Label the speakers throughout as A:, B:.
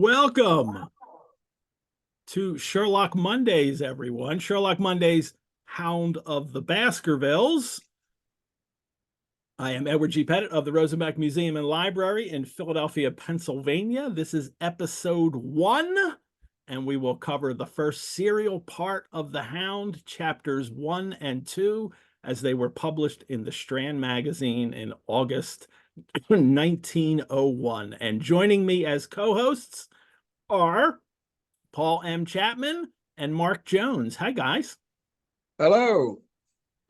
A: Welcome to Sherlock Mondays, everyone. Sherlock Mondays, Hound of the Baskervilles. I am Edward G. Pettit of the Rosenbach Museum and Library in Philadelphia, Pennsylvania. This is episode 1, and we will cover the first serial part of the Hound, chapters 1 and 2, as they were published in the Strand Magazine in August 1901. And joining me as co-hosts are Paul M. Chapman and Mark Jones. Hi, guys.
B: Hello.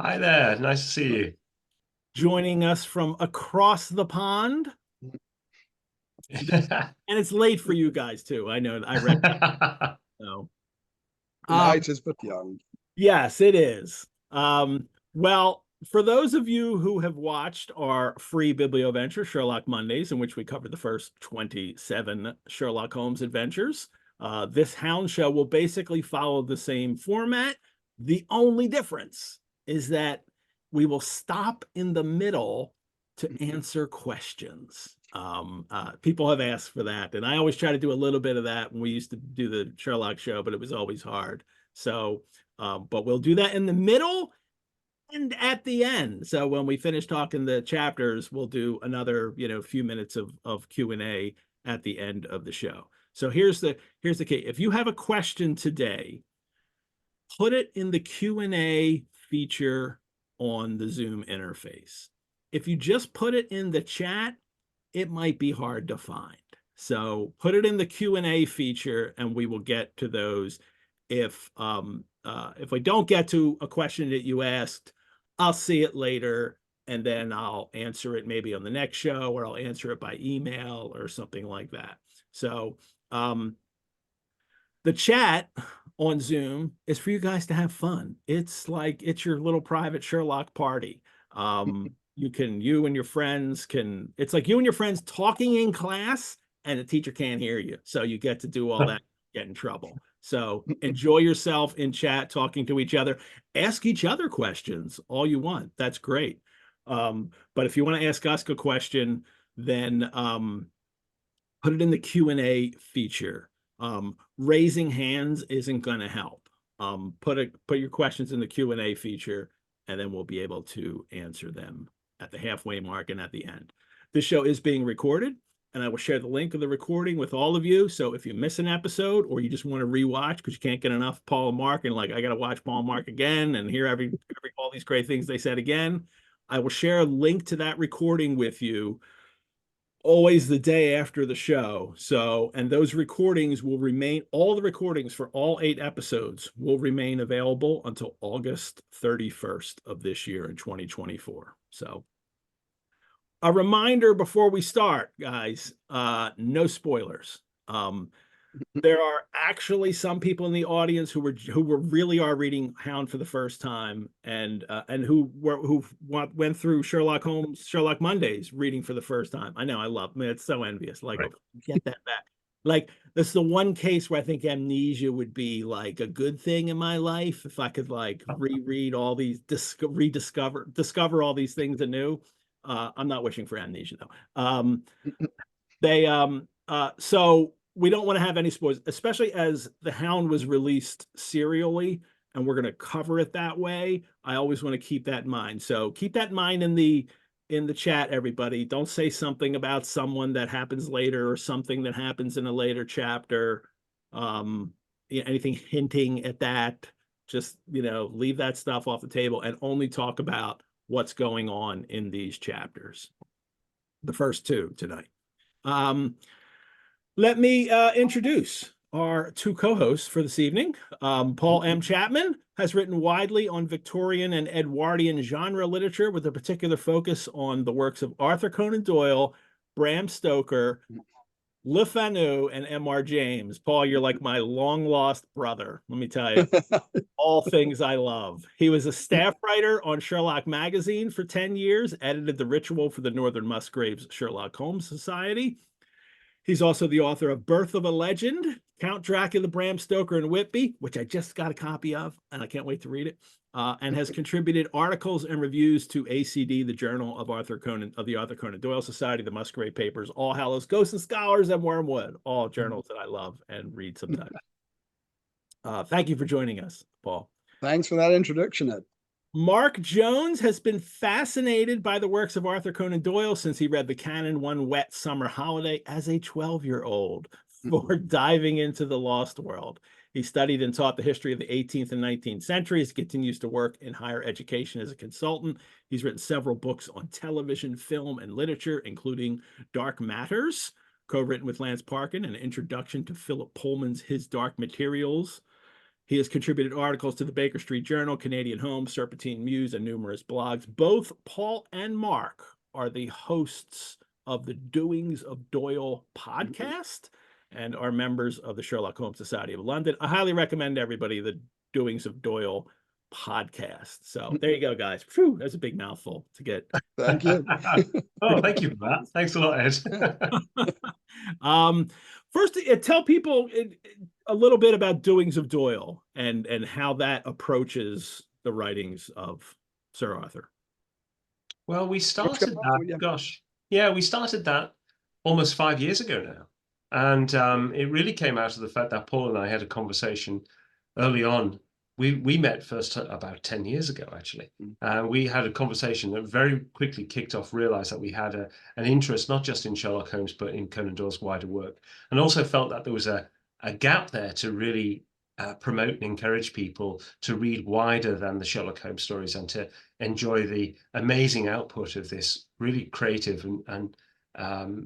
C: Hi there. Nice to see you.
A: Joining us from across the pond. And it's late for you guys, too. I know. I read that. So,
B: Night is but young.
A: yes, it is. Well, for those of you who have watched our free Biblioventure, Sherlock Mondays, in which we covered the first 27 Sherlock Holmes adventures, this Hound show will basically follow the same format. The only difference is that we will stop in the middle to answer questions. People have asked for that, and I always try to do a little bit of that when we used to do the Sherlock show, but it was always hard. So, but we'll do that in the middle and at the end. So when we finish talking the chapters, we'll do another, few minutes of Q&A at the end of the show. So here's the key. If you have a question today, put it in the Q&A feature on the Zoom interface. If you just put it in the chat, it might be hard to find. So put it in the Q&A feature and we will get to those. If we don't get to a question that you asked, I'll see it later and then I'll answer it maybe on the next show, or I'll answer it by email or something like that. So the chat on Zoom is for you guys to have fun. It's like it's your little private Sherlock party. You and your friends it's like you and your friends talking in class and the teacher can't hear you. So you get to do all that, get in trouble. So enjoy yourself in chat, talking to each other. Ask each other questions all you want. That's great. But if you want to ask us a question, then put it in the Q&A feature. Raising hands isn't going to help. Put your questions in the Q&A feature, and then we'll be able to answer them at the halfway mark and at the end. This show is being recorded, and I will share the link of the recording with all of you. So if you miss an episode or you just want to rewatch because you can't get enough Paul and Mark, and I got to watch Paul and Mark again and hear all these great things they said again, I will share a link to that recording with you always the day after the show. So, and those recordings will remain, all the recordings for all 8 episodes will remain available until August 31st of this year in 2024. So a reminder before we start, guys, no spoilers. There are actually some people in the audience who really are reading Hound for the first time, and who went through Sherlock Holmes, Sherlock Mondays reading for the first time. I know, it's so envious. Like, right. Get that back. Like, that's the one case where I think amnesia would be like a good thing in my life if I could reread all these, discover all these things anew. I'm not wishing for amnesia though. So we don't want to have any spoilers, especially as the Hound was released serially, and we're going to cover it that way. I always want to keep that in mind. So keep that in mind in the chat, everybody. Don't say something about someone that happens later or something that happens in a later chapter. Anything hinting at that, just, leave that stuff off the table and only talk about what's going on in these chapters. The first 2 tonight. Let me introduce our 2 co-hosts for this evening. Paul M. Chapman has written widely on Victorian and Edwardian genre literature with a particular focus on the works of Arthur Conan Doyle, Bram Stoker, Le Fanu, and M.R. James. Paul, you're like my long-lost brother, let me tell you. All things I love. He was a staff writer on Sherlock Magazine for 10 years, edited The Ritual for the Northern Musgraves Sherlock Holmes Society. He's also the author of Birth of a Legend, Count Dracula, Bram Stoker, and Whitby, which I just got a copy of, and I can't wait to read it, and has contributed articles and reviews to ACD, the Journal of the Arthur Conan Doyle Society, the Musgrave Papers, All Hallows, Ghosts and Scholars, and Wormwood, all journals that I love and read sometimes. Thank you for joining us, Paul.
B: Thanks for that introduction, Ed.
A: Mark Jones has been fascinated by the works of Arthur Conan Doyle since he read the canon one wet summer holiday as a 12-year-old before diving into the lost world. He studied and taught the history of the 18th and 19th centuries, continues to work in higher education as a consultant. He's written several books on television, film, and literature, including Dark Matters, co-written with Lance Parkin, an introduction to Philip Pullman's His Dark Materials. He has contributed articles to the Baker Street Journal, Canadian Home, Serpentine Muse, and numerous blogs. Both Paul and Mark are the hosts of the Doings of Doyle podcast and are members of the Sherlock Holmes Society of London. I highly recommend everybody the Doings of Doyle podcast. So there you go, guys. Phew, that's a big mouthful to get.
B: Thank you.
C: Oh, thank you for that. Thanks a lot, Ed.
A: First, tell people a little bit about Doings of Doyle and how that approaches the writings of Sir Arthur.
C: Well, we started that, we started that almost 5 years ago now. And it really came out of the fact that Paul and I had a conversation early on. We met first about 10 years ago, actually. We had a conversation that very quickly kicked off, realized that we had an interest, not just in Sherlock Holmes, but in Conan Doyle's wider work. And also felt that there was a gap there to really promote and encourage people to read wider than the Sherlock Holmes stories and to enjoy the amazing output of this really creative and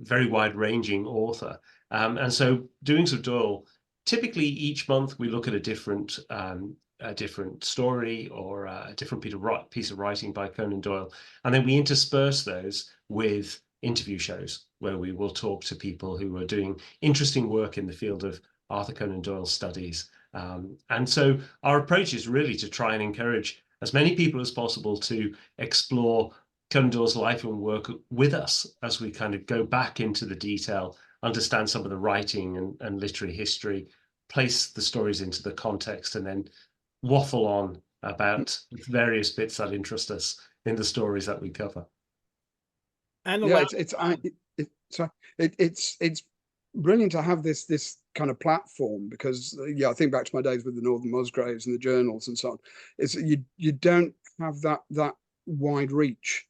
C: very wide-ranging author. And so Doings of Doyle, typically each month we look at a different story or a different piece of writing by Conan Doyle. And then we intersperse those with interview shows where we will talk to people who are doing interesting work in the field of Arthur Conan Doyle studies. And so our approach is really to try and encourage as many people as possible to explore Conan Doyle's life and work with us as we kind of go back into the detail, understand some of the writing and literary history, place the stories into the context, and then waffle on about various bits that interest us in the stories that we cover.
B: And yeah, it's brilliant to have this kind of platform because I think back to my days with the Northern Musgraves and the journals and so on. It's you don't have that wide reach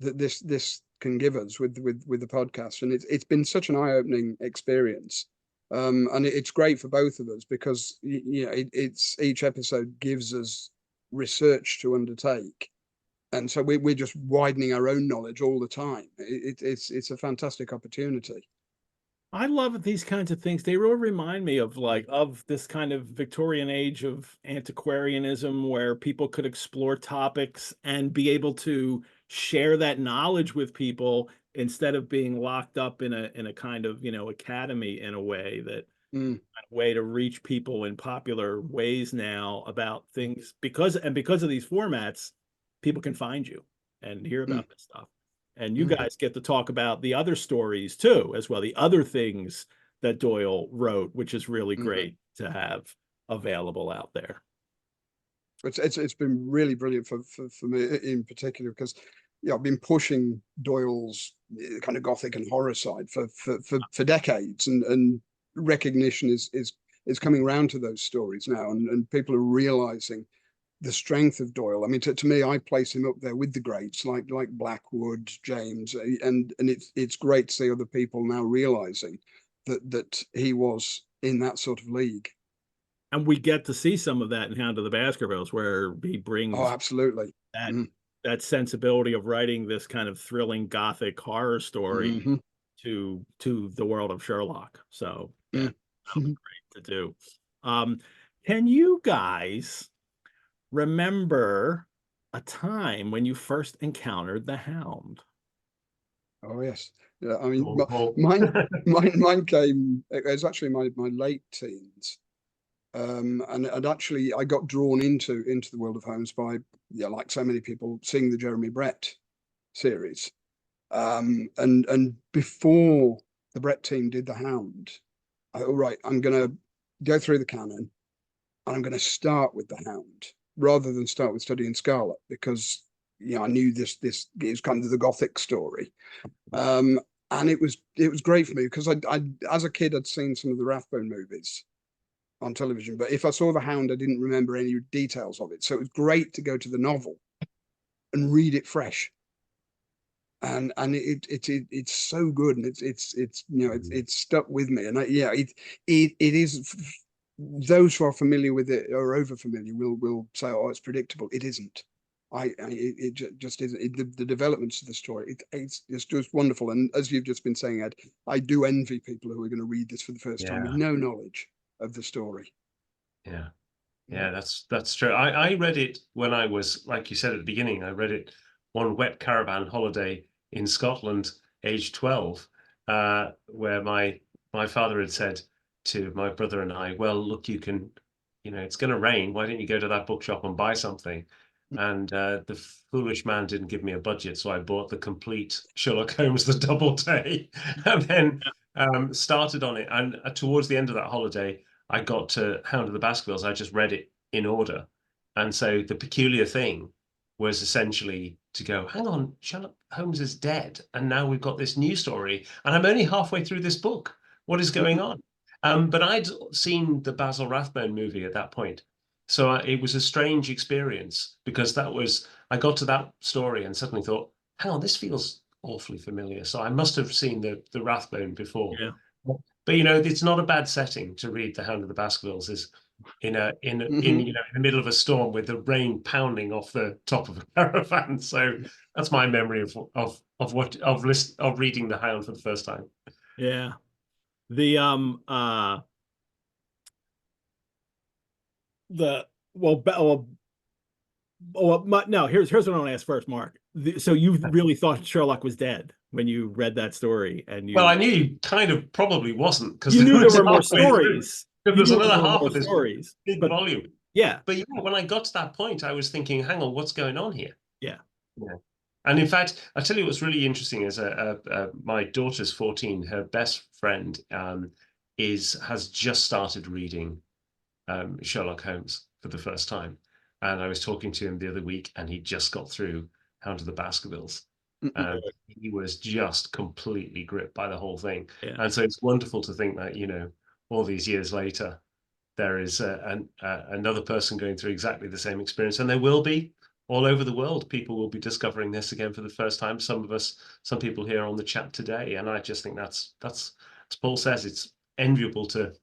B: that this can give us with the podcast, and it's been such an eye-opening experience. And it's great for both of us because it's each episode gives us research to undertake, and so we're just widening our own knowledge all the time. It's a fantastic opportunity.
A: I love these kinds of things. They really remind me of this kind of Victorian age of antiquarianism where people could explore topics and be able to share that knowledge with people instead of being locked up in a kind of academy in a way that way to reach people in popular ways now about things because of these formats, people can find you and hear about this stuff. And you guys get to talk about the other stories too, as well, the other things that Doyle wrote, which is really great to have available out there.
B: It's been really brilliant for me in particular because I've been pushing Doyle's kind of gothic and horror side for decades, and recognition is coming around to those stories now, and people are realizing the strength of Doyle. I mean, to me, I place him up there with the greats like Blackwood, James, and it's great to see other people now realizing that he was in that sort of league.
A: And we get to see some of that in Hound of the Baskervilles, where he brings
B: absolutely
A: that sensibility of writing this kind of thrilling gothic horror story to the world of Sherlock. So yeah, that was great to do. Can you guys remember a time when you first encountered the Hound?
B: Oh yes, yeah. I mean, mine came. It was actually my late teens, and actually I got drawn into the world of Holmes by like so many people, seeing the Jeremy Brett series, and before the Brett team did the Hound, all right, I'm going to go through the canon, and I'm going to start with the Hound rather than start with Studying Scarlet, because I knew this is kind of the Gothic story. And it was great for me because I as a kid I'd seen some of the Rathbone movies on television, but if I saw the Hound, I didn't remember any details of it. So it was great to go to the novel and read it fresh. And it's so good, and it's stuck with me. And it is, those who are familiar with it or over familiar will say, oh, it's predictable. It isn't. It just isn't. The developments of the story, it's just wonderful. And as you've just been saying, Ed, I do envy people who are going to read this for the first time with no knowledge of the story.
C: Yeah, that's true. I read it when I was, like you said at the beginning, I read it one wet caravan holiday in Scotland, age 12, where my father had said to my brother and I, well, look, you can, it's going to rain. Why don't you go to that bookshop and buy something? And the foolish man didn't give me a budget, so I bought the complete Sherlock Holmes, the Doubleday, and then started on it. And towards the end of that holiday, I got to Hound of the Baskervilles. I just read it in order. And so the peculiar thing was essentially to go, hang on, Sherlock Holmes is dead. And now we've got this new story. And I'm only halfway through this book. What is going on? But I'd seen the Basil Rathbone movie at that point. So it was a strange experience, because I got to that story and suddenly thought, hang on, this feels awfully familiar. So I must have seen the Rathbone before.
A: Yeah.
C: But it's not a bad setting to read The Hound of the Baskervilles, is in the middle of a storm with the rain pounding off the top of a caravan. So that's my memory of reading The Hound for the first time.
A: Yeah. Here's what I want to ask first, Mark. So you really thought Sherlock was dead when you read that story, and
C: well, I knew he kind of probably wasn't, because
A: you knew there were more stories.
C: There's another half of this
A: stories,
C: big volume.
A: Yeah,
C: but when I got to that point, I was thinking, hang on, what's going on here?
A: Yeah.
C: And in fact, I tell you what's really interesting is my daughter's 14. Her best friend has just started reading Sherlock Holmes for the first time. And I was talking to him the other week, and he just got through Hound of the Baskervilles. And he was just completely gripped by the whole thing.
A: Yeah.
C: And so it's wonderful to think that, all these years later, there is another person going through exactly the same experience. And there will be all over the world. People will be discovering this again for the first time. Some people here on the chat today. And I just think that's, as Paul says, it's enviable to,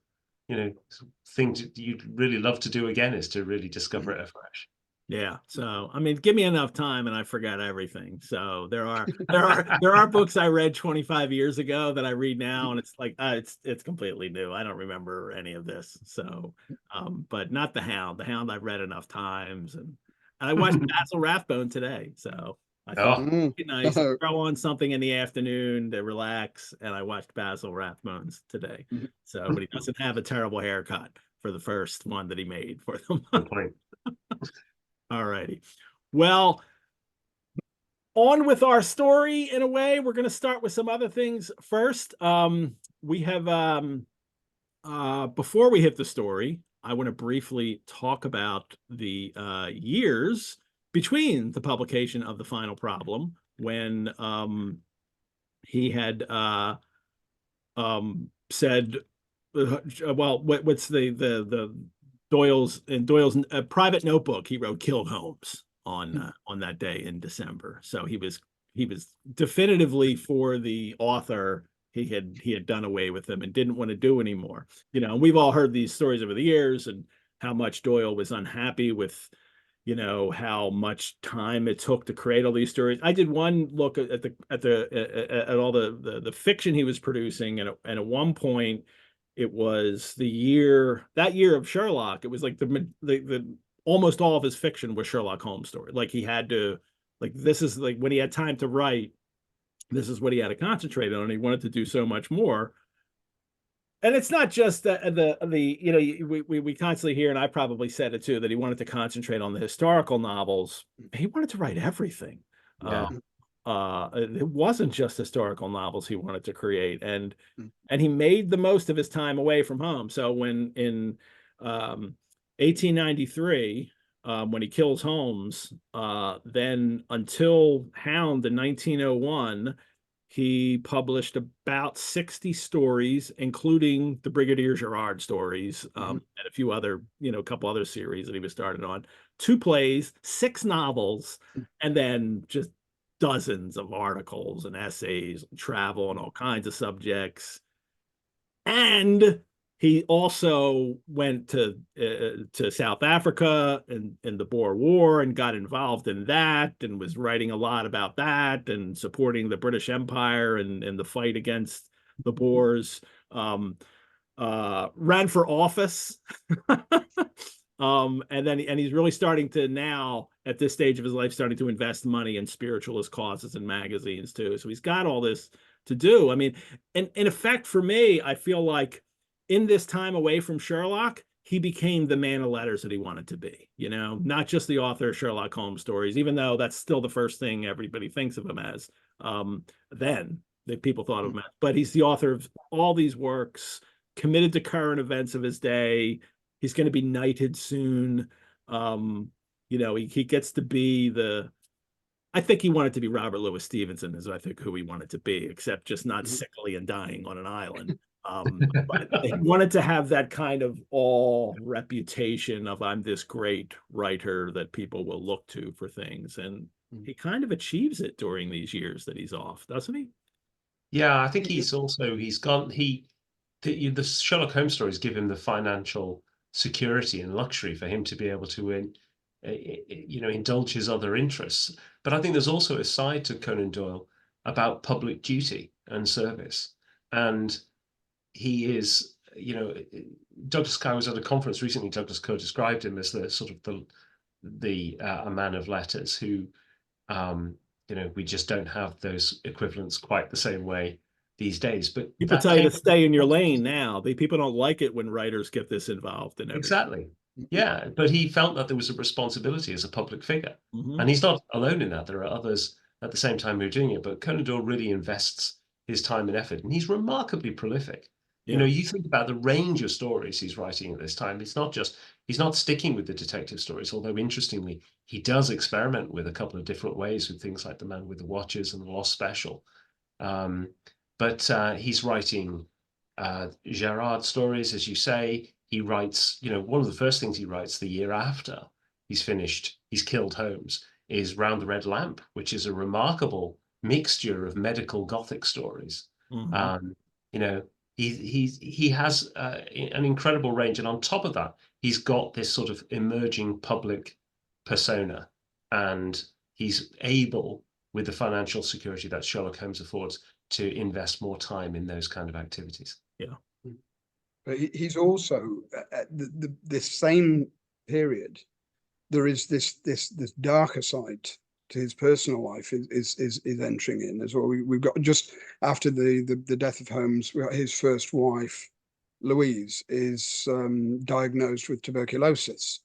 C: things you'd really love to do again is to really discover it afresh.
A: Yeah. So, I mean, give me enough time and I forgot everything. So there are books I read 25 years ago that I read now, and it's like, it's completely new. I don't remember any of this. So, but not the Hound. The Hound I've read enough times, and I watched Basil Rathbone today. So I thought it'd be nice to throw on something in the afternoon to relax, and I watched Basil Rathbone's today. So, but he doesn't have a terrible haircut for the first one that he made for them.
C: Good point.
A: All righty. Well, on with our story in a way. We're going to start with some other things first. We have, before we hit the story, I want to briefly talk about the years between the publication of The Final Problem, when he had said, well, what's the Doyle's private notebook, he wrote "Killed Holmes" on that day in December. So he was definitively, for the author, he had done away with them and didn't want to do anymore. And we've all heard these stories over the years, and how much Doyle was unhappy with, how much time it took to create all these stories. I did one look at all the fiction he was producing, and at one point, it was that year of Sherlock. It was like the almost all of his fiction was Sherlock Holmes story. Like he had to, this is like when he had time to write, this is what he had to concentrate on. And he wanted to do so much more. And it's not just we constantly hear, and I probably said it too, that he wanted to concentrate on the historical novels. He wanted to write everything.
C: Yeah.
A: it wasn't just historical novels he wanted to create, and
B: Mm.
A: he made the most of his time away from home. So when in 1893, when he kills Holmes, then until Hound in 1901, he published about 60 stories, including the Brigadier Gerard stories, and a few other, a couple other series that he was started on, 2 plays, 6 novels, and then just dozens of articles and essays, and travel and all kinds of subjects. And he also went to South Africa and in the Boer War and got involved in that and was writing a lot about that and supporting the British Empire and the fight against the Boers. Ran for office. And he's really starting to now, at this stage of his life, starting to invest money in spiritualist causes and magazines too. So he's got all this to do. I mean, and in effect, for me, I feel like in this time away from Sherlock, he became the man of letters that he wanted to be, not just the author of Sherlock Holmes stories, even though that's still the first thing everybody thinks of him as. Then that people thought of him as, but he's the author of all these works, committed to current events of his day. He's going to be knighted soon. He gets to be I think he wanted to be Robert Louis Stevenson, is I think who he wanted to be, except just not sickly and dying on an island. But he wanted to have that kind of all reputation of, I'm this great writer that people will look to for things. And he kind of achieves it during these years that he's off, doesn't he?
C: Yeah, I think the Sherlock Holmes stories give him the financial security and luxury for him to be able to indulge his other interests. But I think there's also a side to Conan Doyle about public duty and service. And he is, Douglas Coe was at a conference recently. Douglas Coe described him as the sort of a man of letters who, we just don't have those equivalents quite the same way these days. But
A: people tell you to stay in your lane now. People don't like it when writers get this involved in everything.
C: Exactly. Yeah, but he felt that there was a responsibility as a public figure. And he's not alone in that. There are others at the same time who are doing it, but Conan Doyle really invests his time and effort, and he's remarkably prolific.
A: Yeah.
C: You think about the range of stories he's writing at this time. He's not sticking with the detective stories, although interestingly, he does experiment with a couple of different ways with things like The Man with the Watches and The Lost Special. But he's writing Gerard stories, as you say. He writes, one of the first things he writes the year after he's killed Holmes, is Round the Red Lamp, which is a remarkable mixture of medical Gothic stories. He has an incredible range, and on top of that, he's got this sort of emerging public persona, and he's able, with the financial security that Sherlock Holmes affords, to invest more time in those kind of activities.
A: Yeah.
B: But he's also at this same period, there is this darker side to his personal life is entering in as well. We've got, just after the death of Holmes, his first wife, Louise, is diagnosed with tuberculosis.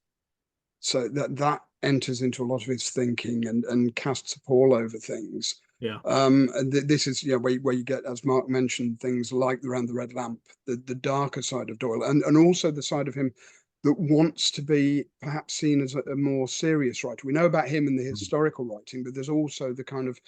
B: So that enters into a lot of his thinking and casts a pall over things.
A: Yeah.
B: And this is where you get, as Mark mentioned, things like Around the Red Lamp, the darker side of Doyle, and also the side of him that wants to be perhaps seen as a more serious writer. We know about him in the historical writing, but there's also the kind of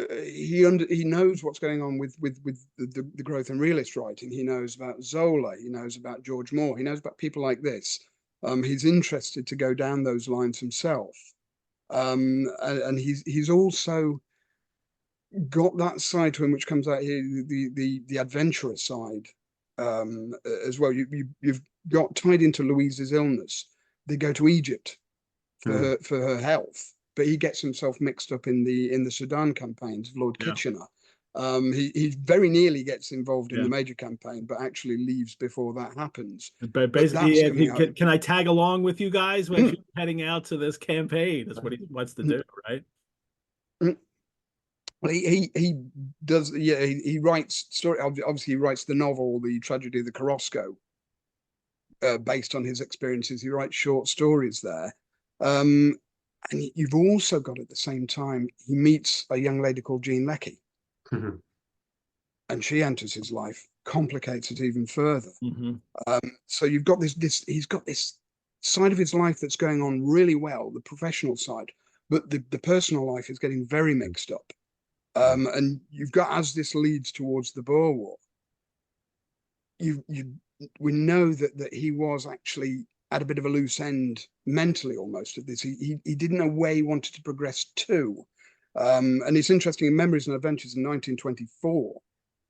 B: he knows what's going on with the growth in realist writing. He knows about Zola. He knows about George Moore. He knows about people like this. He's interested to go down those lines himself. And he's also got that side to him which comes out here, the adventurous side as well. You've got tied into Louise's illness. They go to Egypt for her health, but he gets himself mixed up in the Sudan campaigns of Lord Kitchener. He very nearly gets involved in the major campaign, but actually leaves before that happens.
A: But basically, can I tag along with you guys when you're heading out to this campaign? That's what he wants to do, right?
B: He does. Yeah, he writes story. Obviously, he writes the novel, The Tragedy of the Korosko, based on his experiences. He writes short stories there. And you've also got at the same time, he meets a young lady called Jean Leckie, and she enters his life, complicates it even further. So you've got he's got this side of his life that's going on really well, the professional side, but the personal life is getting very mixed up. And you've got, as this leads towards the Boer War, we know that he was actually at a bit of a loose end mentally almost of this. He didn't know where he wanted to progress to. And it's interesting, in Memories and Adventures in 1924,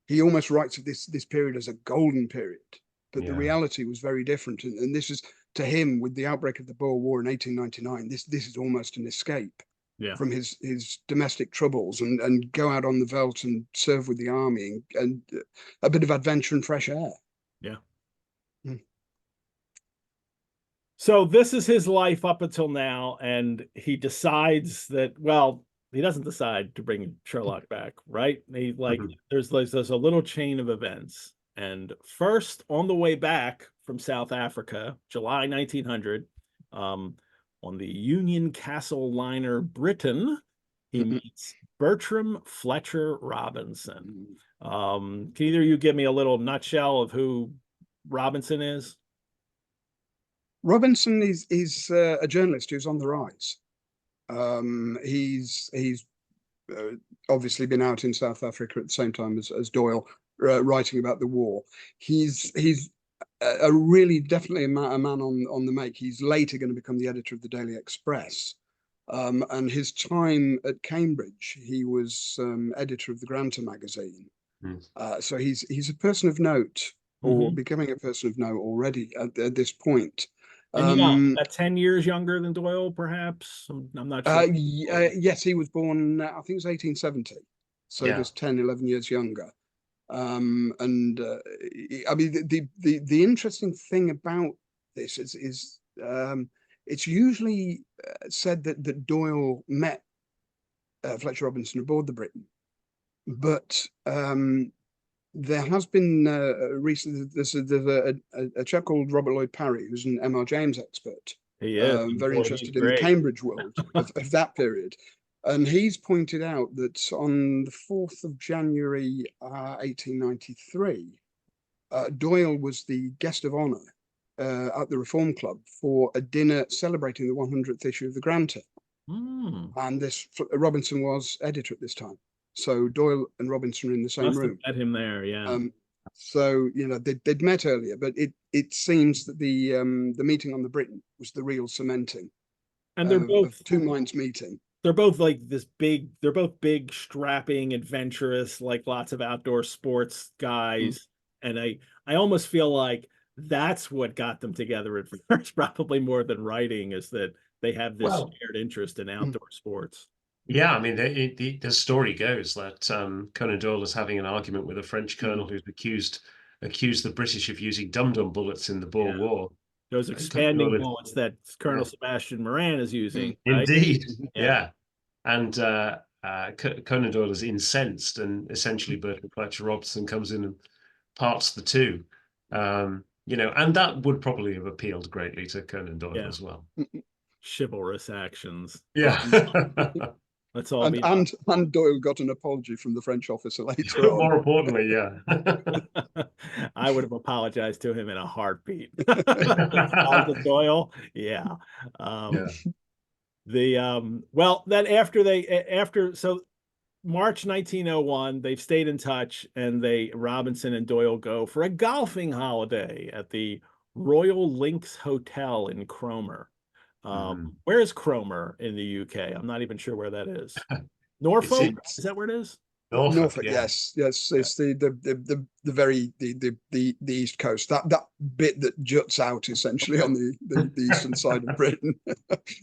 B: he almost writes of this period as a golden period, but the reality was very different. And this is, to him, with the outbreak of the Boer War in 1899, this is almost an escape from his domestic troubles, and go out on the veldt and serve with the army, and a bit of adventure and fresh air.
A: So this is his life up until now, and he decides that, well, he doesn't decide to bring Sherlock back, right? He there's a little chain of events. And first, on the way back from South Africa, July 1900, on the Union Castle liner Britain, he meets Bertram Fletcher Robinson. Can either of you give me a little nutshell of who Robinson is?
B: Robinson is a journalist who's on the rise. He's obviously been out in South Africa at the same time as Doyle, writing about the war. He's a really definitely a man on the make. He's later going to become the editor of the Daily Express. And his time at Cambridge, he was editor of the Granta magazine. So he's a person of note, or becoming a person of note already at this point.
A: And about 10 years younger than Doyle, perhaps? I'm not sure.
B: Yes, he was born, I think it was 1870. So just 10, 11 years younger. I mean, the interesting thing about this is it's usually said that Doyle met Fletcher Robinson aboard the Britain, but there has been recently, there's a chap called Robert Lloyd Parry, who's an M.R. James expert.
A: He is.
B: Very interested in the Cambridge world of that period. And he's pointed out that on the 4th of January, 1893, Doyle was the guest of honor at the Reform Club for a dinner celebrating the 100th issue of the Granta. And this Robinson was editor at this time. So Doyle and Robinson are in the same room.
A: Met him there, yeah.
B: So they'd met earlier, but it seems that the meeting on the Britain was the real cementing.
A: And they're both
B: two minds meeting.
A: They're both like they're both big, strapping, adventurous, like lots of outdoor sports guys. And I almost feel like that's what got them together at first, probably more than writing, is that they have this shared interest in outdoor sports.
C: Yeah, I mean, the story goes that Conan Doyle is having an argument with a French colonel who's accused the British of using dum-dum bullets in the Boer War.
A: Those expanding bullets that Colonel Sebastian Moran is using. Right?
C: Indeed, yeah. And Conan Doyle is incensed, and essentially Bertram Fletcher Robinson comes in and parts the two. And that would probably have appealed greatly to Conan Doyle as well.
A: Chivalrous actions.
C: Yeah.
A: Let's all
B: and Doyle got an apology from the French officer later on.
C: More importantly,
A: I would have apologized to him in a heartbeat. Doyle, so March 1901, they've stayed in touch, and Robinson and Doyle go for a golfing holiday at the Royal Links Hotel in Cromer. Where is Cromer in the UK? I'm not even sure where that is. Norfolk? Is that where it is?
B: Norfolk, yes. It's the very the East Coast. That bit that juts out essentially on the eastern side of Britain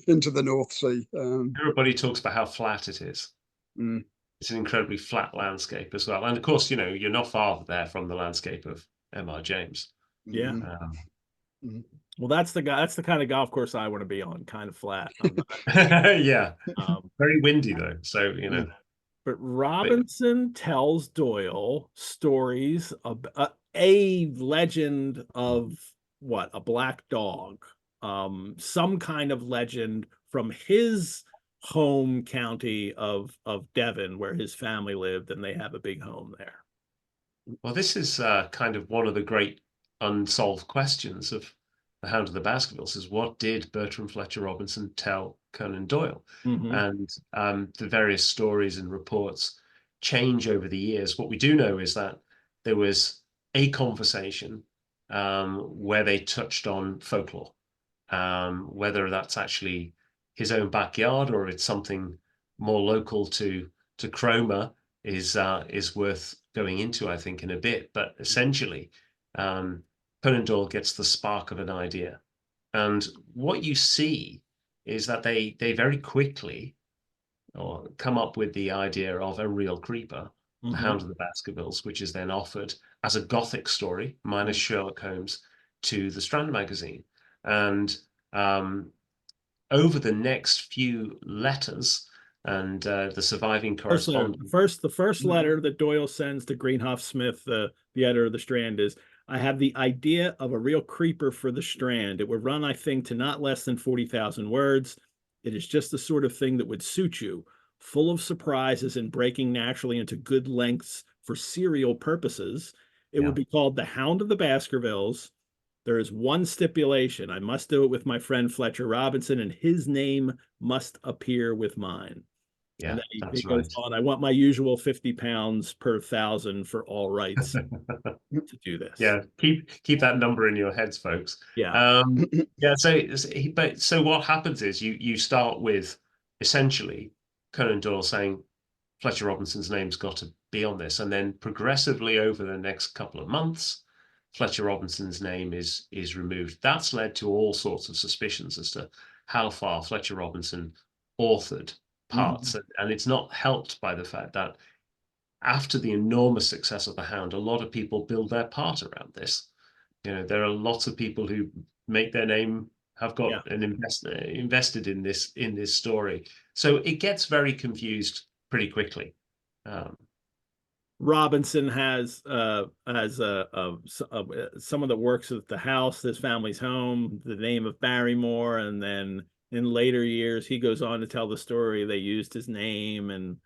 B: into the North Sea.
C: Everybody talks about how flat it is. It's an incredibly flat landscape as well, and of course, you're not far there from the landscape of M.R. James.
A: Yeah. Well, that's the kind of golf course I want to be on, kind of flat.
C: Yeah. Very windy though, so
A: But Robinson tells Doyle stories of a legend of a black dog, some kind of legend from his home county of Devon, where his family lived, and they have a big home there.
C: Well, this is kind of one of the great unsolved questions of The Hound of the Baskervilles, is what did Bertram Fletcher Robinson tell Conan Doyle? And the various stories and reports change over the years. What we do know is that there was a conversation where they touched on folklore, whether that's actually his own backyard or it's something more local to Cromer is worth going into, I think, in a bit. But essentially, Conan Doyle gets the spark of an idea, and what you see is that they very quickly come up with the idea of a real creeper, the Hound of the Baskervilles, which is then offered as a Gothic story minus Sherlock Holmes to the Strand Magazine. And over the next few letters and the surviving correspondence.
A: The first letter that Doyle sends to Greenhoff Smith, the editor of the Strand, is, I have the idea of a real creeper for the Strand. It would run, I think, to not less than 40,000 words. It is just the sort of thing that would suit you, full of surprises and breaking naturally into good lengths for serial purposes. It would be called The Hound of the Baskervilles. There is one stipulation. I must do it with my friend Fletcher Robinson, and his name must appear with mine.
C: Yeah,
A: and then
C: that's
A: he goes on, I want my usual 50 pounds per 1,000 for all rights to do this.
C: Yeah, keep that number in your heads, folks.
A: Yeah.
C: Yeah, so what happens is you start with essentially Conan Doyle saying Fletcher Robinson's name's got to be on this, and then progressively over the next couple of months, Fletcher Robinson's name is removed. That's led to all sorts of suspicions as to how far Fletcher Robinson authored parts, and it's not helped by the fact that after the enormous success of The Hound, a lot of people build their part around this. You know, there are lots of people who make their name, have got an invested in this story, so it gets very confused pretty quickly.
A: Robinson has someone that works at the house, this family's home, the name of Barrymore, and then in later years he goes on to tell the story they used his name.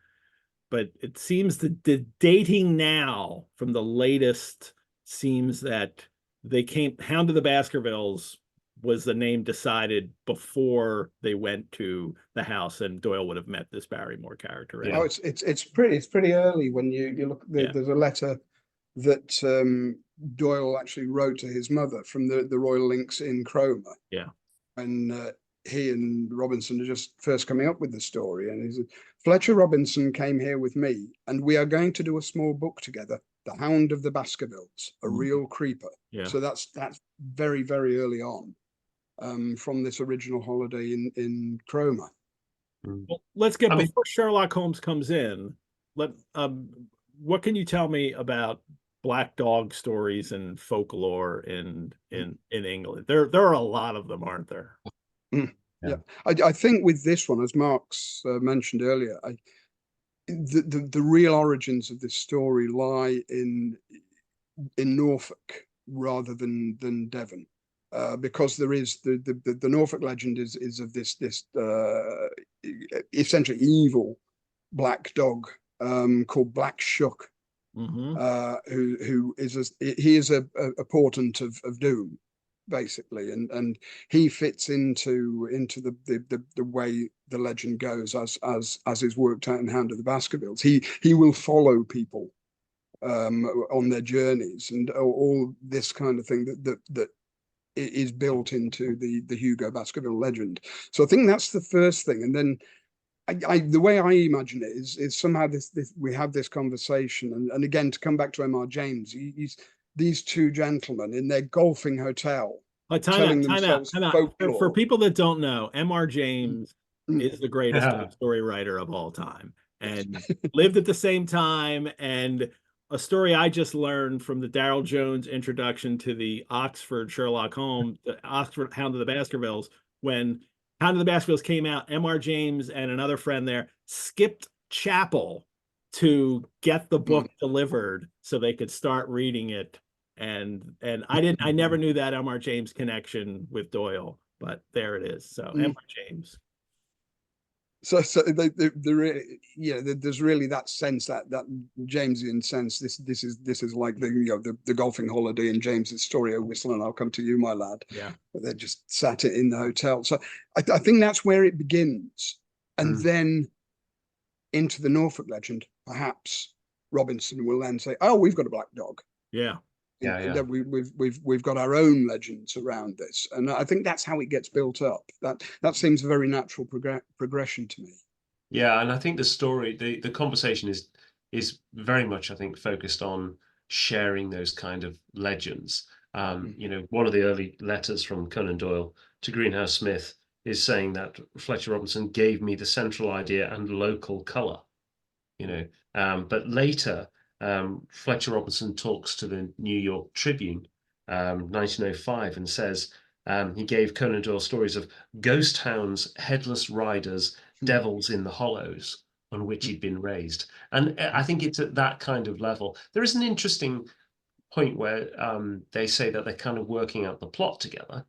A: But it seems the dating now from the latest seems that Hound of the Baskervilles was the name decided before they went to the house, and Doyle would have met this Barrymore character.
B: Oh, it's pretty early when you look. There's a letter that Doyle actually wrote to his mother from the Royal Links in Cromer.
A: Yeah,
B: and he and Robinson are just first coming up with the story, and he said, Fletcher Robinson came here with me, and we are going to do a small book together, The Hound of the Baskervilles, a real creeper.
A: Yeah.
B: So that's very, very early on, from this original holiday in Cromer.
A: Well, let's get before Sherlock Holmes comes in. What can you tell me about black dog stories and folklore in England? There are a lot of them, aren't there?
B: Yeah. I think with this one, as Mark's mentioned earlier, the real origins of this story lie in Norfolk rather than Devon. Because there is the Norfolk legend is of this essentially evil black dog called Black Shuck, who is a portent of doom, basically, and he fits into the way the legend goes as is worked out in Hound of the Baskervilles. He will follow people on their journeys, and all this kind of thing that is built into the Hugo Baskerville legend. So I think that's the first thing, and then the way I imagine it is somehow this we have this conversation, and again, to come back to M.R. James, he's these two gentlemen in their golfing hotel telling themselves folklore.
A: For people that don't know, M.R. James is the greatest story writer of all time, and lived at the same time. And a story I just learned from the Darrell Jones introduction to the Oxford Sherlock Holmes, the Oxford Hound of the Baskervilles, when Hound of the Baskervilles came out, M.R. James and another friend there skipped chapel to get the book delivered so they could start reading it. And I never knew that M.R. James connection with Doyle, but there it is. So M.R. James.
B: there's really that sense, that Jamesian sense. This is like the golfing holiday in James's story, "Oh, whistle and I'll come to you, my lad."
A: Yeah.
B: But they just sat it in the hotel. So I think that's where it begins, and then into the Norfolk legend. Perhaps Robinson will then say, "Oh, we've got a black dog."
A: Yeah.
C: Yeah.
B: We've got our own legends around this, and I think that's how it gets built up. That seems a very natural progression to me.
C: Yeah, and I think the story, the conversation is very much, I think, focused on sharing those kind of legends. You know, one of the early letters from Conan Doyle to Greenhouse Smith is saying that Fletcher Robinson gave me the central idea and local color. You know, but later Fletcher Robinson talks to the New York Tribune, 1905, and says he gave Conan Doyle stories of ghost hounds, headless riders, devils in the hollows on which he'd been raised. And I think it's at that kind of level. There is an interesting point where they say that they're kind of working out the plot together.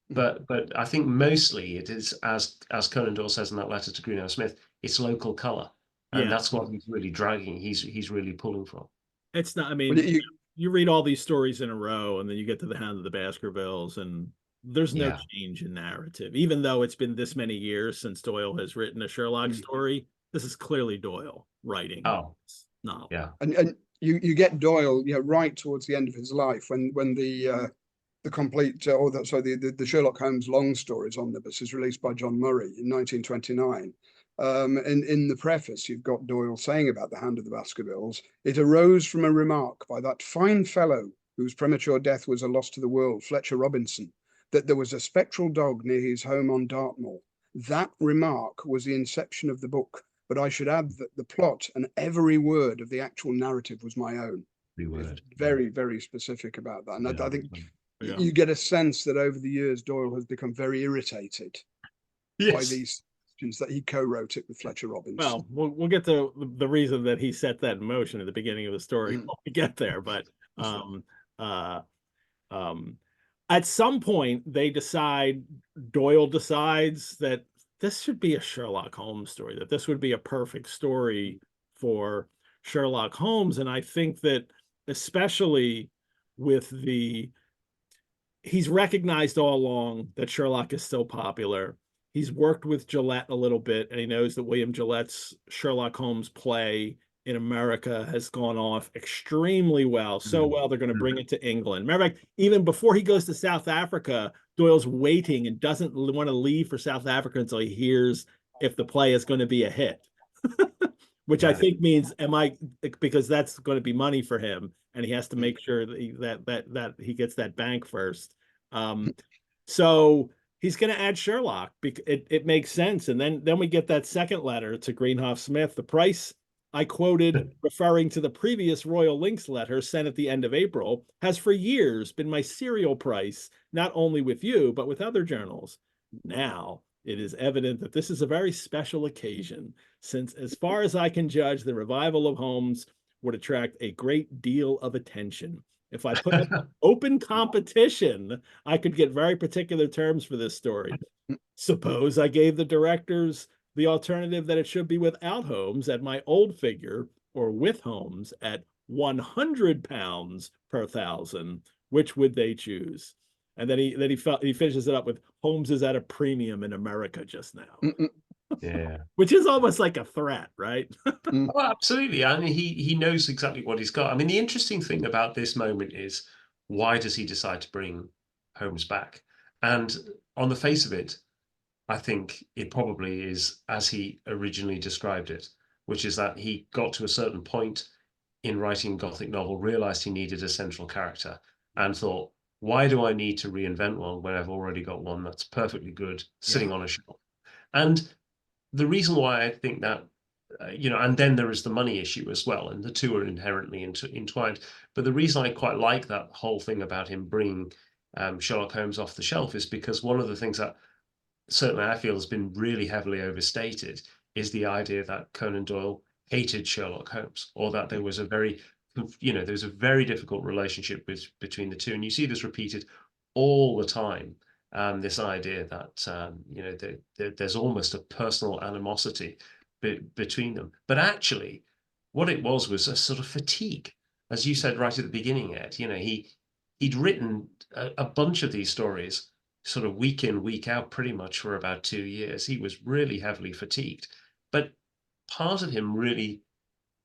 C: But I think mostly it is, as Conan Doyle says in that letter to Greenhouse Smith, it's local color. And
A: Yeah.
C: that's what he's really dragging. He's really pulling from.
A: It's not, I
B: Well,
A: mean, you read all these stories in a row and then you get to the Hound of the Baskervilles and there's no change in narrative. Even though it's been this many years since Doyle has written a Sherlock story, this is clearly Doyle writing.
C: Oh,
A: novel.
C: yeah.
B: And you get Doyle, right towards the end of his life, when the complete the Sherlock Holmes long stories omnibus is released by John Murray in 1929. In the preface, you've got Doyle saying about the Hound of the Baskervilles, "It arose from a remark by that fine fellow whose premature death was a loss to the world, Fletcher Robinson, that there was a spectral dog near his home on Dartmoor. That remark was the inception of the book, but I should add that the plot and every word of the actual narrative was my own."
C: Word.
B: Very, very specific about that. And I think
A: Yeah.
B: you get a sense that over the years, Doyle has become very irritated by these questions that he co-wrote it with Fletcher Robinson.
A: Well, we'll get to the reason that he set that in motion at the beginning of the story when we get there. But at some point, Doyle decides that this should be a Sherlock Holmes story, that this would be a perfect story for Sherlock Holmes. And I think that especially with he's recognized all along that Sherlock is still popular. He's worked with Gillette a little bit, and he knows that William Gillette's Sherlock Holmes play in America has gone off extremely well. So well, they're going to bring it to England. Remember, even before he goes to South Africa, Doyle's waiting and doesn't want to leave for South Africa until he hears if the play is going to be a hit. Which I think means, because that's going to be money for him, and he has to make sure that he gets that bank first. So he's going to add Sherlock. It makes sense. And then we get that second letter to Greenhouse Smith. The price I quoted, referring to the previous Royal Links letter sent at the end of April, has for years been my serial price, not only with you, but with other journals. Now it is evident that this is a very special occasion, since, as far as I can judge, the revival of Holmes would attract a great deal of attention. If I put up open competition, I could get very particular terms for this story. Suppose I gave the directors the alternative that it should be without Holmes at my old figure, or with Holmes at £100 per thousand. Which would they choose? And then he finishes it up with, Holmes is at a premium in America just now.
C: Yeah.
A: Which is almost like a threat, right?
C: Oh, absolutely. I mean, he knows exactly what he's got. I mean, the interesting thing about this moment is, why does he decide to bring Holmes back? And on the face of it, I think it probably is as he originally described it, which is that he got to a certain point in writing a Gothic novel, realized he needed a central character, and thought, why do I need to reinvent one when I've already got one that's perfectly good sitting on a shelf? And the reason why I think that, and then there is the money issue as well, and the two are inherently entwined. But the reason I quite like that whole thing about him bringing Sherlock Holmes off the shelf is because one of the things that certainly I feel has been really heavily overstated is the idea that Conan Doyle hated Sherlock Holmes, or that there was a very difficult relationship between the two. And you see this repeated all the time this idea that you know, there's almost a personal animosity between them. But actually, what it was a sort of fatigue, as you said right at the beginning, Ed. You know, he'd written a bunch of these stories sort of week in, week out, pretty much for about 2 years. He was really heavily fatigued. But part of him really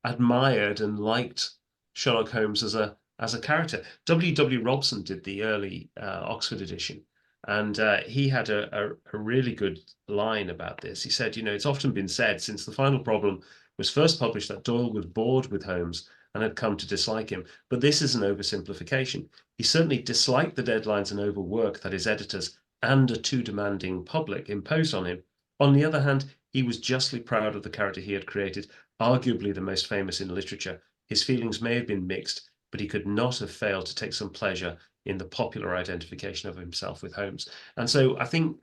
C: admired and liked Sherlock Holmes as a character. W. Robson did the early Oxford edition, and he had a really good line about this. He said, you know, it's often been said since the final problem was first published that Doyle was bored with Holmes and had come to dislike him. But this is an oversimplification. He certainly disliked the deadlines and overwork that his editors and a too demanding public imposed on him. On the other hand, he was justly proud of the character he had created, arguably the most famous in literature. His feelings may have been mixed, but he could not have failed to take some pleasure in the popular identification of himself with Holmes. And so I think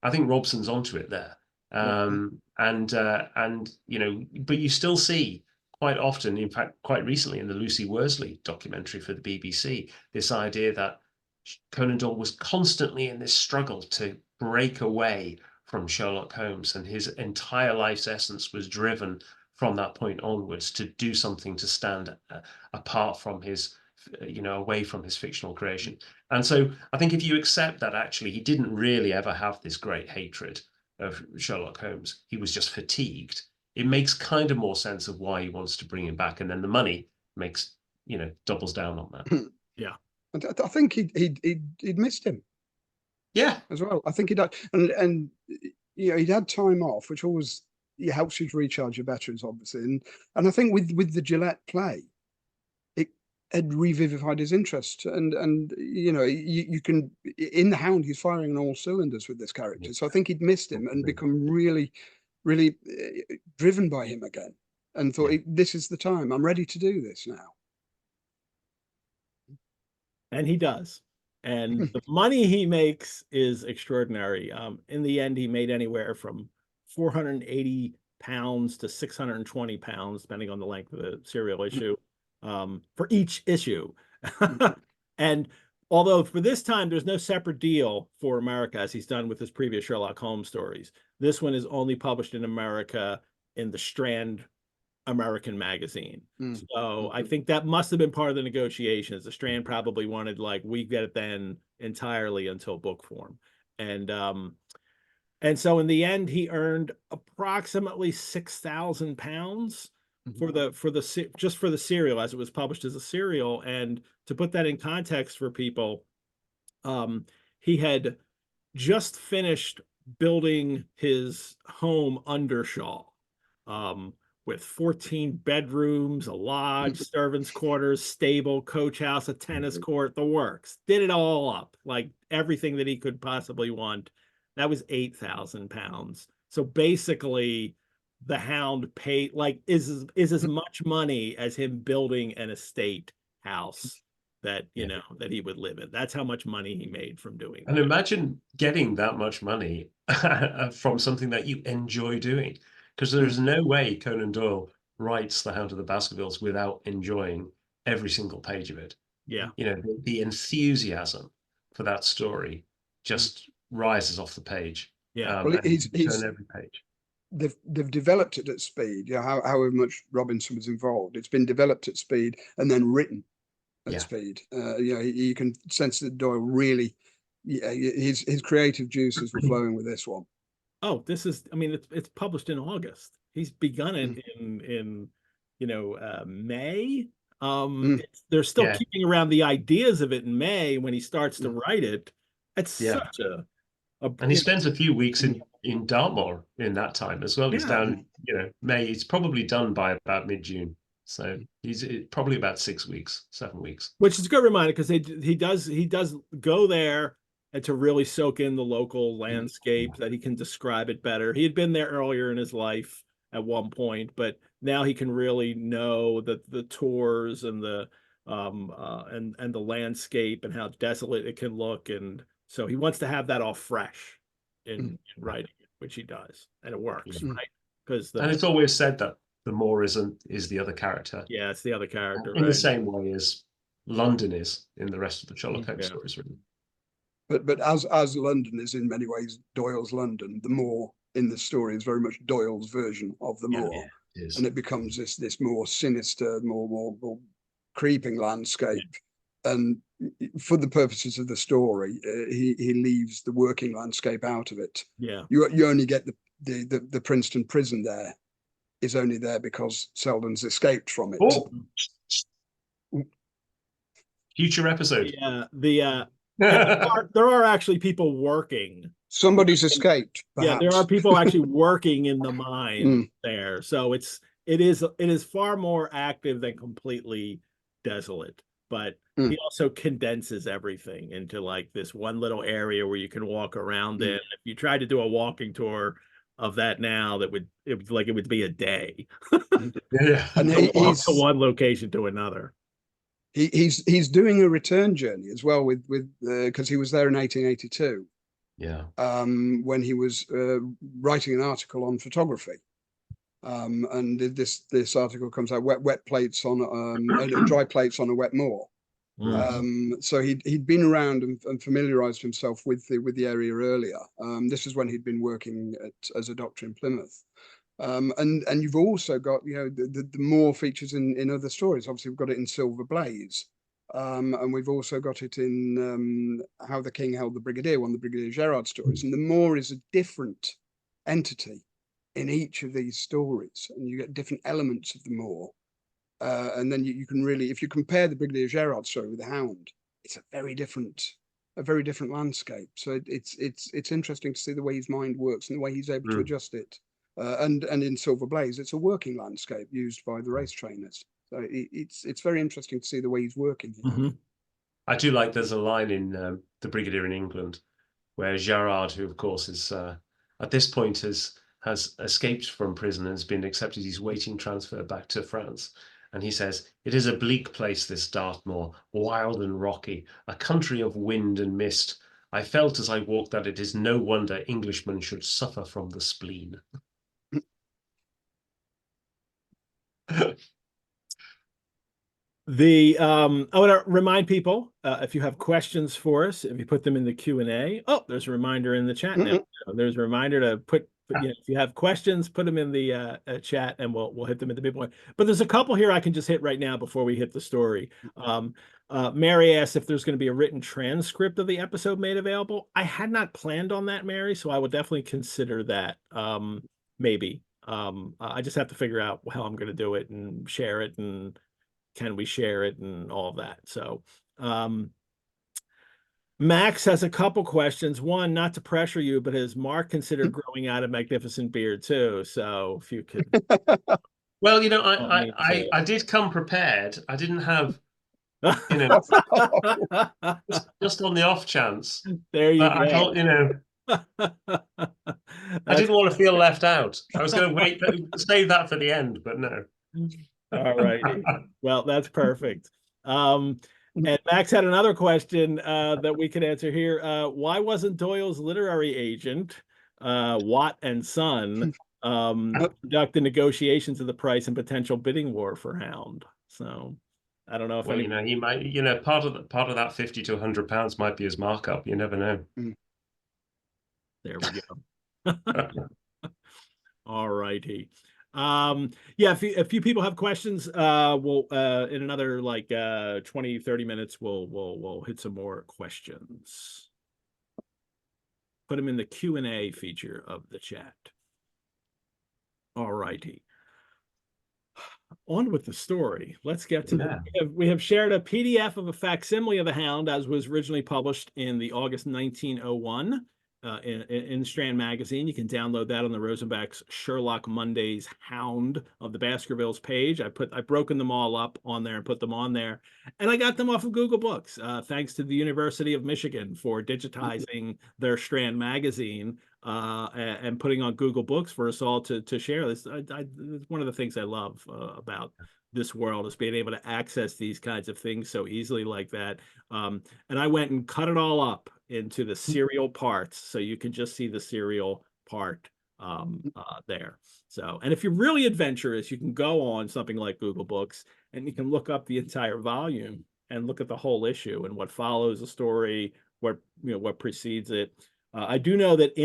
C: Robson's onto it there. And you know, but you still see quite often, in fact, quite recently in the Lucy Worsley documentary for the BBC, this idea that Conan Doyle was constantly in this struggle to break away from Sherlock Holmes, and his entire life's essence was driven from that point onwards to do something to stand apart from his, you know, away from his fictional creation. And so I think if you accept that actually he didn't really ever have this great hatred of Sherlock Holmes, he was just fatigued, it makes kind of more sense of why he wants to bring him back. And then the money makes, you know, doubles down on that.
A: Yeah.
B: I think he'd missed him.
C: Yeah.
B: As well. I think he'd had, and you know, he'd had time off, which always helps you to recharge your batteries, obviously. And I think with the Gillette play, it had revivified his interest. And you know, you can, in the Hound, he's firing on all cylinders with this character. So I think he'd missed him and become really, really driven by him again, and thought, this is the time. I'm ready to do this now.
A: And he does. And the money he makes is extraordinary. In the end, he made anywhere from 480 pounds to 620 pounds, depending on the length of the serial issue, for each issue. And although for this time, there's no separate deal for America, as he's done with his previous Sherlock Holmes stories, this one is only published in America in the Strand American magazine. So I think that must have been part of the negotiations. The Strand probably wanted, like, we get it then entirely until book form. And so in the end, he earned approximately 6,000 pounds for the serial, as it was published as a serial. And to put that in context for people, he had just finished building his home Undershaw, with 14 bedrooms, a lodge, servants' quarters, stable, coach house, a tennis court, the works. Did it all up, like everything that he could possibly want. That was 8,000 pounds. So basically, the Hound paid, like, is as much money as him building an estate house that, you know, that he would live in. That's how much money he made from doing that.
C: And imagine getting that much money from something that you enjoy doing. Because there's no way Conan Doyle writes The Hound of the Baskervilles without enjoying every single page of it.
A: Yeah.
C: You know, the enthusiasm for that story just rises off the page.
A: Yeah.
B: Well, he's
C: turn every page.
B: They've developed it at speed. You know, however much Robinson was involved, it's been developed at speed and then written at speed. You know, you can sense that Doyle really, his creative juices were flowing with this one.
A: Oh, this is, I mean, it's published in August. He's begun it in you know, May. They're still keeping around the ideas of it in May when he starts to write it. It's such a
C: and he spends a few weeks in Dartmoor in that time as well. He's down, you know, May. He's probably done by about mid-June. So he's probably about 6 weeks, 7 weeks.
A: Which is a good reminder, because he does go there and to really soak in the local landscape, that he can describe it better. He had been there earlier in his life at one point, but now he can really know the tours and the and the landscape and how desolate it can look. And so he wants to have that all fresh in writing it, which he does, and it works, right? Because
C: and it's always said that the Moor is the other character.
A: Yeah, it's the other character,
C: in the same way as London is in the rest of the Sherlock Holmes stories, really.
B: But as London is in many ways Doyle's London, the moor in the story is very much Doyle's version of the moor,
C: it is.
B: and it becomes this more sinister, more creeping landscape. And for the purposes of the story, he leaves the working landscape out of it.
A: Yeah,
B: you only get the Princeton prison there is only there because Selden's escaped from it.
C: Oh. Future episode.
A: Yeah, there are actually people working.
B: Somebody's escaped. Perhaps.
A: Yeah, there are people actually working in the mine there. So it is far more active than completely desolate. But he also condenses everything into like this one little area where you can walk around in. If you tried to do a walking tour of that now, it would be a day.
B: Yeah, and
A: he's to one location to another.
B: He's doing a return journey as well with because he was there in 1882.
C: Yeah.
B: When he was writing an article on photography. And this article comes out wet plates on dry plates on a wet moor. So he'd been around and familiarized himself with the area earlier. This is when he'd been working as a doctor in Plymouth. And you've also got the moor features in other stories. Obviously, we've got it in Silver Blaze. And we've also got it in How the King Held the Brigadier, one of the Brigadier Gerard stories. And the moor is a different entity in each of these stories, and you get different elements of the moor. And then you can really, if you compare the Brigadier Gerard story with the Hound, it's a very different landscape. So it's interesting to see the way his mind works and the way he's able to adjust it. And in Silver Blaze, it's a working landscape used by the race trainers. So it's very interesting to see the way he's working here.
C: I do like there's a line in The Brigadier in England where Gerard, who of course is at this point has escaped from prison and has been accepted, he's waiting transfer back to France. And he says, "It is a bleak place, this Dartmoor, wild and rocky, a country of wind and mist. I felt as I walked that it is no wonder Englishmen should suffer from the spleen."
A: I want to remind people, if you have questions for us, if you put them in the Q&A. Oh, there's a reminder in the chat now. There's a reminder to put if you have questions, put them in the chat, and we'll hit them at the big point. But there's a couple here I can just hit right now before we hit the story. Mary asked if there's going to be a written transcript of the episode made available. I had not planned on that, Mary, so I would definitely consider that. Maybe. I just have to figure out how I'm going to do it and share it, and can we share it and all of that. So Max has a couple questions. One, not to pressure you, but has Mark considered growing out a magnificent beard too? So if you could.
C: Well, I did come prepared. I didn't have, just on the off chance.
A: There you go.
C: I thought, I didn't want to feel left out. I was going to save that for the end, but no.
A: All right. Well, that's perfect. And Max had another question that we could answer here. Why wasn't Doyle's literary agent, Watt and Son, conduct the negotiations of the price and potential bidding war for Hound? So I don't know if
C: he might, part of that £50 to £100 might be his markup. You never know.
A: There we go. All righty. Yeah, if a few people have questions, we'll in another 20-30 minutes we'll hit some more questions. Put them in the Q&A feature of the chat. All righty. On with the story. Let's get to we have shared a PDF of a facsimile of the Hound as was originally published in the August 1901 in Strand Magazine. You can download that on the Rosenbach's Sherlock Mondays Hound of the Baskervilles page. I've broken them all up on there and put them on there, and I got them off of Google Books. Thanks to the University of Michigan for digitizing their Strand Magazine and putting on Google Books for us all to share this. It's one of the things I love about this world is being able to access these kinds of things so easily like that. And I went and cut it all up into the serial parts, so you can just see the serial part there. So, and if you're really adventurous, you can go on something like Google Books and you can look up the entire volume and look at the whole issue and what follows the story, what precedes it. I do know that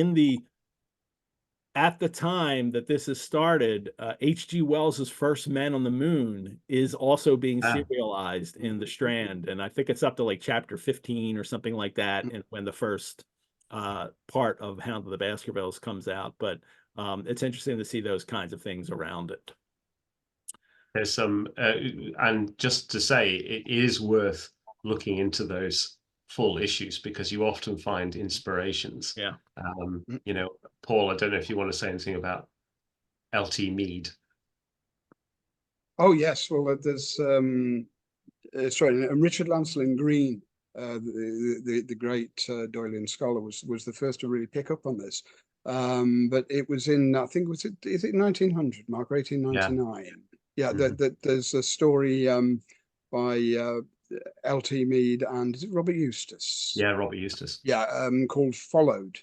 A: at the time that this is started, H.G. Wells's First Men on the Moon is also being serialized in the Strand, and I think it's up to like chapter 15 or something like that, and when the first part of Hound of the Baskervilles comes out. But it's interesting to see those kinds of things around it.
C: There's some, and just to say, it is worth looking into those full issues because you often find inspirations.
A: Yeah.
C: Paul, I don't know if you want to say anything about L.T. Mead.
B: Oh yes, well there's and Richard Lancelyn Green, the great Doylean scholar, was the first to really pick up on this. But it was in, I think, is it 1900, Mark, or 1899? Yeah, there's a story by L.T. Mead and is it Robert Eustace?
C: Yeah, Robert Eustace.
B: Yeah, called Followed,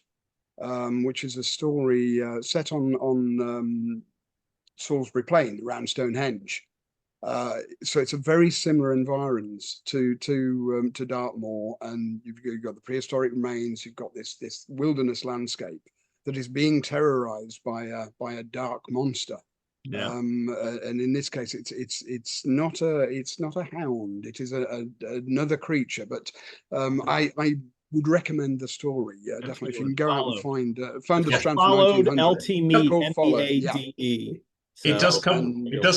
B: which is a story set on Salisbury Plain around Stonehenge. So it's a very similar environment to Dartmoor, and you've got the prehistoric remains. You've got this wilderness landscape that is being terrorized by a dark monster.
A: Yeah.
B: And in this case, it's not a hound. It is another creature. But I would recommend the story. Yeah, definitely. If you can go out and find the Strand from
A: Followed
B: 1900.
A: L.T. Mead,
B: M-E-A-D-E.
A: So,
C: it does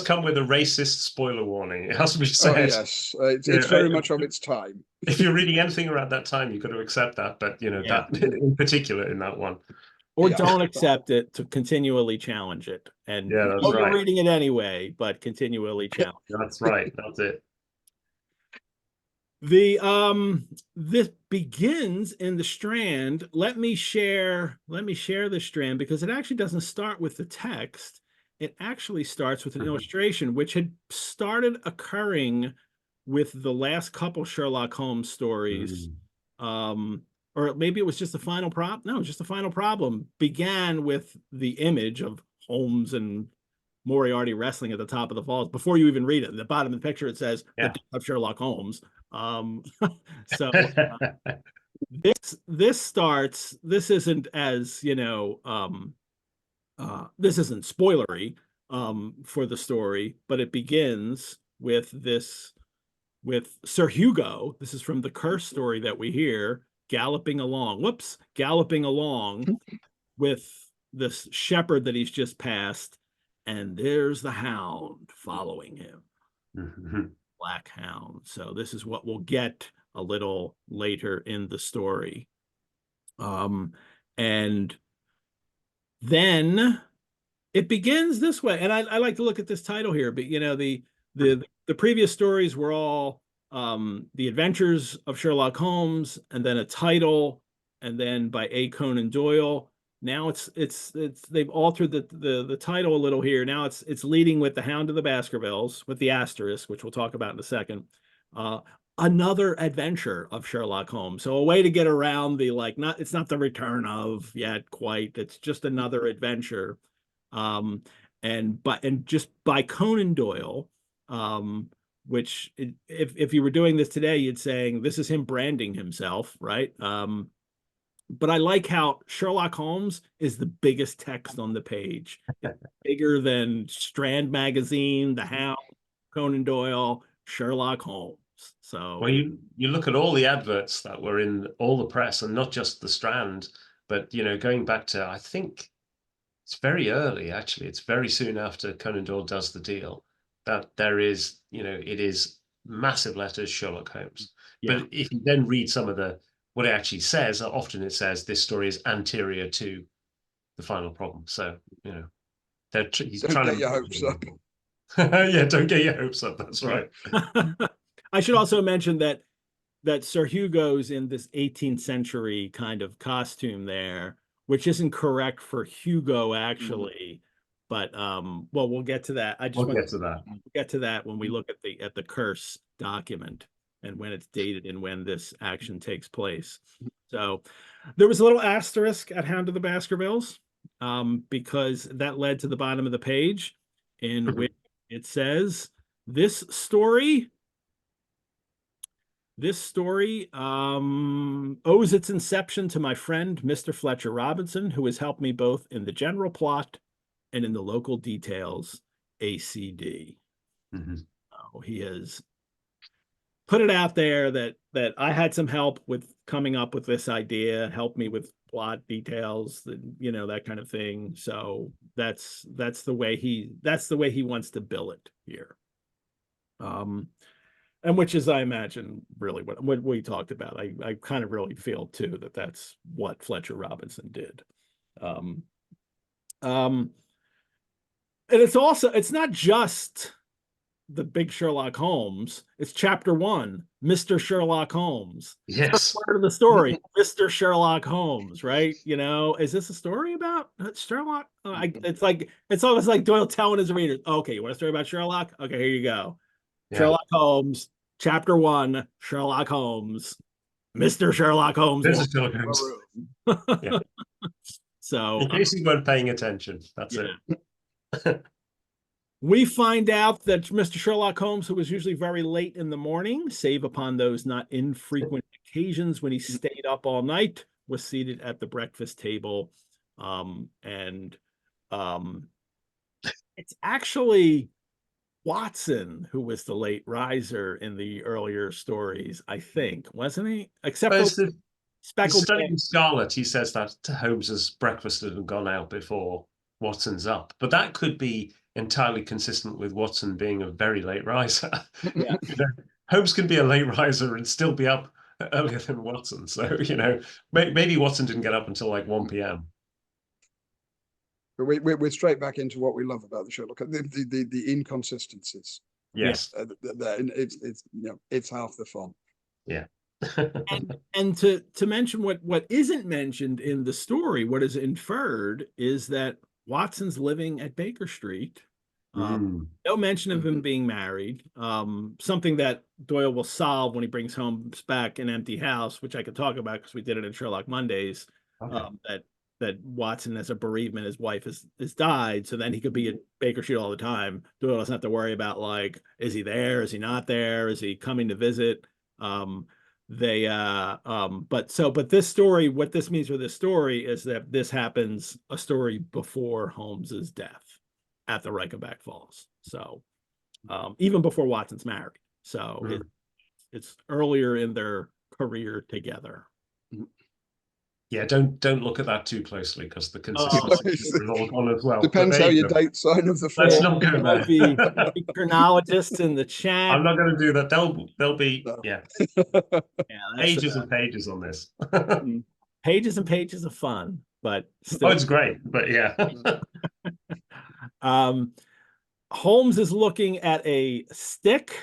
C: come with a racist spoiler warning. It has to be said.
B: Oh yes, it's very much of its time.
C: If you're reading anything around that time, you've got to accept that. But that in particular in that one.
A: Or don't accept it, to continually challenge it. And
C: that's right.
A: You're reading it anyway, but continually challenge.
C: That's right. That's it.
A: This begins in the Strand. Let me share the Strand because it actually doesn't start with the text. It actually starts with an illustration, which had started occurring with the last couple Sherlock Holmes stories. Or maybe it was just the final just the final problem began with the image of Holmes and Moriarty wrestling at the top of the falls. Before you even read it, at the bottom of the picture, it says the death of Sherlock Holmes. So this starts, this isn't as, this isn't spoilery for the story, but it begins with Sir Hugo. This is from the curse story that we hear, galloping along with this shepherd that he's just passed, and there's the Hound following him. Black Hound. So this is what we'll get a little later in the story. And then it begins this way, and I like to look at this title here, but the previous stories were all The Adventures of Sherlock Holmes, and then a title, and then by A. Conan Doyle. Now they've altered the title a little here. Now it's leading with The Hound of the Baskervilles with the asterisk, which we'll talk about in a second. Another adventure of Sherlock Holmes. So a way to get around it's not the return of yet quite. It's just another adventure. And just by Conan Doyle. Which if you were doing this today, you'd saying this is him branding himself, right? But I like how Sherlock Holmes is the biggest text on the page. It's bigger than Strand Magazine, The Hound, Conan Doyle, Sherlock Holmes. So,
C: well, you look at all the adverts that were in all the press, and not just the Strand, but going back to, I think it's very early, actually. It's very soon after Conan Doyle does the deal that there is, it is massive letters, Sherlock Holmes. Yeah. But if you then read some of what it actually says, often it says this story is anterior to the final problem. So, he's trying to get your hopes up. Yeah, don't get your hopes up. That's right.
A: I should also mention that Sir Hugo's in this 18th century kind of costume there, which isn't correct for Hugo actually. But well, we'll get to that.
C: We'll get
A: to that when we look at the curse document and when it's dated and when this action takes place. So there was a little asterisk at Hound of the Baskervilles because that led to the bottom of the page in which it says this story This story owes its inception to my friend, Mr. Fletcher Robinson, who has helped me both in the general plot and in the local details, ACD. He has put it out there that I had some help with coming up with this idea, helped me with plot details, that kind of thing. So that's the way he wants to bill it here. And which is, I imagine, really what we talked about. I kind of really feel too that that's what Fletcher Robinson did. And it's not just the big Sherlock Holmes. It's chapter 1, Mr. Sherlock Holmes.
C: Yes.
A: Part of the story, Mr. Sherlock Holmes, right? Is this a story about Sherlock? It's almost like Doyle telling his readers, okay, you want a story about Sherlock? Okay, here you go. Yeah. Sherlock Holmes, chapter 1, Sherlock Holmes, Mr. Sherlock Holmes.
C: Mr. Sherlock Holmes. Yeah.
A: So,
C: in case you weren't paying attention, that's it.
A: We find out that Mr. Sherlock Holmes, who was usually very late in the morning, save upon those not infrequent occasions when he stayed up all night, was seated at the breakfast table. It's actually Watson who was the late riser in the earlier stories, I think, wasn't he? Except for Speckled
C: studying Scarlet, he says that Holmes's breakfast had gone out before Watson's up, but that could be entirely consistent with Watson being a very late riser.
A: Yeah.
C: Holmes can be a late riser and still be up earlier than Watson. So, maybe Watson didn't get up until like 1 p.m.
B: But we're straight back into what we love about the Sherlock, the inconsistencies.
C: Yes.
B: It's half the fun.
C: Yeah.
A: and to mention what isn't mentioned in the story, what is inferred is that Watson's living at Baker Street. No mention of him being married. Something that Doyle will solve when he brings Holmes back an empty house, which I could talk about because we did it in Sherlock Mondays. Okay. That Watson has a bereavement, his wife has died, so then he could be at Baker Street all the time. Doyle doesn't have to worry about is he there? Is he not there? Is he coming to visit? But this story, what this means for this story is that this happens a story before Holmes's death at the Reichenbach Falls. So even before Watson's married. So it's earlier in their career together.
C: Yeah, don't look at that too closely because the consistency is all gone as well.
B: Depends how you date sign of the fall.
C: Let's not go there.
A: Might be chronologists in the chat.
C: I'm not going to do that. They'll be pages and pages on this.
A: Pages and pages of fun, but still.
C: It's great, but yeah.
A: Holmes is looking at a stick,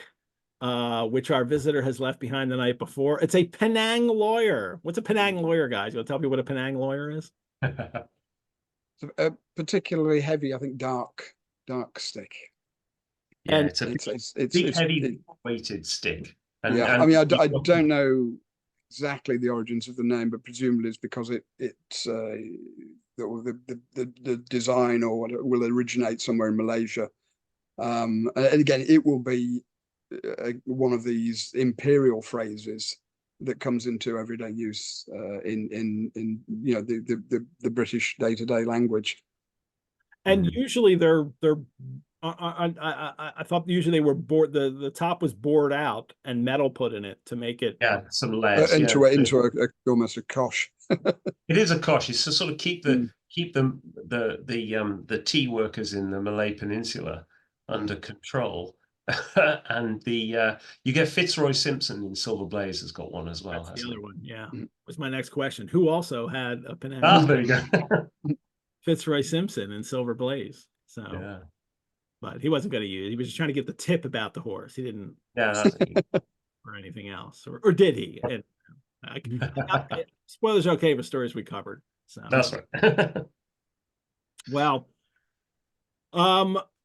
A: which our visitor has left behind the night before. It's a Penang lawyer. What's a Penang lawyer, guys? You want to tell me what a Penang lawyer is?
B: It's a particularly heavy, I think, dark stick.
C: Yeah, and it's a heavy weighted stick. And,
B: yeah,
C: and
B: I mean, I don't know exactly the origins of the name, but presumably it's because it's the design or what will originate somewhere in Malaysia. And again, it will be one of these imperial phrases that comes into everyday use in the British day-to-day language.
A: And usually they're I thought usually they were bored. The top was bored out and metal put in it to make it
C: some layers
B: into almost a cosh.
C: It is a cosh. It's to sort of keep the tea workers in the Malay Peninsula under control. And you get Fitzroy Simpson in Silver Blaze has got one as well.
A: That's the other one, yeah. Was my next question. Who also had a Penang?
C: Oh, there you go.
A: Fitzroy Simpson in Silver Blaze. So yeah. But he wasn't going to use it. He was just trying to get the tip about the horse. He didn't or anything else. Or did he? And spoilers are okay for stories we covered. So
C: that's right.
A: Well,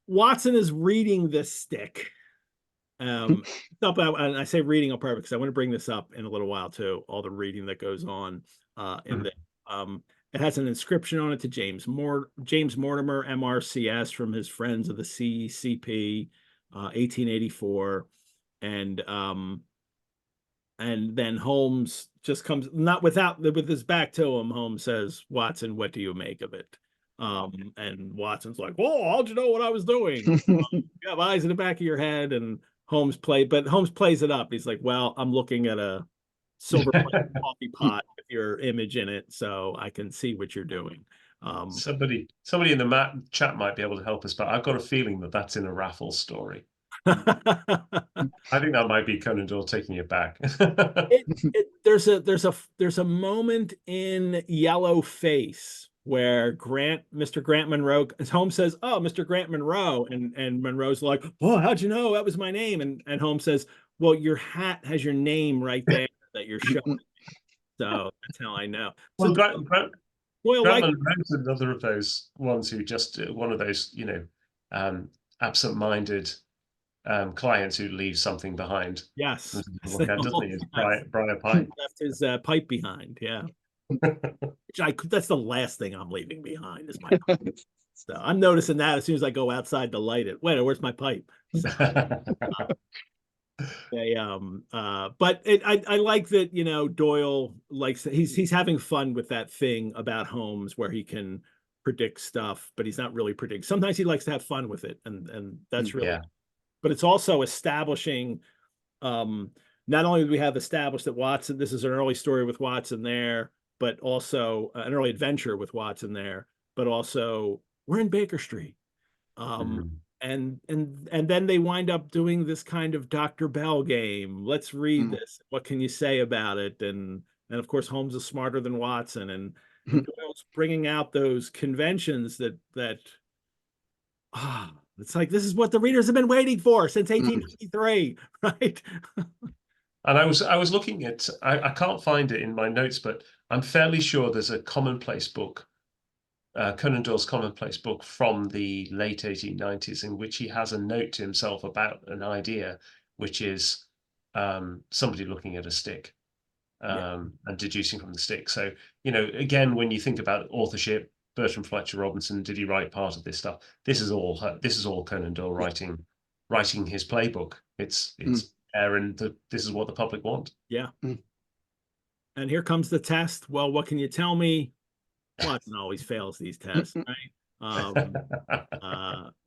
A: Watson is reading this stick. And I say reading on purpose because I want to bring this up in a little while too. All the reading that goes on in the it has an inscription on it to James Mortimer, MRCS, from his Friends of the CCP, 1884, and And then Holmes just comes, not with his back to him. Holmes says, "Watson, what do you make of it?" And Watson's like, "Oh, how'd you know what I was doing? You have eyes in the back of your head." And Holmes plays it up. He's like, "Well, I'm looking at a silver coffee pot with your image in it, so I can see what you're doing."
C: Somebody in the chat might be able to help us, but I've got a feeling that that's in a Raffles story. I think that might be Conan Doyle taking it back.
A: There's a moment in Yellow Face where Mr. Grant Monroe, as Holmes says, "Oh, Mr. Grant Monroe," and Monroe's like, "Oh, how'd you know that was my name?" And Holmes says, "Well, your hat has your name right there that you're showing me. So that's how I know." So
C: Well,
A: Doyle
C: Grant
A: like
C: Monroe's another of those ones who just one of those, absent-minded clients who leave something behind.
A: yes,
C: Look at, doesn't he? His briar pipe.
A: left his pipe behind. Yeah, that's the last thing I'm leaving behind is my pipe. So I'm noticing that as soon as I go outside to light it. Wait, where's my pipe? So, I like that, Doyle likes he's having fun with that thing about Holmes where he can predict stuff, but he's not really predicting. Sometimes he likes to have fun with it, and that's really.
C: Yeah.
A: But it's also establishing. Not only do we have established that Watson, this is an early story with Watson there, but also an early adventure with Watson there, but also we're in Baker Street. And then they wind up doing this kind of Dr. Bell game. Let's read this. What can you say about it? And of course, Holmes is smarter than Watson, and Doyle's bringing out those conventions that it's like this is what the readers have been waiting for since 1893, right?
C: And I was looking at I can't find it in my notes, but I'm fairly sure there's a commonplace book, Conan Doyle's commonplace book from the late 1890s, in which he has a note to himself about an idea, which is somebody looking at a stick and deducing from the stick. So, again, when you think about authorship, Bertram Fletcher Robinson, did he write part of this stuff? This is all Conan Doyle writing his playbook. It's there, and this is what the public want.
A: Yeah. And here comes the test. Well, what can you tell me? Watson always fails these tests, right?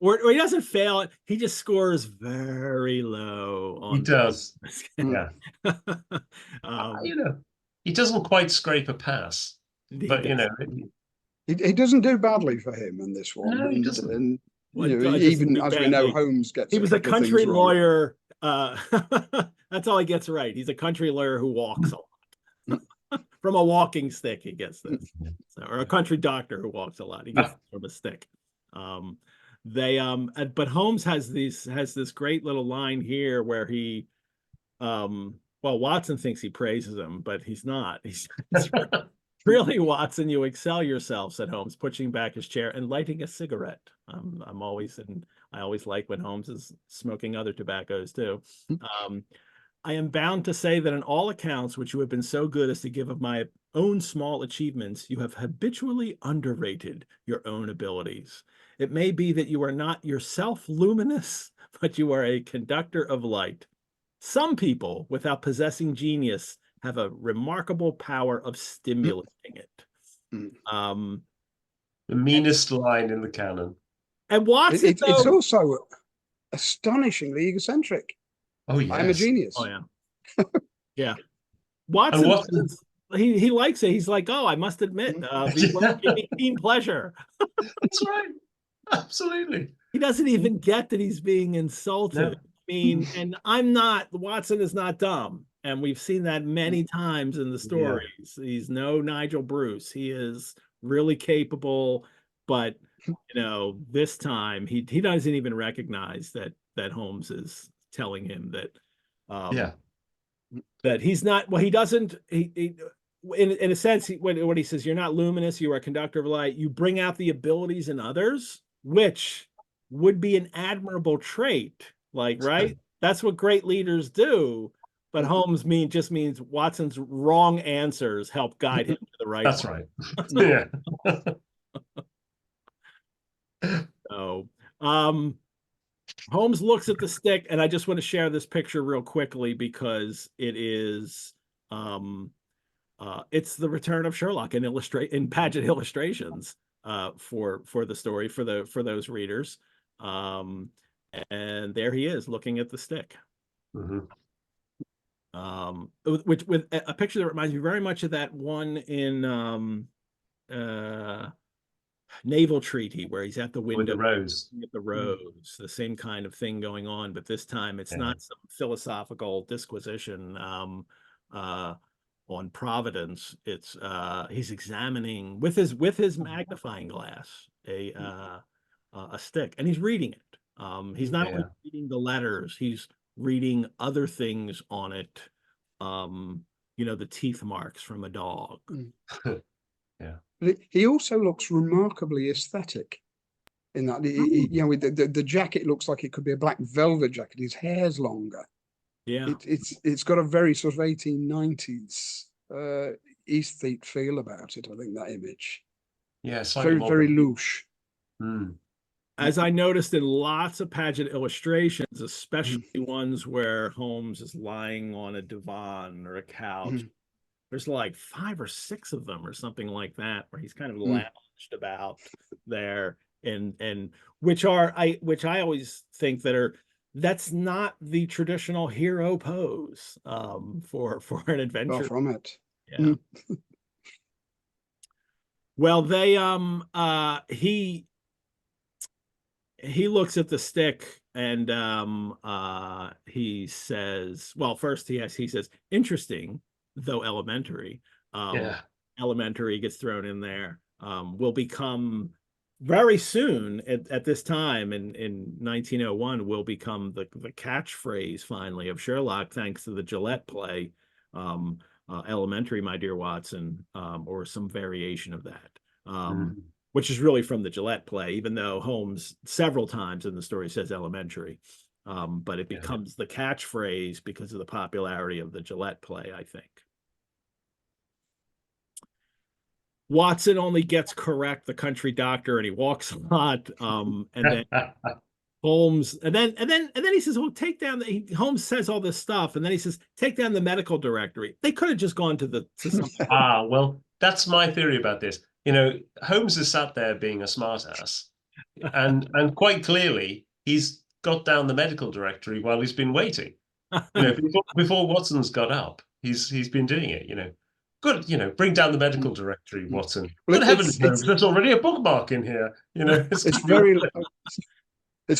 A: Or he doesn't fail it. He just scores very low on.
C: He does. Yeah. He doesn't quite scrape a pass, but
B: he doesn't do badly for him in this one.
C: No, he doesn't.
B: And even as we know, Holmes gets.
A: He was a country lawyer. That's all he gets right. He's a country lawyer who walks a lot. From a walking stick, he gets this. So, or a country doctor who walks a lot. He gets from a stick. But Holmes has this great little line here where he, Watson thinks he praises him, but he's not. He's really, Watson, you excel yourself, said Holmes, pushing back his chair and lighting a cigarette. I always like when Holmes is smoking other tobaccos too. I am bound to say that in all accounts which you have been so good as to give of my own small achievements, you have habitually underrated your own abilities. It may be that you are not yourself luminous, but you are a conductor of light. Some people, without possessing genius, have a remarkable power of stimulating it.
C: The meanest line in the canon.
A: And Watson,
B: it's also astonishingly egocentric.
C: Oh, yes.
B: I'm a genius.
A: Oh, yeah. Yeah. Watson, he likes it. He's like, oh, I must admit, these give me keen pleasure.
C: That's right. Absolutely.
A: He doesn't even get that he's being insulted.
C: No.
A: And Watson is not dumb. And we've seen that many times in the stories. Yeah. He's no Nigel Bruce. He is really capable, but this time he doesn't even recognize that Holmes is telling him that that he's not. Well, he doesn't. In a sense, when he says you're not luminous, you are a conductor of light. You bring out the abilities in others, which would be an admirable trait. Right? That's what great leaders do. But Holmes just means Watson's wrong answers help guide him to the right.
C: That's right. Yeah.
A: So, Holmes looks at the stick, and I just want to share this picture real quickly because it is it's the return of Sherlock in Paget illustrations for the story for those readers. And there he is looking at the stick.
C: Mm-hmm.
A: Which with a picture that reminds me very much of that one in Naval Treaty, where he's at the window
C: With the rose.
A: at the rose, the same kind of thing going on, but this time it's not some philosophical disquisition on providence. It's he's examining with his magnifying glass a stick, and he's reading it. He's not only reading the letters, he's reading other things on it. The teeth marks from a dog.
C: Yeah.
B: But he also looks remarkably aesthetic in that, with the jacket looks like it could be a black velvet jacket. His hair's longer.
A: Yeah.
B: It's got a very sort of 1890s aesthete feel about it, I think, that image.
C: Yeah,
B: Very, very louche.
A: As I noticed in lots of Paget illustrations, especially ones where Holmes is lying on a divan or a couch, there's like 5 or 6 of them or something like that, where he's kind of lounged about there, and which I always think that's not the traditional hero pose for an adventure.
B: Far from it.
A: Yeah. Well, they he looks at the stick, and he says, well, first he says, interesting, though elementary. Elementary gets thrown in there. Will become very soon at this time in 1901 will become the catchphrase finally of Sherlock, thanks to the Gillette play, elementary, my dear Watson, or some variation of that. Which is really from the Gillette play, even though Holmes several times in the story says elementary. But it becomes the catchphrase because of the popularity of the Gillette play, I think. Watson only gets correct the country doctor, and he walks a lot. And then Holmes, and then he says, "Well, take down." Holmes says all this stuff, and then he says, "Take down the medical directory." They could have just gone to something.
C: Well, that's my theory about this. Holmes is sat there being a smartass, and quite clearly he's got down the medical directory while he's been waiting. Before Watson's got up, he's been doing it. Good, bring down the medical directory, Watson. Good heavens, Holmes, there's already a bookmark in here.
B: It's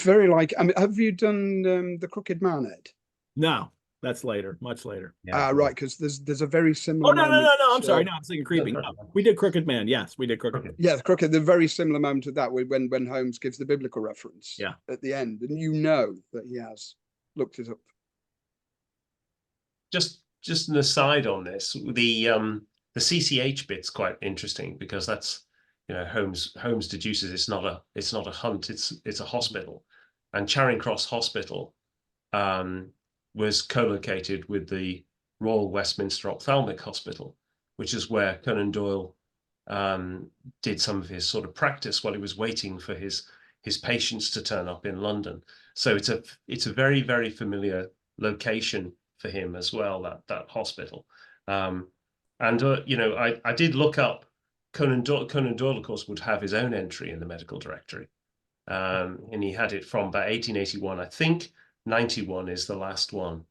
B: very like. I mean, have you done the Crooked Man, Ed?
A: No. That's later, much later.
B: Right, because there's a very similar.
A: Oh no! I'm sorry. No, I'm thinking Creeping. No, we did Crooked Man. Yes, we did Crooked.
B: Yeah, Crooked. The very similar moment to that when Holmes gives the biblical reference.
A: Yeah.
B: At the end, and that he has looked it up.
C: Just an aside on this, the CCH bit's quite interesting because that's Holmes deduces it's not a hunt, it's a hospital, and Charing Cross Hospital was co-located with the Royal Westminster Ophthalmic Hospital, which is where Conan Doyle did some of his sort of practice while he was waiting for his patients to turn up in London. So it's a very, very familiar location for him as well, that hospital. I did look up Conan Doyle, of course, would have his own entry in the medical directory. And he had it from about 1881, I think. 91 is the last one.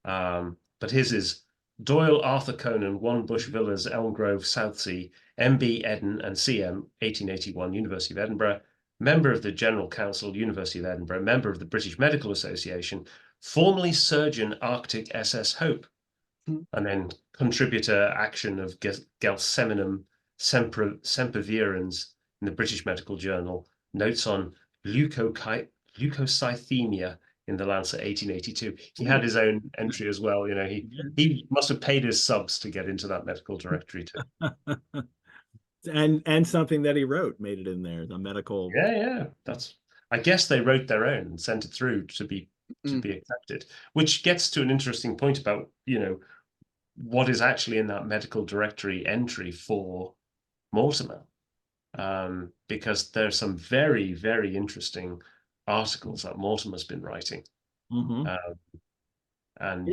C: But his is Doyle, Arthur Conan, 1 Bush Villas, Elm Grove, Southsea, MB Eden and CM, 1881, University of Edinburgh, member of the General Council, University of Edinburgh, member of the British Medical Association, formerly surgeon Arctic SS Hope, and then contributor action of Gelsemininum sempervirens in the British Medical Journal, notes on leukocythemia in the Lancet, 1882. He had his own entry as well. He must have paid his subs to get into that medical directory too.
A: And something that he wrote made it in there. The medical.
C: Yeah. I guess they wrote their own and sent it through to be accepted, which gets to an interesting point about what is actually in that medical directory entry for Mortimer, because there's some very, very interesting articles that Mortimer's been writing.
A: Mhm.
C: And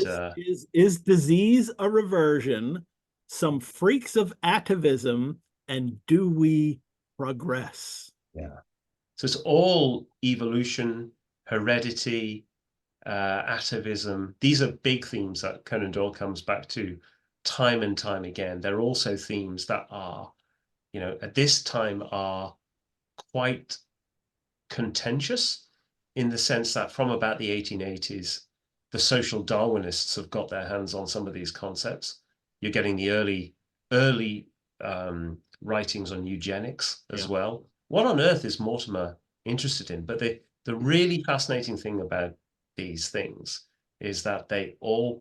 A: Is disease a reversion, some freaks of atavism, and do we progress?
C: yeah, so it's all evolution, heredity, atavism. These are big themes that Conan Doyle comes back to time and time again. They're also themes that are, at this time are quite contentious, in the sense that from about the 1880s, the social Darwinists have got their hands on some of these concepts. You're getting the early writings on eugenics as well. What on earth is Mortimer interested in? But the really fascinating thing about these things is that they are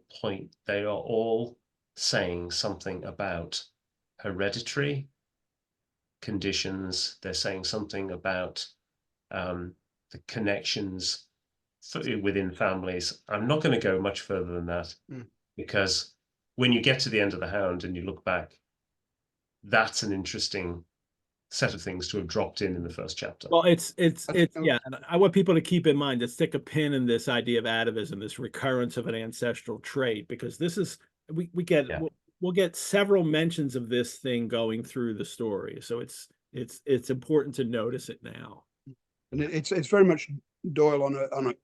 C: all saying something about hereditary conditions. They're saying something about the connections within families. I'm not going to go much further than that, because when you get to the end of the Hound and you look back, that's an interesting set of things to have dropped in the first chapter.
A: Well, it's yeah, and I want people to keep in mind to stick a pin in this idea of atavism, this recurrence of an ancestral trait, because this is we get we'll get several mentions of this thing going through the story, so it's important to notice it now.
B: And it's very much Doyle on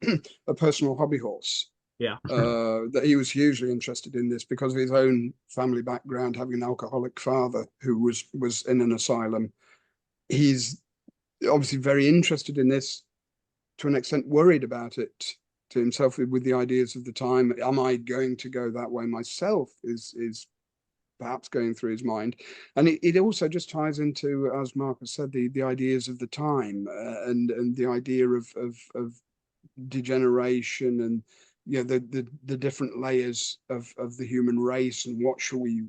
B: a personal hobby horse.
A: Yeah.
B: That he was hugely interested in this because of his own family background, having an alcoholic father who was in an asylum. He's obviously very interested in this, to an extent worried about it to himself with the ideas of the time. Am I going to go that way myself? Is perhaps going through his mind. And it also just ties into, as Marcus said, the ideas of the time, and the idea of degeneration, and the different layers of the human race, and what shall we,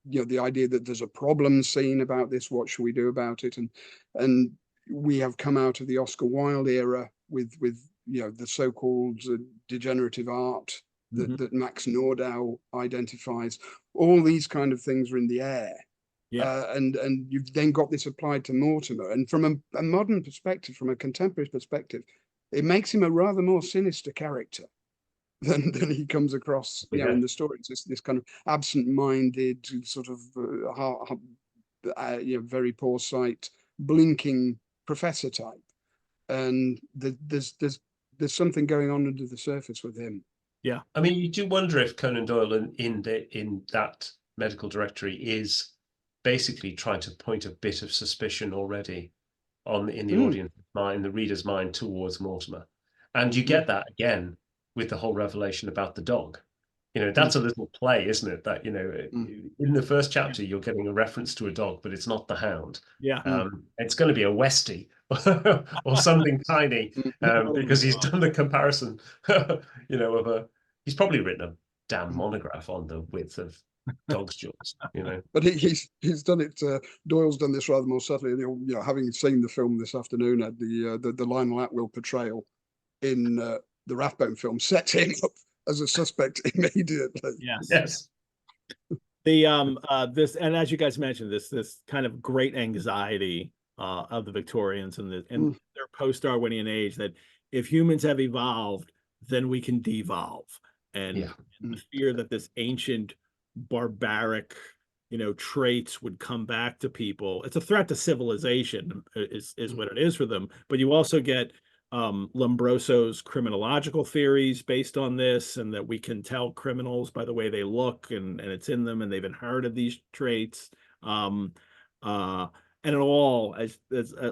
B: the idea that there's a problem scene about this, what shall we do about it? And we have come out of the Oscar Wilde era with the so-called degenerative art that Max Nordau identifies. All these kind of things are in the air. And you've then got this applied to Mortimer, and from a modern perspective, from a contemporary perspective, it makes him a rather more sinister character than he comes across in the story. It's this kind of absent-minded, sort of very poor sight, blinking professor type, and there's something going on under the surface with him.
C: Yeah, I mean, you do wonder if Conan Doyle in that medical directory is basically trying to point a bit of suspicion already in the audience mind, the reader's mind, towards Mortimer. And you get that again with the whole revelation about the dog. That's a little play, isn't it? That, in the first chapter, you're getting a reference to a dog, but it's not the Hound.
A: Yeah.
C: It's going to be a Westie or something tiny, because he's done the comparison, he's probably written a damn monograph on the width of dog's jaws,
B: But he's done it. Doyle's done this rather more subtly. Having seen the film this afternoon, at the Lionel Atwill portrayal in the Rathbone film sets him up as a suspect immediately.
A: Yes. This, and as you guys mentioned, this kind of great anxiety of the Victorians and their post-Darwinian age, that if humans have evolved, then we can devolve, and the fear that this ancient barbaric traits would come back to people. It's a threat to civilization is what it is for them. But you also get Lombroso's criminological theories based on this, and that we can tell criminals by the way they look, and it's in them, and they've inherited these traits. And it all, as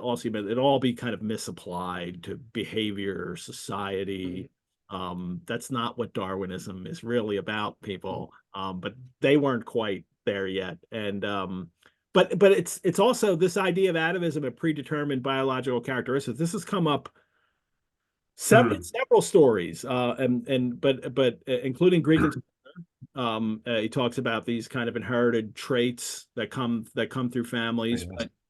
A: also meant, it all be kind of misapplied to behavior, society. That's not what Darwinism is really about, people. But they weren't quite there yet. And but it's also this idea of atavism and predetermined biological characteristics. This has come up several stories, but including Greek and he talks about these kind of inherited traits that come through families.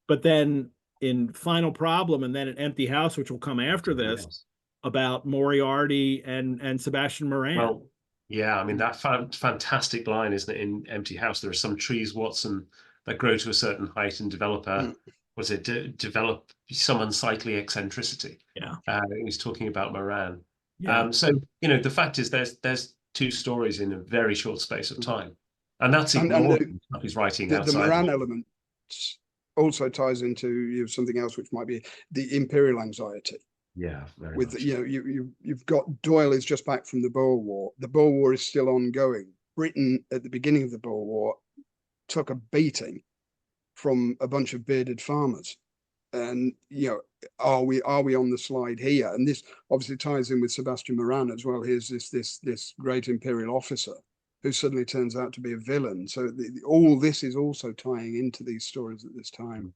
A: But then in Final Problem, and then in Empty House, which will come after this, about Moriarty and Sebastian Moran.
C: Well, yeah, I mean, that fantastic line, isn't it, in Empty House? There are some trees, Watson, that grow to a certain height and develop a develop some unsightly eccentricity.
A: Yeah.
C: He was talking about Moran.
A: Yeah.
C: So, you know, the fact is there's two stories in a very short space of time. And that's
B: And
C: ignoring stuff he's writing
B: the
C: outside.
B: Moran element also ties into something else, which might be the imperial anxiety.
C: Yeah, very
B: With
C: much.
B: you've got Doyle is just back from the Boer War. The Boer War is still ongoing. Britain at the beginning of the Boer War took a beating from a bunch of bearded farmers, and are we on the slide here? And this obviously ties in with Sebastian Moran as well. Here's this great imperial officer who suddenly turns out to be a villain. So all this is also tying into these stories at this time.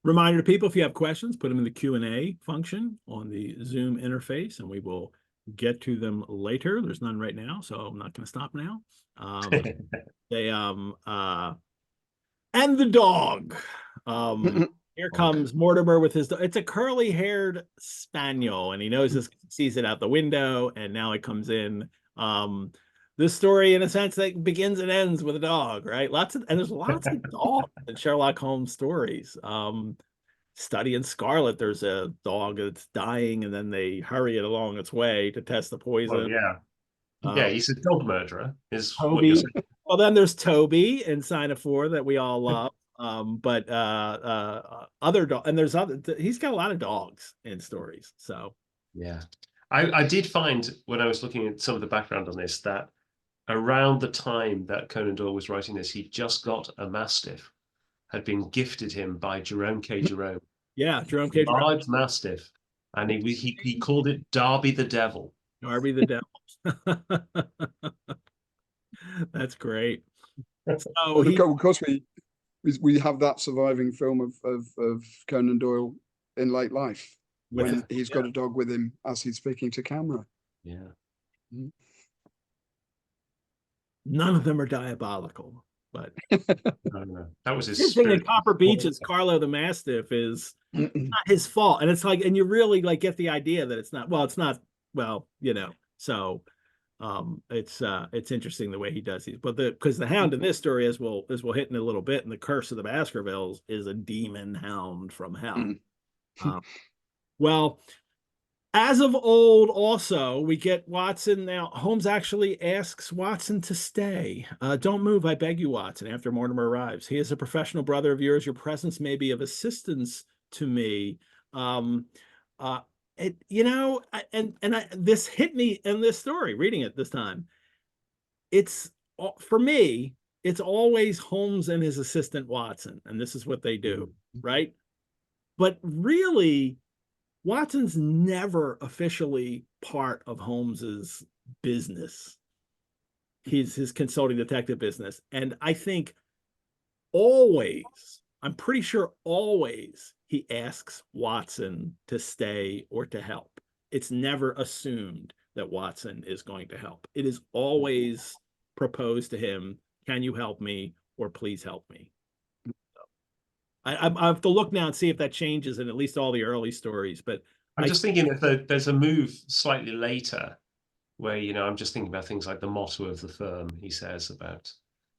A: Reminder to people, if you have questions, put them in the Q&A function on the Zoom interface, and we will get to them later. There's none right now, so I'm not going to stop now. And the dog. Here comes Mortimer with his. It's a curly-haired spaniel, and he knows this, sees it out the window, and now it comes in. This story, in a sense, that begins and ends with a dog, right? There's lots of dogs in Sherlock Holmes stories. Study in Scarlet, there's a dog that's dying, and then they hurry it along its way to test the poison.
C: Well, yeah, he's a dog murderer. Is
A: Toby.
C: what you're saying.
A: Well, then there's Toby in Sign of Four that we all love. But other dog, and there's other. He's got a lot of dogs in stories. So
C: yeah, I did find when I was looking at some of the background on this that around the time that Conan Doyle was writing this, he just got a Mastiff, had been gifted him by Jerome K. Jerome.
A: Yeah, Jerome K. Jerome.
C: Large Mastiff, and he called it Darby the Devil.
A: Darby the Devil. That's great. So
B: of course, we have that surviving film of Conan Doyle in late life when he's got a dog with him as he's speaking to camera.
C: Yeah.
A: None of them are diabolical, but
C: no. That was his
A: thing in Copper Beaches. Carlo the Mastiff is not his fault, and it's like, and you really like get the idea that it's not. Well, it's not. Well, so it's interesting the way he does these, but because the Hound in this story, as we'll hit in a little bit, and the Curse of the Baskervilles is a demon hound from hell. Well, as of old, also, we get Watson now. Holmes actually asks Watson to stay. Don't move, I beg you, Watson, after Mortimer arrives. He is a professional brother of yours. Your presence may be of assistance to me. This hit me in this story, reading it this time. It's, for me, it's always Holmes and his assistant Watson, and this is what they do, right? But really, Watson's never officially part of Holmes's business. His consulting detective business. And I think always, I'm pretty sure always, he asks Watson to stay or to help. It's never assumed that Watson is going to help. It is always proposed to him, can you help me, or please help me. I have to look now and see if that changes in at least all the early stories. But
C: I'm just thinking that there's a move slightly later where, I'm just thinking about things like the motto of the firm. He says about,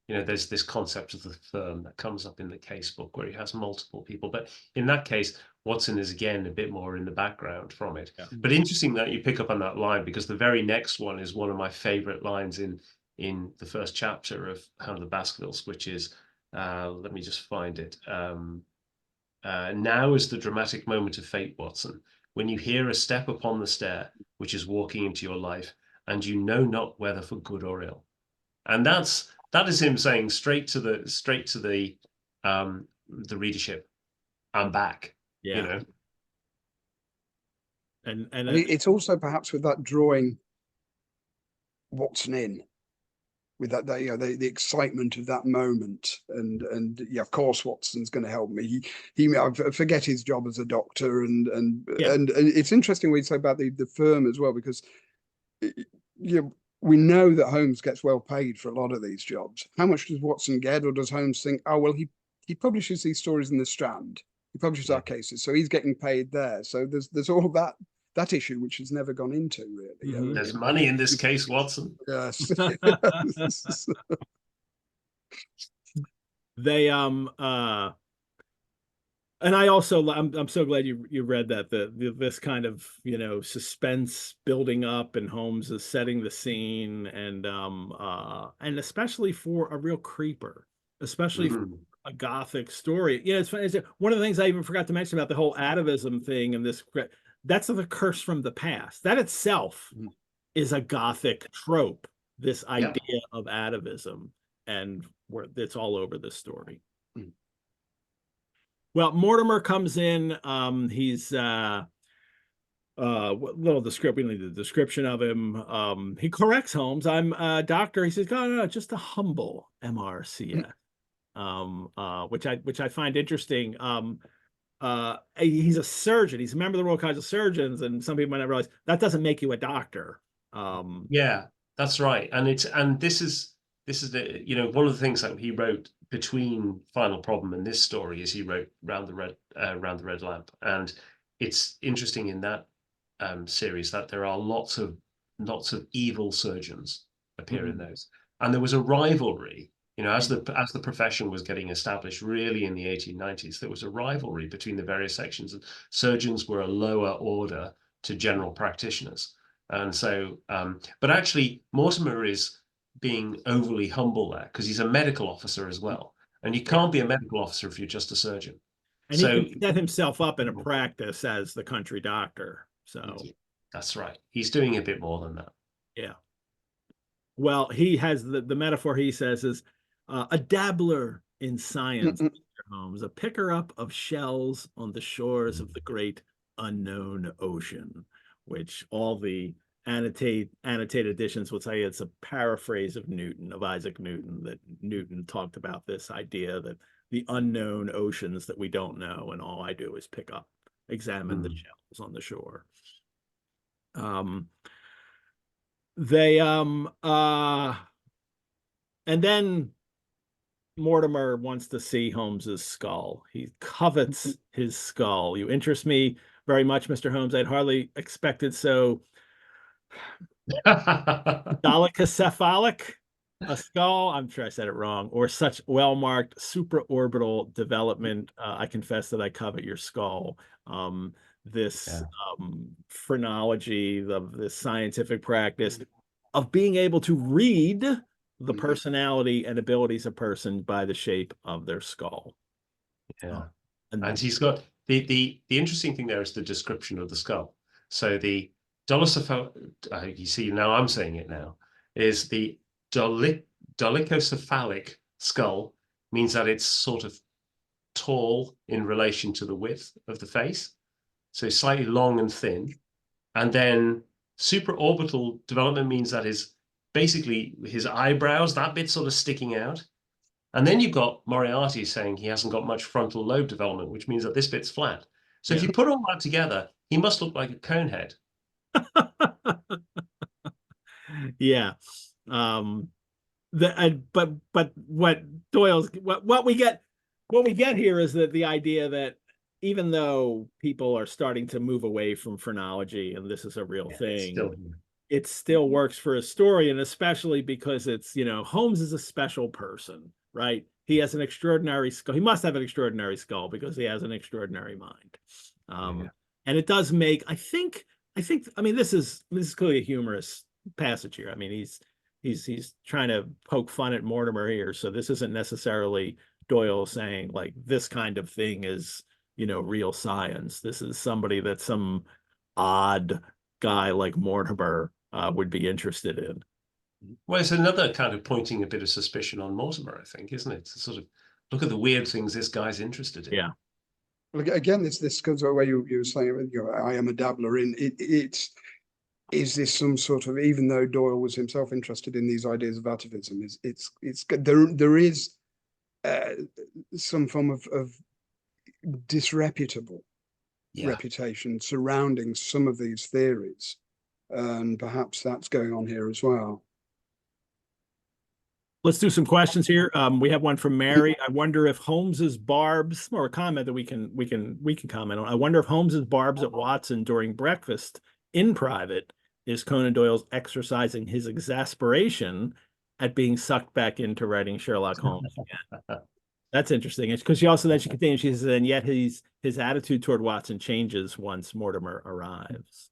C: there's this concept of the firm that comes up in the case book where he has multiple people. But in that case, Watson is, again, a bit more in the background from it. Yeah. But interesting that you pick up on that line, because the very next one is one of my favorite lines in the first chapter of Hound of the Baskervilles, which is, let me just find it. Now is the dramatic moment of fate, Watson, when you hear a step upon the stair, which is walking into your life, and you know not whether for good or ill. And that is him saying straight to the readership, I'm back.
A: Yeah. And
B: it's also perhaps with that drawing Watson in, with that the excitement of that moment, and of course Watson's going to help me. I forget his job as a doctor, and it's interesting what you say about the firm as well, because we know that Holmes gets well paid for a lot of these jobs. How much does Watson get, or does Holmes think, oh well, he publishes these stories in the Strand, he publishes our cases, so he's getting paid there. So there's all that issue which has never gone into, really.
C: There's money in this case, Watson.
B: Yes.
A: They and I also I'm so glad you read that this kind of suspense building up, and Holmes is setting the scene, and especially for a real creeper, especially for a gothic story. It's funny. One of the things I even forgot to mention about the whole atavism thing, and that's the curse from the past. That itself is a gothic trope. This idea of atavism, and where it's all over this story. Well, Mortimer comes in. He's little description. We need the description of him. He corrects Holmes. I'm a doctor. He says, "No, just a humble MRCS," which I find interesting. He's a surgeon. He's a member of the Royal College of Surgeons, and some people might not realize that doesn't make you a doctor.
C: Yeah, that's right. And this is the one of the things that he wrote between Final Problem and this story is he wrote Round the Red Lamp, and it's interesting in that series that there are lots of evil surgeons appear in those, and there was a rivalry. As the profession was getting established, really in the 1890s, there was a rivalry between the various sections. Surgeons were a lower order to general practitioners, and so, but actually, Mortimer is being overly humble there because he's a medical officer as well, and you can't be a medical officer if you're just a surgeon.
A: And so he can set himself up in a practice as the country doctor. So
C: that's right. He's doing a bit more than that.
A: Yeah. Well, he has the metaphor he says is a dabbler in science, Mr. Holmes, a picker up of shells on the shores of the great unknown ocean, which all the annotated editions will tell you it's a paraphrase of Isaac Newton, that Newton talked about this idea that the unknown oceans that we don't know, and all I do is examine the shells on the shore. And then Mortimer wants to see Holmes's skull. He covets his skull. You interest me very much, Mr. Holmes. I'd hardly expected so dolichocephalic a skull. I'm sure I said it wrong. Or such well-marked supraorbital development. I confess that I covet your skull. This phrenology of this scientific practice of being able to read the personality and abilities of a person by the shape of their skull.
C: And he's got the interesting thing there is the description of the skull. So the you see, now I'm saying it now, is the dolichocephalic skull means that it's sort of tall in relation to the width of the face. So slightly long and thin. And then supraorbital development means that basically his eyebrows, that bit sort of sticking out. And then you've got Moriarty saying he hasn't got much frontal lobe development, which means that this bit's flat. So if you put all that together, he must look like a cone head.
A: Yeah. But what we get here is that the idea that even though people are starting to move away from phrenology, and this is a real thing, it still works for a story, and especially because it's, Holmes is a special person, right? He has an extraordinary skull. He must have an extraordinary skull because he has an extraordinary mind. And it does make, I think, this is clearly a humorous passage here. I mean, he's trying to poke fun at Mortimer here. So this isn't necessarily Doyle saying like this kind of thing is, real science. This is somebody that some odd guy like Mortimer would be interested in.
C: Well, it's another kind of pointing a bit of suspicion on Mortimer, I think, isn't it? To sort of look at the weird things this guy's interested in.
A: Yeah.
B: Well, again, this goes where you were saying, I am a dabbler in it. Is this some sort of, even though Doyle was himself interested in these ideas of atavism, there is some form of disreputable reputation surrounding some of these theories, and perhaps that's going on here as well.
A: Let's do some questions here. We have one from Mary. I wonder if Holmes's barbs, or a comment that we can comment on. I wonder if Holmes's barbs at Watson during breakfast in private is Conan Doyle's exercising his exasperation at being sucked back into writing Sherlock Holmes again. That's interesting. It's because she continues, she says, and yet his attitude toward Watson changes once Mortimer arrives.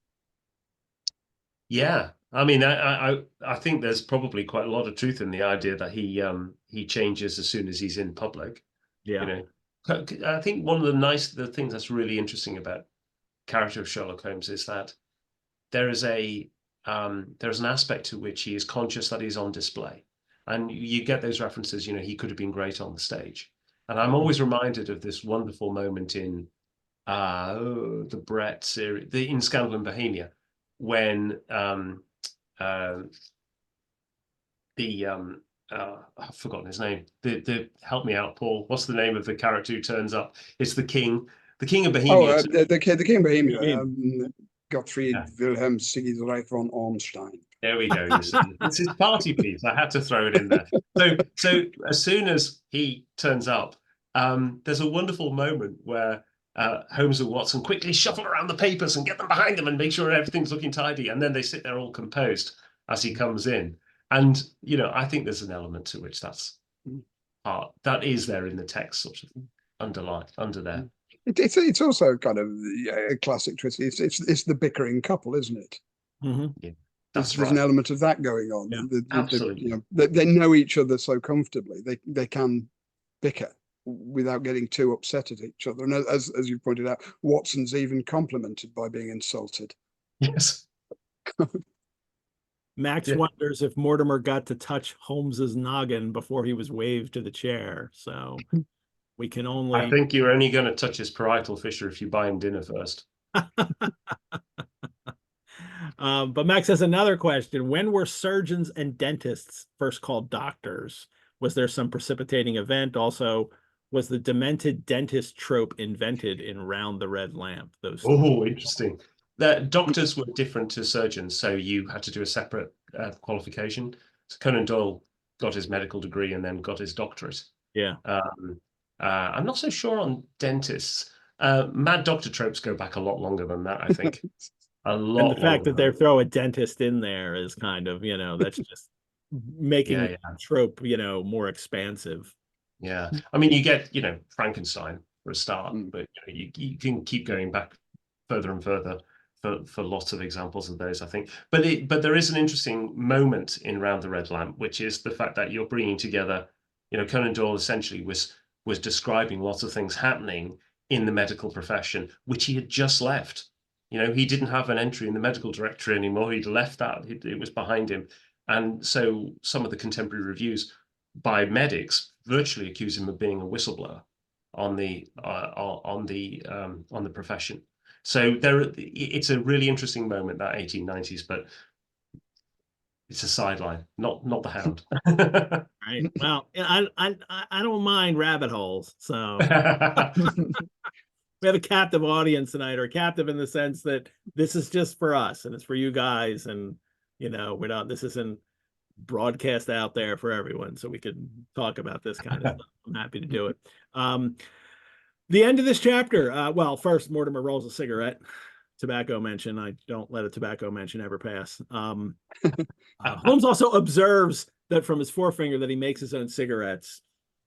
C: Yeah, I mean, I think there's probably quite a lot of truth in the idea that he changes as soon as he's in public.
A: Yeah.
C: You know, I think one of the things that's really interesting about character of Sherlock Holmes is that there is there's an aspect to which he is conscious that he's on display, and you get those references. You know, he could have been great on the stage, and I'm always reminded of this wonderful moment in the Brett series, in Scandal in Bohemia, when I've forgotten his name. The help me out, Paul. What's the name of the character who turns up? It's the king of Bohemia.
B: Oh, the King of Bohemia,
A: Yeah.
B: Gottfried Wilhelm Sigismund von Ornstein.
C: There we go. It's his party piece. I had to throw it in there. So as soon as he turns up, there's a wonderful moment where Holmes and Watson quickly shuffle around the papers and get them behind them and make sure everything's looking tidy. And then they sit there all composed as he comes in. And, you know, I think there's an element to which that's part that is there in the text, sort of under there.
B: It's also kind of a classic twist. It's the bickering couple, isn't it?
A: Mm-hmm.
C: Yeah,
B: there's an element of that going on.
C: Yeah, absolutely.
B: You know, they know each other so comfortably. They can bicker without getting too upset at each other. And as you pointed out, Watson's even complimented by being insulted.
C: Yes.
A: Max wonders if Mortimer got to touch Holmes's noggin before he was waved to the chair. So we can only.
C: I think you're only going to touch his parietal fissure if you buy him dinner first.
A: But Max has another question. When were surgeons and dentists first called doctors? Was there some precipitating event? Also, was the demented dentist trope invented in Round the Red Lamp?
C: Interesting. The doctors were different to surgeons, so you had to do a separate qualification. So Conan Doyle got his medical degree and then got his doctorate.
A: Yeah.
C: I'm not so sure on dentists. Mad doctor tropes go back a lot longer than that, I think. A lot.
A: And the fact that they throw a dentist in there is kind of, you know, that's just making the trope, you know, more expansive.
C: Yeah. I mean, you get, you know, Frankenstein for a start, but you can keep going back further and further for lots of examples of those, I think. But there is an interesting moment in Round the Red Lamp, which is the fact that you're bringing together, you know, Conan Doyle essentially was describing lots of things happening in the medical profession, which he had just left. You know, he didn't have an entry in the medical directory anymore. He'd left that. It was behind him. And so some of the contemporary reviews by medics virtually accuse him of being a whistleblower on the profession. So it's a really interesting moment, that 1890s, but it's a sideline, not the Hound.
A: Right. Well, I don't mind rabbit holes. So we have a captive audience tonight, or captive in the sense that this is just for us and it's for you guys, and you know, this isn't broadcast out there for everyone, so we can talk about this kind of stuff. I'm happy to do it. The end of this chapter, well, first Mortimer rolls a cigarette. Tobacco mention. I don't let a tobacco mention ever pass. Holmes also observes that from his forefinger that he makes his own cigarettes.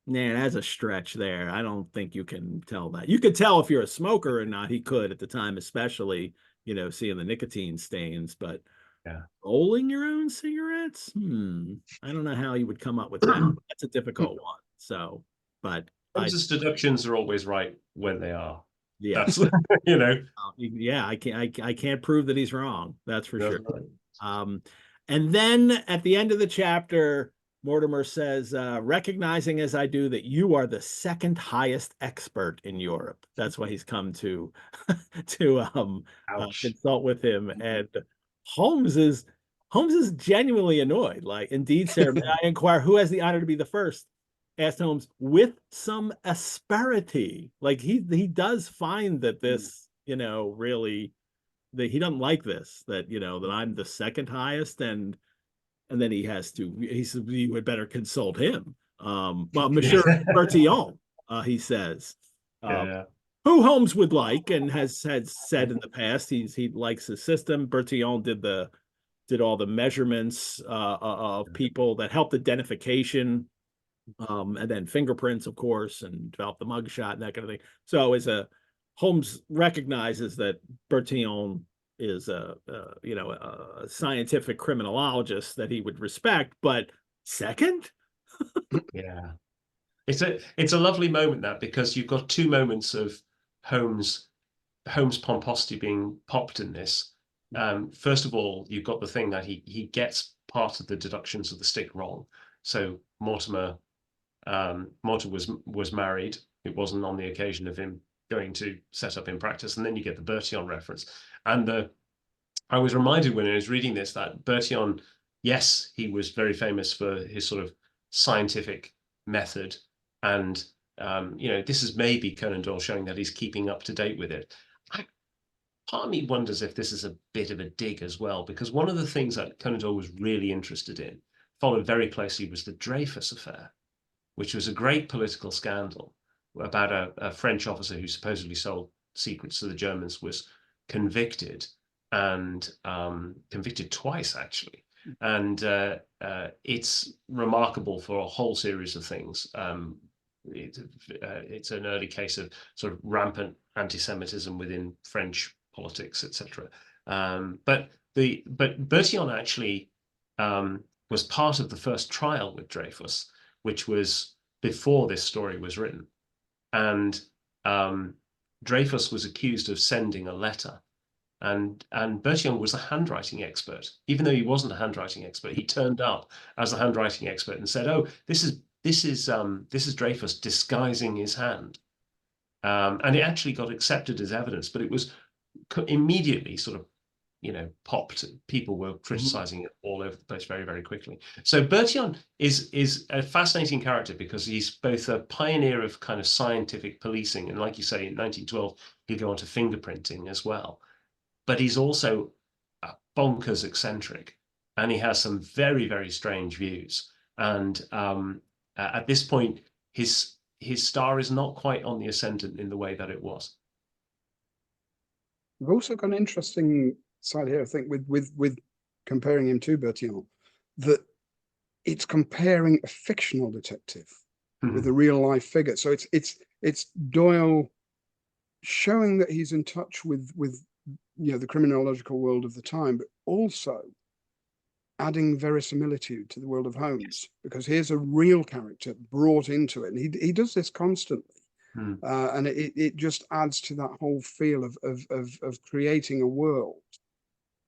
A: Man, that's a stretch there. I don't think you can tell that. You could tell if you're a smoker or not. He could at the time, especially, you know, seeing the nicotine stains, but rolling your own cigarettes? I don't know how you would come up with that. That's a difficult one. So, but
C: Holmes's deductions are always right when they are.
A: Yeah.
C: That's, you know.
A: Yeah, I can't prove that he's wrong. That's for sure. Right. And then at the end of the chapter, Mortimer says, recognizing as I do that you are the second highest expert in Europe. That's why he's come to consult with him. And Holmes is genuinely annoyed. Like, indeed, sir, may I inquire who has the honor to be the first? Asked Holmes with some asperity. Like he does find that this, you know, really, that he doesn't like this, that, you know, that I'm the second highest, and then he says you would better consult him. Well, Monsieur Bertillon, he says, who Holmes would like and has said in the past he likes his system. Bertillon did all the measurements of people that helped identification. and then fingerprints, of course, and develop the mugshot and that kind of thing. So Holmes recognizes that Bertillon is a scientific criminologist that he would respect, but second.
C: Yeah, it's a lovely moment, that, because you've got two moments of Holmes pomposity being popped in this. First of all, you've got the thing that he gets part of the deductions of the stick wrong. So Mortimer was married. It wasn't on the occasion of him going to set up in practice. And then you get the Bertillon reference. And I was reminded when I was reading this that Bertillon, yes, he was very famous for his sort of scientific method. And, this is maybe Conan Doyle showing that he's keeping up to date with it. Part of me wonders if this is a bit of a dig as well, because one of the things that Conan Doyle was really interested in, followed very closely, was the Dreyfus affair, which was a great political scandal about a French officer who supposedly sold secrets to the Germans, was convicted, and convicted twice, actually. And it's remarkable for a whole series of things. It's an early case of sort of rampant anti-Semitism within French politics, etc. But Bertillon actually was part of the first trial with Dreyfus, which was before this story was written. And Dreyfus was accused of sending a letter. And Bertillon was a handwriting expert. Even though he wasn't a handwriting expert, he turned up as a handwriting expert and said, "Oh, this is Dreyfus disguising his hand." And it actually got accepted as evidence, but it was immediately sort of, popped. People were criticizing it all over the place very, very quickly. So Bertillon is a fascinating character because he's both a pioneer of kind of scientific policing, and like you say, in 1912 he'll go on to fingerprinting as well. But he's also bonkers eccentric, and he has some very, very strange views. And at this point, his star is not quite on the ascendant in the way that it was.
B: We've also got an interesting side here, I think, with comparing him to Bertillon, that it's comparing a fictional detective with a real life figure. So it's Doyle showing that he's in touch with the criminological world of the time, but also adding verisimilitude to the world of Holmes, because here's a real character brought into it, and he does this constantly. And it just adds to that whole feel of creating a world,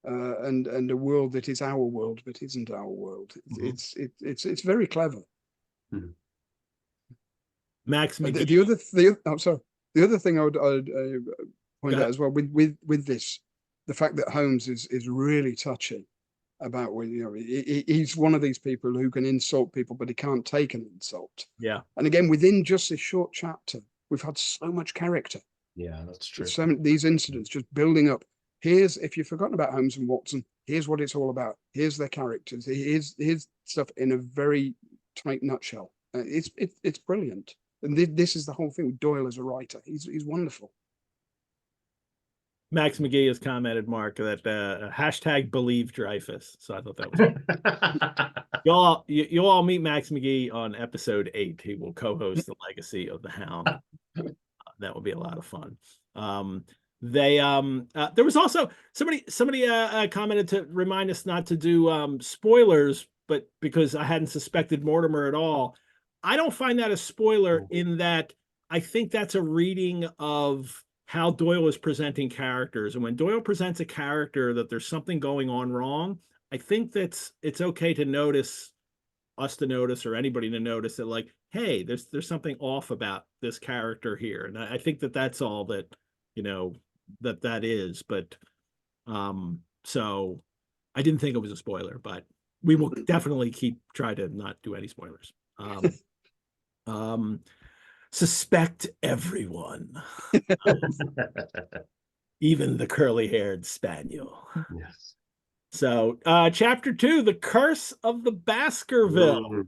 B: and a world that is our world but isn't our world. It's very clever.
A: Max McGee.
B: The other thing I would point out as well with this, the fact that Holmes is really touching about when he's one of these people who can insult people, but he can't take an insult.
A: Yeah.
B: And again, within just this short chapter, we've had so much character.
C: Yeah, that's true.
B: These incidents just building up. Here's, if you've forgotten about Holmes and Watson, here's what it's all about. Here's their characters. Here's stuff in a very tight nutshell. It's brilliant. And this is the whole thing with Doyle as a writer. He's wonderful.
A: Max McGee has commented, Mark, that hashtag believe Dreyfus. So I thought that was you'll all meet Max McGee on episode 8. He will co-host the Legacy of the Hound. That will be a lot of fun. There was also somebody commented to remind us not to do spoilers, but because I hadn't suspected Mortimer at all. I don't find that a spoiler in that I think that's a reading of how Doyle is presenting characters. And when Doyle presents a character that there's something going on wrong, I think it's okay to notice, or anybody to notice that, like, hey, there's something off about this character here. And I think that's all that, that is. But so I didn't think it was a spoiler, but we will definitely try to not do any spoilers. Suspect everyone. Even the curly-haired spaniel.
C: Yes.
A: So chapter 2, The Curse of the Baskervilles.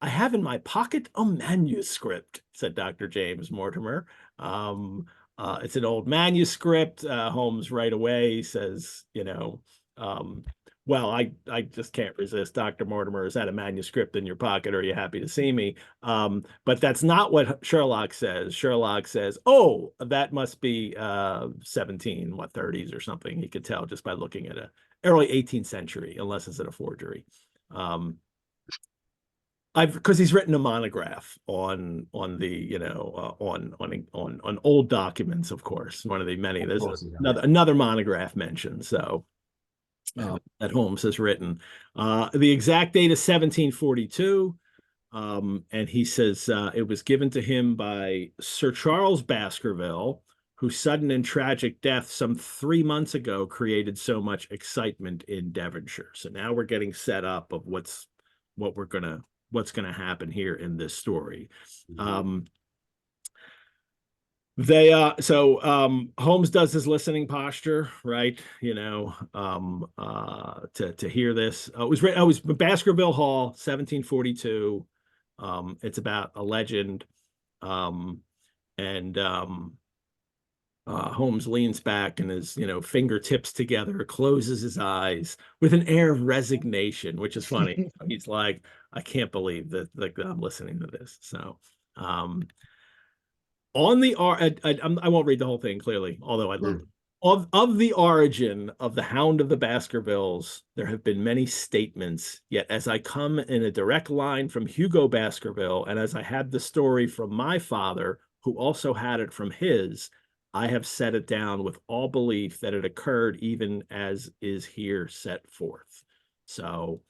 A: I have in my pocket a manuscript, said Dr. James Mortimer. It's an old manuscript. Holmes right away says, well, I just can't resist. Dr. Mortimer, is that a manuscript in your pocket? Are you happy to see me? But that's not what Sherlock says. Sherlock says, oh, that must be 30s or something. He could tell just by looking at a early 18th century, unless it's a forgery. Because he's written a monograph on the, you know, on old documents, of course. One of the many. There's another monograph mentioned. So that Holmes has written. The exact date is 1742. And he says it was given to him by Sir Charles Baskerville, whose sudden and tragic death some 3 months ago created so much excitement in Devonshire. So now we're getting set up of what's gonna happen here in this story. Holmes does his listening posture, right? You know, to hear this. It was Baskerville Hall, 1742. It's about a legend. Holmes leans back and his, you know, fingertips together, closes his eyes with an air of resignation, which is funny. He's like, I can't believe that, like, I'm listening to this. So, on the I won't read the whole thing clearly, although I'd love to. Of the origin of the Hound of the Baskervilles, there have been many statements, yet as I come in a direct line from Hugo Baskerville, and as I had the story from my father, who also had it from his, I have set it down with all belief that it occurred even as is here set forth. So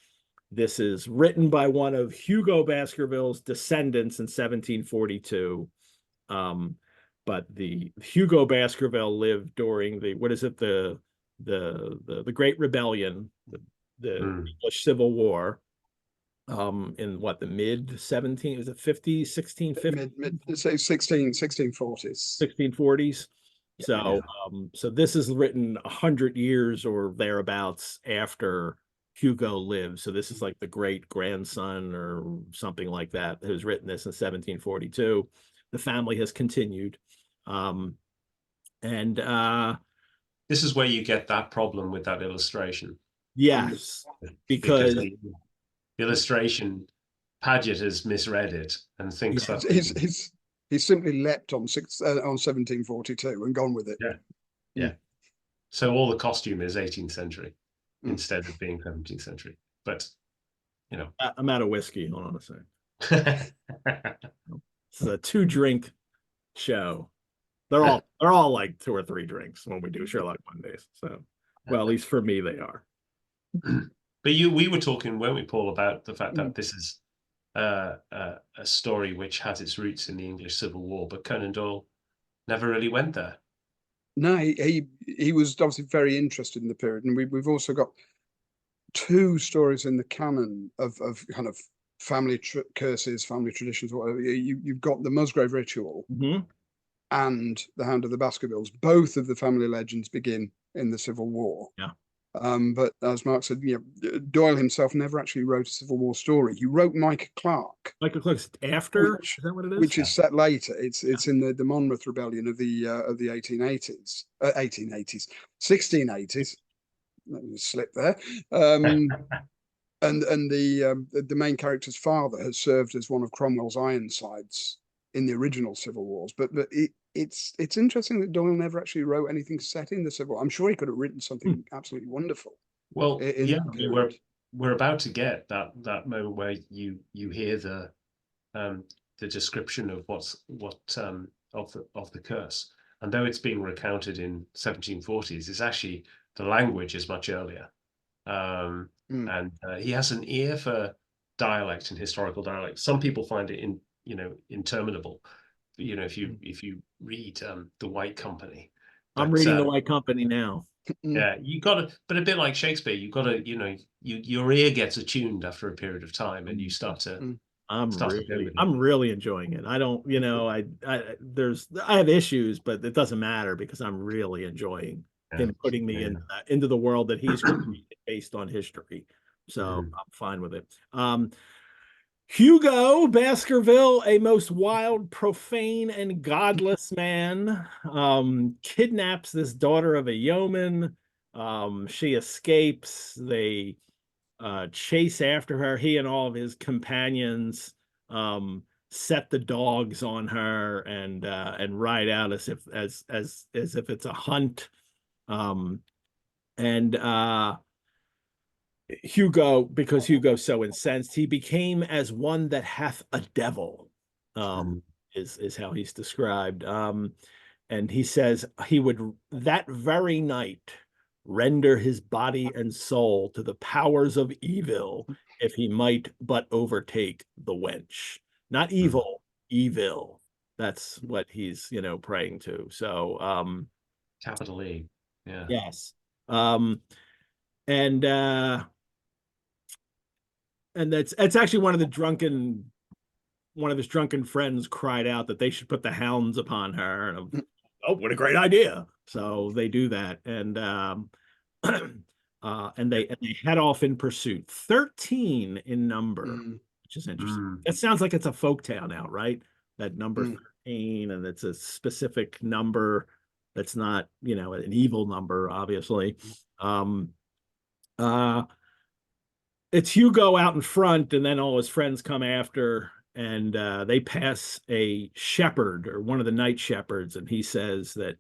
A: this is written by one of Hugo Baskerville's descendants in 1742. But the Hugo Baskerville lived during the Great Rebellion, the English Civil War, in what, the mid 17, was it 50s, 1650?
B: Mid 1640s.
A: 1640s. So so this is written 100 years or thereabouts after Hugo lived. So this is like the great grandson or something like that who's written this in 1742. The family has continued.
C: This is where you get that problem with that illustration.
A: Yes, because
C: the illustration, Paget has misread it and thinks that
B: he's simply leapt on 1742 and gone with it.
C: Yeah. So all the costume is 18th century instead of being 17th century. But you know,
A: I'm out of whiskey. Hold on a second. It's a 2-drink show. They're all like 2 or 3 drinks when we do Sherlock Mondays. So, well, at least for me, they are.
C: But we were talking, weren't we, Paul, about the fact that this is a story which has its roots in the English Civil War, but Conan Doyle never really went there.
B: No, he was obviously very interested in the period, and we've also got 2 stories in the canon of kind of family curses, family traditions, whatever. You've got the Musgrave Ritual and the Hound of the Baskervilles. Both of the family legends begin in the Civil War.
A: Yeah.
B: But as Mark said, Doyle himself never actually wrote a Civil War story. He wrote Micah Clarke.
A: Micah Clarke's after, is that what it is?
B: Which is set later. It's in the Monmouth Rebellion of the 1880s, 1680s. Let me slip there. And the main character's father has served as one of Cromwell's Ironsides in the original Civil Wars. But it's interesting that Doyle never actually wrote anything set in the Civil War. I'm sure he could have written something absolutely wonderful.
C: Well, we're about to get that moment where you hear the description of of the curse, and though it's being recounted in 1740s, it's actually, the language is much earlier. And he has an ear for dialect and historical dialect. Some people find it interminable. If you read The White Company,
A: I'm reading The White Company now.
C: Yeah, you got to, but a bit like Shakespeare, you got to, your ear gets attuned after a period of time, and you start to.
A: I'm really enjoying it. I don't, I have issues, but it doesn't matter because I'm really enjoying him putting me into the world that he's based on history. So I'm fine with it. Hugo Baskerville, a most wild, profane, and godless man, kidnaps this daughter of a yeoman. She escapes. They chase after her. He and all of his companions set the dogs on her and ride out as if it's a hunt. And Hugo, because Hugo's so incensed, he became as one that hath a devil, is how he's described. And he says he would that very night render his body and soul to the powers of evil if he might but overtake the wench. Not evil, evil. That's what he's, praying to. So,
C: capital E. Yeah.
A: yes. And it's actually one of his drunken friends cried out that they should put the hounds upon her. And oh, what a great idea! So they do that, and they head off in pursuit. 13 in number, which is interesting. It sounds like it's a folk tale now, right? That number 13, and it's a specific number that's not, an evil number, obviously. It's Hugo out in front, and then all his friends come after, and they pass a shepherd, or one of the night shepherds, and he says that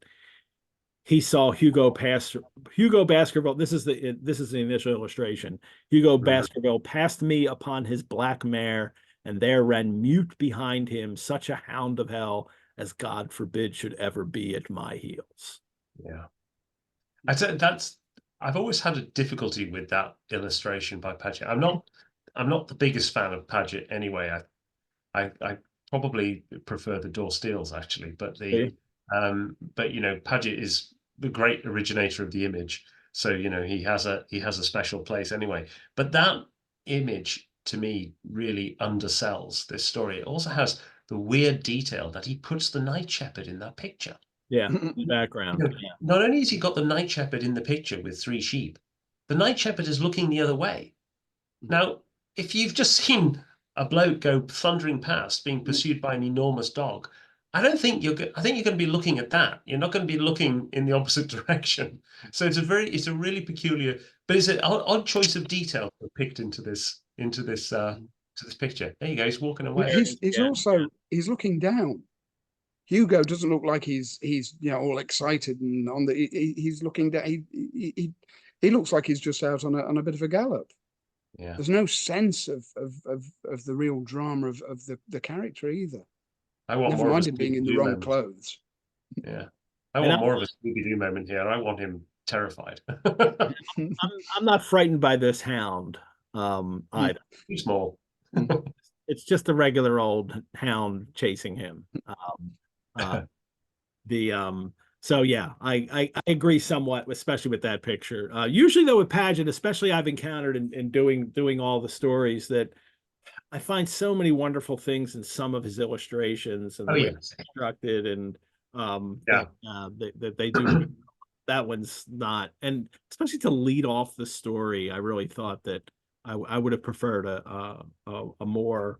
A: he saw Hugo Baskerville. This is the initial illustration. Hugo Baskerville passed me upon his black mare, and there ran mute behind him such a hound of hell as God forbid should ever be at my heels.
C: Yeah, I've always had a difficulty with that illustration by Paget. I'm not the biggest fan of Paget anyway. I probably prefer the Door Steels actually, but Paget is the great originator of the image, so he has a special place anyway. But that image to me really undersells this story. It also has the weird detail that he puts the night shepherd in that picture.
A: Yeah, the background.
C: Not only has he got the night shepherd in the picture with 3 sheep, the night shepherd is looking the other way. Now, if you've just seen a bloke go thundering past, being pursued by an enormous dog, I think you're going to be looking at that. You're not going to be looking in the opposite direction. So it's a really peculiar, but it's an odd choice of detail picked into this picture. There you go. He's walking away.
B: He's looking down. Hugo doesn't look like he's all excited and on the. He's looking down. He looks like he's just out on a bit of a gallop.
C: Yeah.
B: There's no sense of the real drama of the character either. Never mind him being in the wrong clothes.
C: Yeah, I want more of a Scooby-Doo moment here. I want him terrified.
A: I'm not frightened by this hound either.
C: Too small.
A: It's just a regular old hound chasing him. So yeah, I agree somewhat, especially with that picture. Usually though with Paget, especially I've encountered in doing all the stories, that I find so many wonderful things in some of his illustrations and the way it's constructed, and that they do. That one's not, and especially to lead off the story, I really thought that I would have preferred a more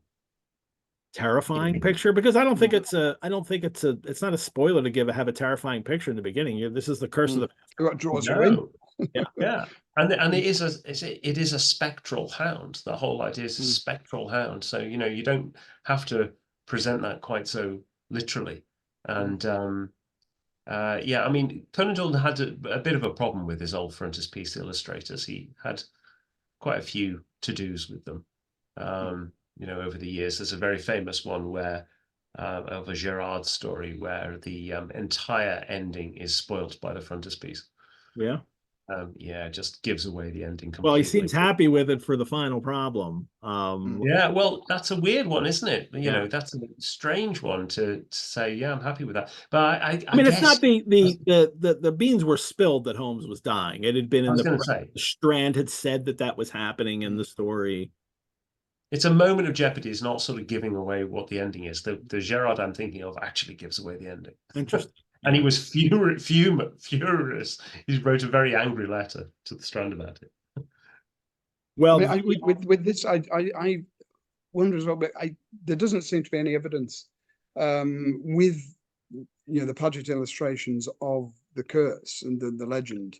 A: terrifying picture, because I don't think it's not a spoiler to have a terrifying picture in the beginning. This is the curse of the
B: what draws you in.
C: Yeah. And it is a spectral hound. The whole idea is a spectral hound. So you don't have to present that quite so literally. And I mean, Conan Doyle had a bit of a problem with his old frontispiece illustrators. He had quite a few to-dos with them. Over the years, there's a very famous one where of a Gerard story where the entire ending is spoilt by the frontispiece.
A: Yeah.
C: It just gives away the ending completely.
A: Well, he seems happy with it for the final problem.
C: Well, that's a weird one, isn't it? That's a strange one to say, yeah, I'm happy with that. But I mean,
A: it's not the beans were spilled that Holmes was dying. It had been in the Strand had said that was happening in the story.
C: It's a moment of jeopardy. It's not sort of giving away what the ending is. The Gerard I'm thinking of actually gives away the ending.
A: Interesting.
C: And he was furious. He wrote a very angry letter to the Strand about it.
B: Well, with this, I wonder as well, but there doesn't seem to be any evidence with the Paget illustrations of the curse and the legend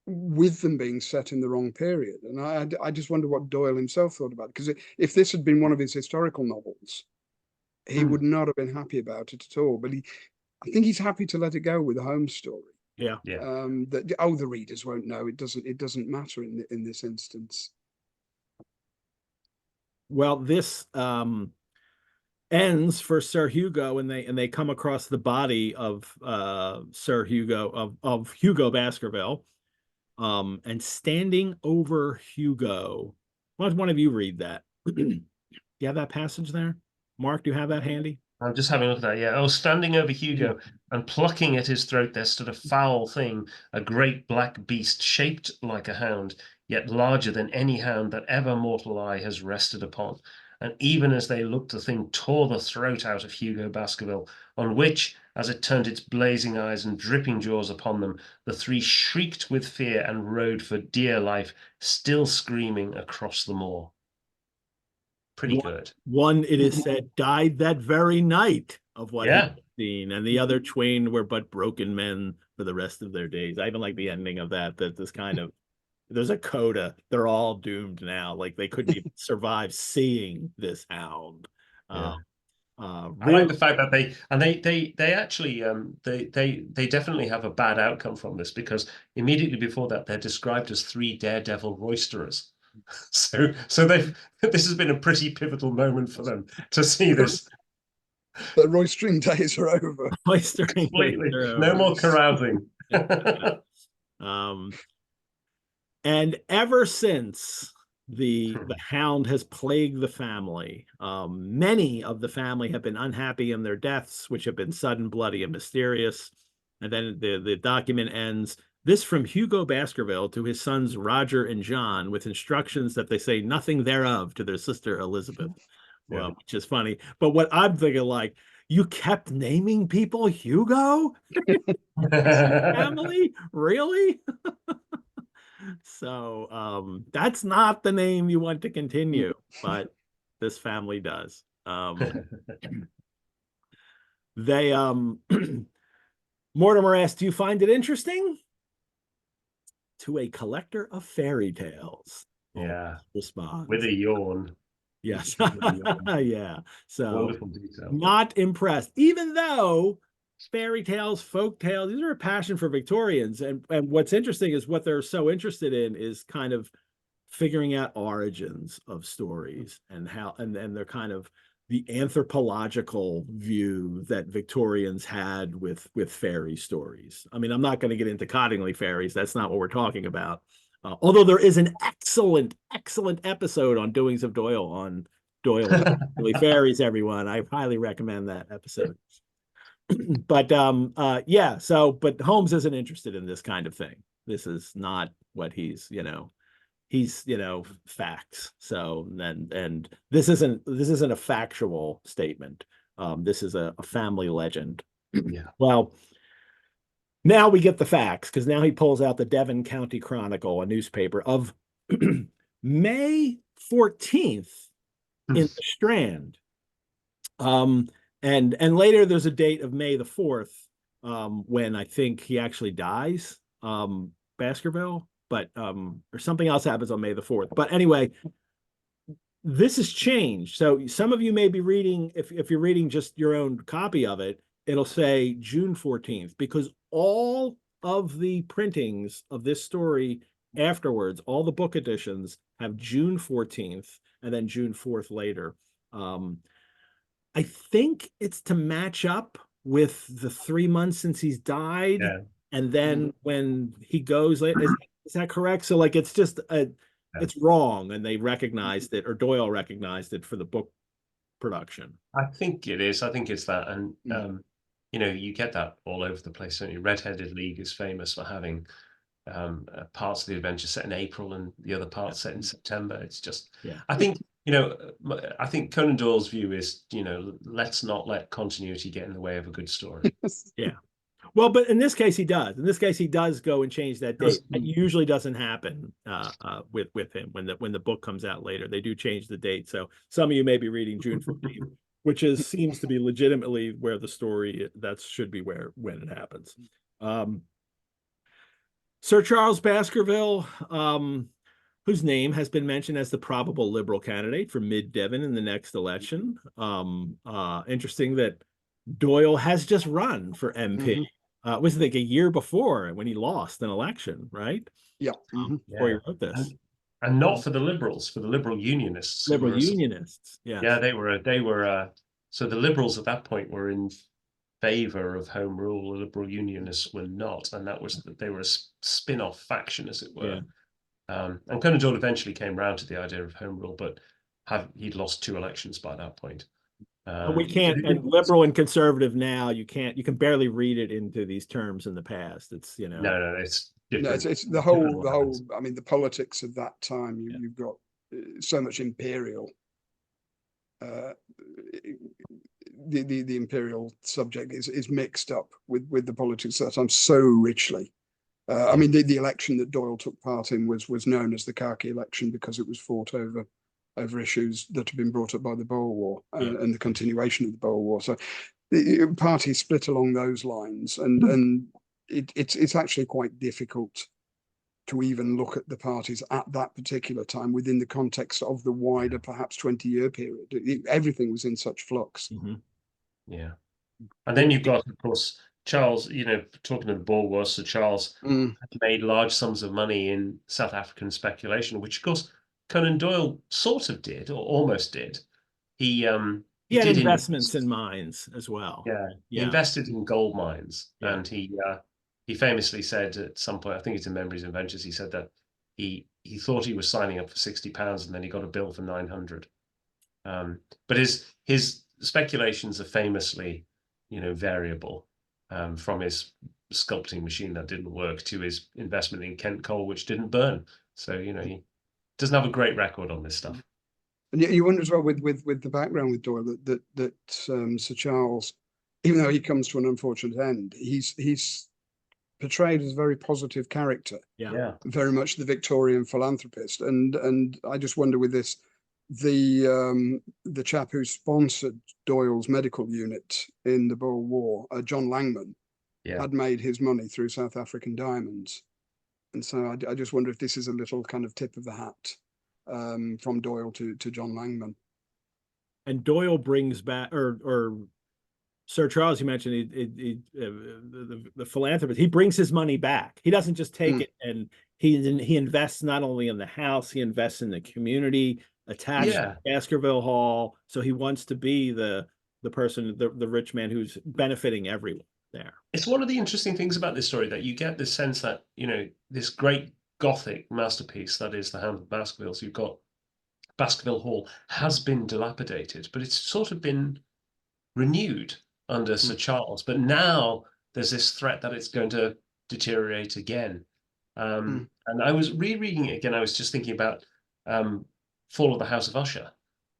B: with them being set in the wrong period. And I just wonder what Doyle himself thought about it, because if this had been one of his historical novels, he would not have been happy about it at all. But I think he's happy to let it go with the Holmes story.
A: Yeah.
B: That the readers won't know. It doesn't matter in this instance.
A: Well, this ends for Sir Hugo, and they come across the body of Sir Hugo of Hugo Baskerville, and standing over Hugo. Why don't one of you read that? Do you have that passage there? Mark, do you have that handy?
C: I'm just having a look at that. Yeah. Oh, standing over Hugo and plucking at his throat, there stood a foul thing, a great black beast shaped like a hound, yet larger than any hound that ever mortal eye has rested upon. And even as they looked, the thing tore the throat out of Hugo Baskerville, on which, as it turned its blazing eyes and dripping jaws upon them, the three shrieked with fear and rode for dear life, still screaming across the moor. Pretty good.
A: One, it is said, died that very night of what he
C: Yeah.
A: had seen, and the other twain were but broken men for the rest of their days. I even like the ending of that this kind of, there's a coda. They're all doomed now. Like they couldn't even survive seeing this hound.
C: Yeah. I
A: Really,
C: like the fact that they actually they definitely have a bad outcome from this, because immediately before that they're described as three daredevil roisterers. So this has been a pretty pivotal moment for them to see this.
B: The roistering days are over.
C: Completely. No more carousing.
A: And ever since the hound has plagued the family, many of the family have been unhappy in their deaths, which have been sudden, bloody, and mysterious. And then the document ends, this from Hugo Baskerville to his sons Roger and John, with instructions that they say nothing thereof to their sister Elizabeth. Well, which is funny. But what I'm thinking, like, you kept naming people Hugo? Family? Really? So that's not the name you want to continue, but this family does. They Mortimer asked, do you find it interesting? To a collector of fairy tales.
C: Yeah.
A: Responds.
C: With a yawn.
A: Yes. Yeah. So
C: wonderful detail.
A: Not impressed, even though fairy tales, folk tales, these are a passion for Victorians. And what's interesting is what they're so interested in is kind of figuring out origins of stories and how, and they're kind of the anthropological view that Victorians had with fairy stories. I mean, I'm not going to get into Cottingley fairies. That's not what we're talking about. Although there is an excellent episode on Doings of Doyle on Doyle and fairies, everyone. I highly recommend that episode. But yeah, so but Holmes isn't interested in this kind of thing. This is not what he's facts. So and this isn't a factual statement. This is a family legend.
C: Yeah.
A: Well, now we get the facts, because now he pulls out the Devon County Chronicle, a newspaper of May 14th in the Strand. And later there's a date of May the 4th, when I think he actually dies, Baskerville, but or something else happens on May the 4th. But anyway, this has changed. So some of you may be reading, if you're reading just your own copy of it, it'll say June 14th, because all of the printings of this story afterwards, all the book editions have June 14th and then June 4th later. I think it's to match up with the 3 months since he's died.
C: Yeah.
A: And then when he goes, is that correct? So like, it's just it's wrong, and they recognized it, or Doyle recognized it for the book production.
C: I think it is. I think it's that. And, you get that all over the place. Certainly, Red-Headed League is famous for having parts of the adventure set in April and the other parts set in September. It's just, I think, I think Conan Doyle's view is, let's not let continuity get in the way of a good story.
A: Yeah. Well, but in this case, he does. In this case, he does go and change that date. It usually doesn't happen with him when the book comes out later. They do change the date. So some of you may be reading June 14th, which seems to be legitimately where the story that should be when it happens. Sir Charles Baskerville, whose name has been mentioned as the probable Liberal candidate for Mid Devon in the next election. Interesting that Doyle has just run for MP. Was like a year before when he lost an election, right?
B: Yeah.
A: Before he wrote this.
C: And not for the Liberals, for the Liberal Unionists.
A: Liberal Unionists, yes.
C: Yeah, they were. So the Liberals at that point were in favor of Home Rule. The Liberal Unionists were not, and that was that they were a spin-off faction, as it were. And Conan Doyle eventually came round to the idea of Home Rule, but he'd lost 2 elections by that point.
A: But we can't, and liberal and conservative now, you can barely read it into these terms in the past. It's, you know.
C: No, it's different.
B: No, it's the whole. I mean, the politics of that time. You've got so much imperial. The imperial subject is mixed up with the politics of that time so richly. I mean, the election that Doyle took part in was known as the khaki election because it was fought over issues that had been brought up by the Boer War and the continuation of the Boer War. So the party split along those lines, and it's actually quite difficult to even look at the parties at that particular time within the context of the wider, perhaps 20-year period. Everything was in such flux.
C: Yeah. And then you've got, of course, Charles, talking of the Boer War, Sir Charles had made large sums of money in South African speculation, which, of course, Conan Doyle sort of did, or almost did. He had
A: did investments in mines as well.
C: Yeah, he invested in gold mines, and he famously said at some point, I think it's in Memories and Ventures, he said that he thought he was signing up for £60, and then he got a bill for 900. But his speculations are famously, variable, from his sculpting machine that didn't work to his investment in Kent coal, which didn't burn. So he doesn't have a great record on this stuff.
B: And you wonder as well with the background with Doyle that Sir Charles, even though he comes to an unfortunate end, he's portrayed as a very positive character.
A: Yeah.
B: Very much the Victorian philanthropist. And I just wonder with this, the chap who sponsored Doyle's medical unit in the Boer War, John Langman, had made his money through South African diamonds. And so I just wonder if this is a little kind of tip of the hat from Doyle to John Langman.
A: And Doyle brings back, or Sir Charles, you mentioned the philanthropist. He brings his money back. He doesn't just take it, and he invests not only in the house, he invests in the community attached to Baskerville Hall. So he wants to be the person, the rich man who's benefiting everyone there.
C: It's one of the interesting things about this story that you get this sense that this great Gothic masterpiece that is the Hound of Baskervilles. You've got Baskerville Hall has been dilapidated, but it's sort of been renewed under Sir Charles. But now there's this threat that it's going to deteriorate again. And I was rereading it again. I was just thinking about Fall of the House of Usher,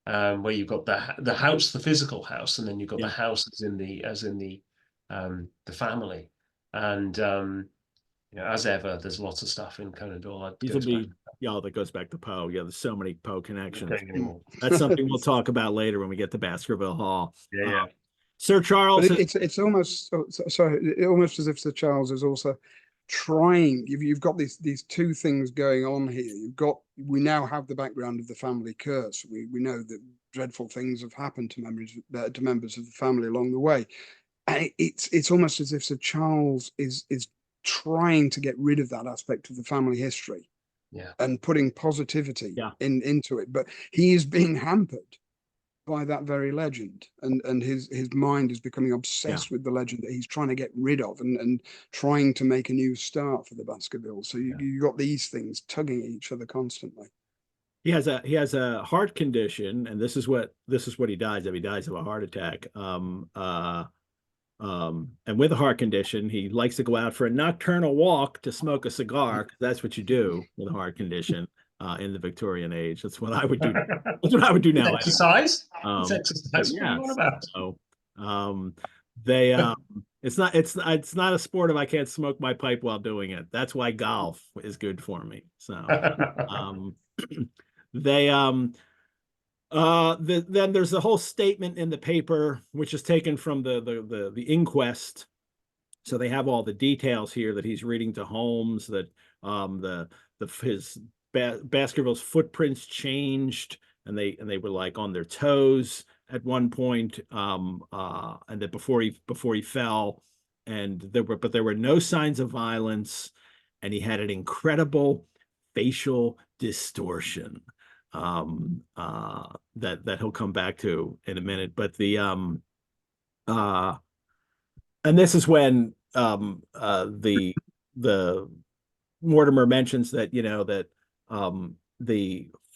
C: where you've got the house, the physical house, and then you've got the house as in the family. And as ever, there's lots of stuff in Conan Doyle.
A: That goes back to Poe. Yeah, there's so many Poe connections. That's something we'll talk about later when we get to Baskerville Hall. Sir Charles.
B: But it's almost almost as if Sir Charles is also trying. You've got these two things going on here. We now have the background of the family curse. We know that dreadful things have happened to members of the family along the way. And it's almost as if Sir Charles is trying to get rid of that aspect of the family history, and putting positivity into it. But he is being hampered by that very legend, and his mind is becoming obsessed with the legend that he's trying to get rid of, and trying to make a new start for the Baskervilles. So you got these things tugging at each other constantly.
A: He has a heart condition, and this is what he dies of. He dies of a heart attack. And with a heart condition, he likes to go out for a nocturnal walk to smoke a cigar, because that's what you do with a heart condition in the Victorian age. That's what I would do. That's what I would do now.
C: Exercise? Exercise.
A: Yeah.
C: What about?
A: So, it's not a sport if I can't smoke my pipe while doing it. That's why golf is good for me. So, then there's the whole statement in the paper, which is taken from the inquest So they have all the details here that he's reading to Holmes, that his Baskerville's footprints changed, and they were like on their toes at one point, and that before he fell, and there were no signs of violence, and he had an incredible facial distortion that he'll come back to in a minute. But and this is when the Mortimer mentions that, that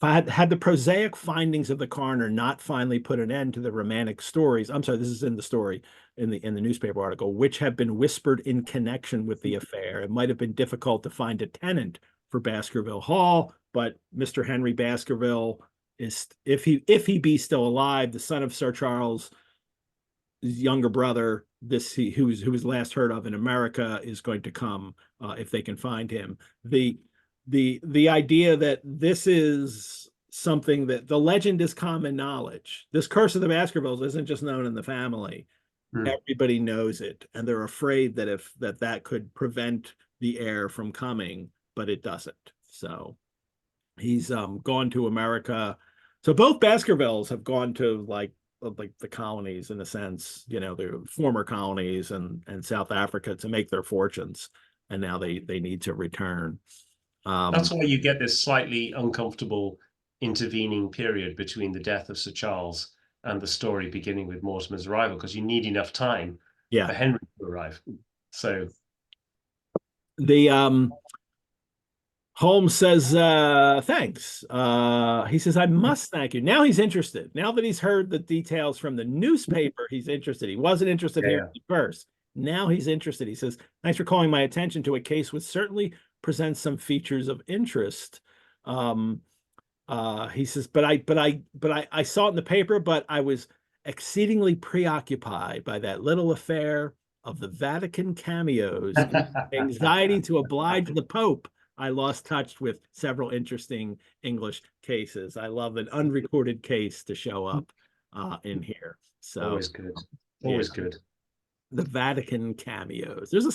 A: had the prosaic findings of the coroner not finally put an end to the romantic stories. I'm sorry, this is in the story in the newspaper article, which have been whispered in connection with the affair. It might have been difficult to find a tenant for Baskerville Hall, but Mr. Henry Baskerville is, if he be still alive, the son of Sir Charles' younger brother, who was last heard of in America, is going to come if they can find him. The idea that this is something that the legend is common knowledge. This curse of the Baskervilles isn't just known in the family. Everybody knows it, and they're afraid that that could prevent the heir from coming, but it doesn't. So he's gone to America. So both Baskervilles have gone to like the colonies, in a sense, the former colonies and South Africa, to make their fortunes, and now they need to return.
C: That's why you get this slightly uncomfortable intervening period between the death of Sir Charles and the story beginning with Mortimer's arrival, because you need enough time for Henry to arrive. So
A: the Holmes says, thanks. He says, I must thank you. Now he's interested. Now that he's heard the details from the newspaper, he's interested. He wasn't interested here at first. Now he's interested. He says, thanks for calling my attention to a case which certainly presents some features of interest. He says, but I saw it in the paper, but I was exceedingly preoccupied by that little affair of the Vatican cameos, anxiety to oblige the Pope. I lost touch with several interesting English cases. I love an unrecorded case to show up in here. So
C: always good. Always good.
A: The Vatican cameos. There's a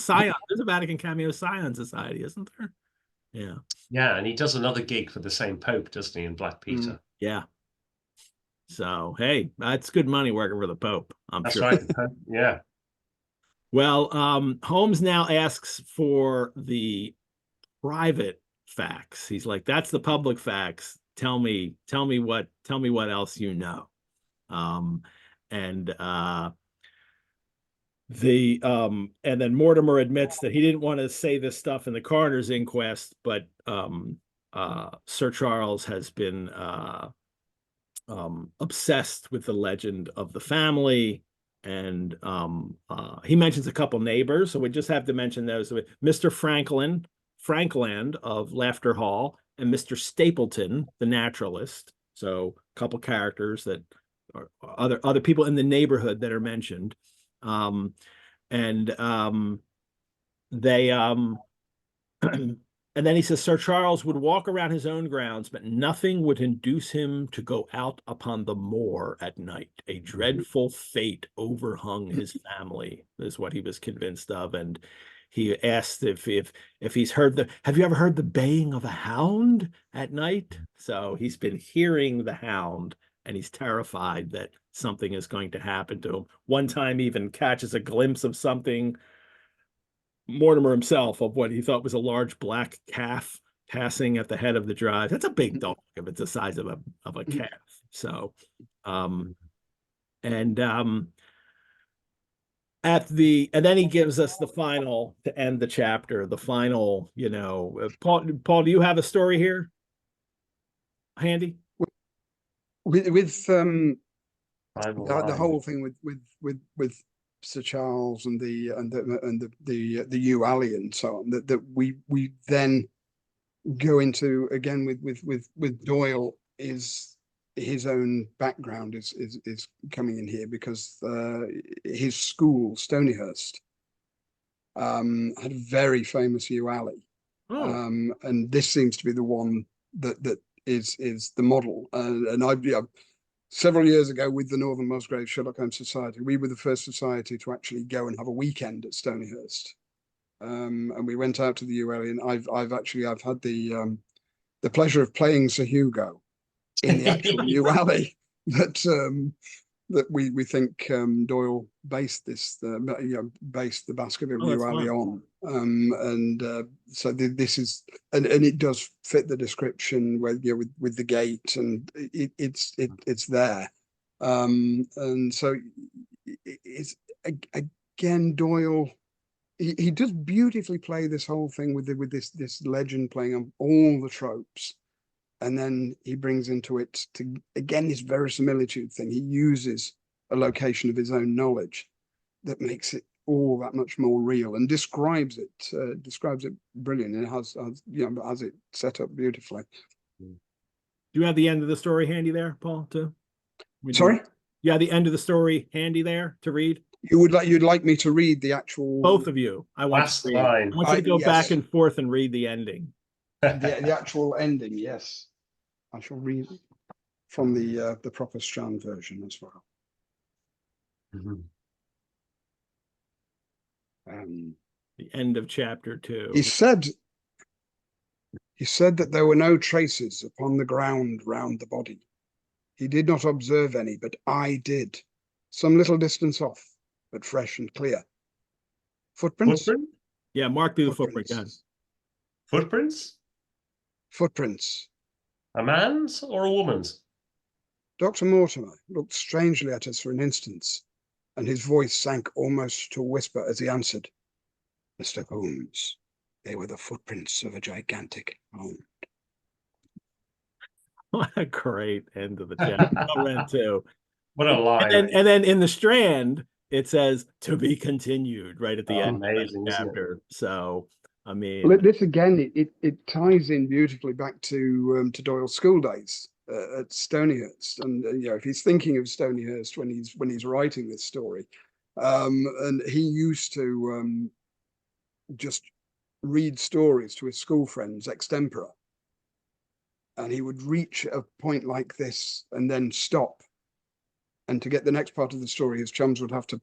A: Vatican cameo Scion Society, isn't there? Yeah.
C: Yeah, and he does another gig for the same Pope, doesn't he, in Black Peter?
A: Yeah. So hey, that's good money working for the Pope.
C: That's
A: sure.
C: Right. Yeah.
A: Well, Holmes now asks for the private facts. He's like, that's the public facts. Tell me what else you know. And then Mortimer admits that he didn't want to say this stuff in the coroner's inquest, but Sir Charles has been obsessed with the legend of the family. And he mentions a couple neighbors, so we just have to mention those. Mr. Frankland of Laughter Hall, and Mr. Stapleton, the naturalist. So a couple characters that are other people in the neighborhood that are mentioned. And then he says, Sir Charles would walk around his own grounds, but nothing would induce him to go out upon the moor at night. A dreadful fate overhung his family, is what he was convinced of. And he asked if he's heard have you ever heard the baying of a hound at night? So he's been hearing the hound, and he's terrified that something is going to happen to him. One time even catches a glimpse of something, Mortimer himself, of what he thought was a large black calf passing at the head of the drive. That's a big dog if it's the size of a calf. So and then he gives us the final, to end the chapter, the final, Paul, do you have a story here handy?
B: With the whole thing with Sir Charles and the Ewali and so on, that we then go into again with Doyle, is his own background is coming in here, because his school, Stonyhurst, had a very famous Ewali. And this seems to be the one that is the model. And several years ago with the Northern Musgrave Sherlock Holmes Society. We were the first society to actually go and have a weekend at Stonyhurst. And we went out to the ULE, and I've had the pleasure of playing Sir Hugo in the actual ULE that we think Doyle based based the Baskerville ULE on. So this is and it does fit the description with the gate, and it's there. And so it's again Doyle. He does beautifully play this whole thing with this legend playing on all the tropes, and then he brings into it again this verisimilitude thing. He uses a location of his own knowledge that makes it all that much more real, and describes it brilliantly, and has it set up beautifully.
A: Do you have the end of the story handy there, Paul? Too.
B: Sorry.
A: Yeah, the end of the story handy there to read.
B: You'd like me to read the actual.
A: Both of you. I want
C: Last
A: to read.
C: line.
A: I want you to go back and forth and read the ending.
B: The actual ending, yes. I shall read from the proper Strand version as well.
A: The end of chapter 2.
B: He said that there were no traces upon the ground round the body. He did not observe any, but I did, some little distance off, but fresh and clear. Footprints?
A: Yeah, mark through the footprint.
C: Footprints?
B: Footprints.
C: A man's or a woman's?
B: Dr. Mortimer looked strangely at us for an instant, and his voice sank almost to a whisper as he answered, Mr. Holmes, they were the footprints of a gigantic hound.
A: What a great end of the chapter. I read too.
C: What a line.
A: And then in the Strand, it says to be continued right at the end
C: amazing,
A: of the chapter. So, I mean,
B: well, this again, it ties in beautifully back to Doyle's school days at Stonyhurst, and if he's thinking of Stonyhurst when he's writing this story, and he used to just read stories to his school friends extempore, and he would reach a point like this and then stop. And to get the next part of the story, his chums would have to,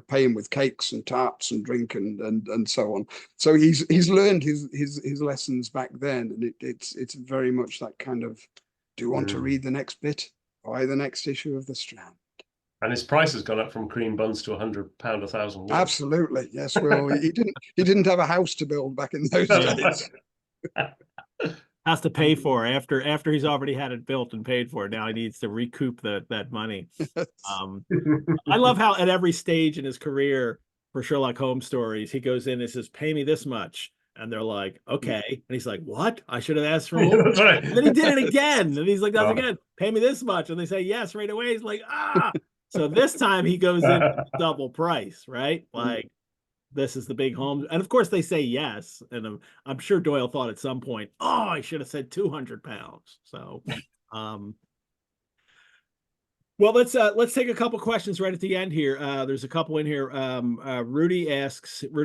B: pay him with cakes and tarts and drink and so on. So he's learned his lessons back then, and it's very much that kind of, do you want to read the next bit? Buy the next issue of the Strand.
C: And his price has gone up from cream buns to £100 1,000 words.
B: Absolutely, yes. Well, he didn't have a house to build back in those days.
A: Has to pay for it after he's already had it built and paid for. Now he needs to recoup that money. I love how at every stage in his career for Sherlock Holmes stories, he goes in and says, "Pay me this much," and they're like, "Okay," and he's like, "What? I should have asked for more."
C: That's right.
A: And then he did it again, and he's like, "That's again. Pay me this much," and they say yes right away. He's like, "Ah!" So this time he goes in double price, right? Like, this is the big Holmes, and of course they say yes, and I'm sure Doyle thought at some point, oh, I should have said £200. So, well, let's take a couple questions right at the end here. There's a couple in here. Rudy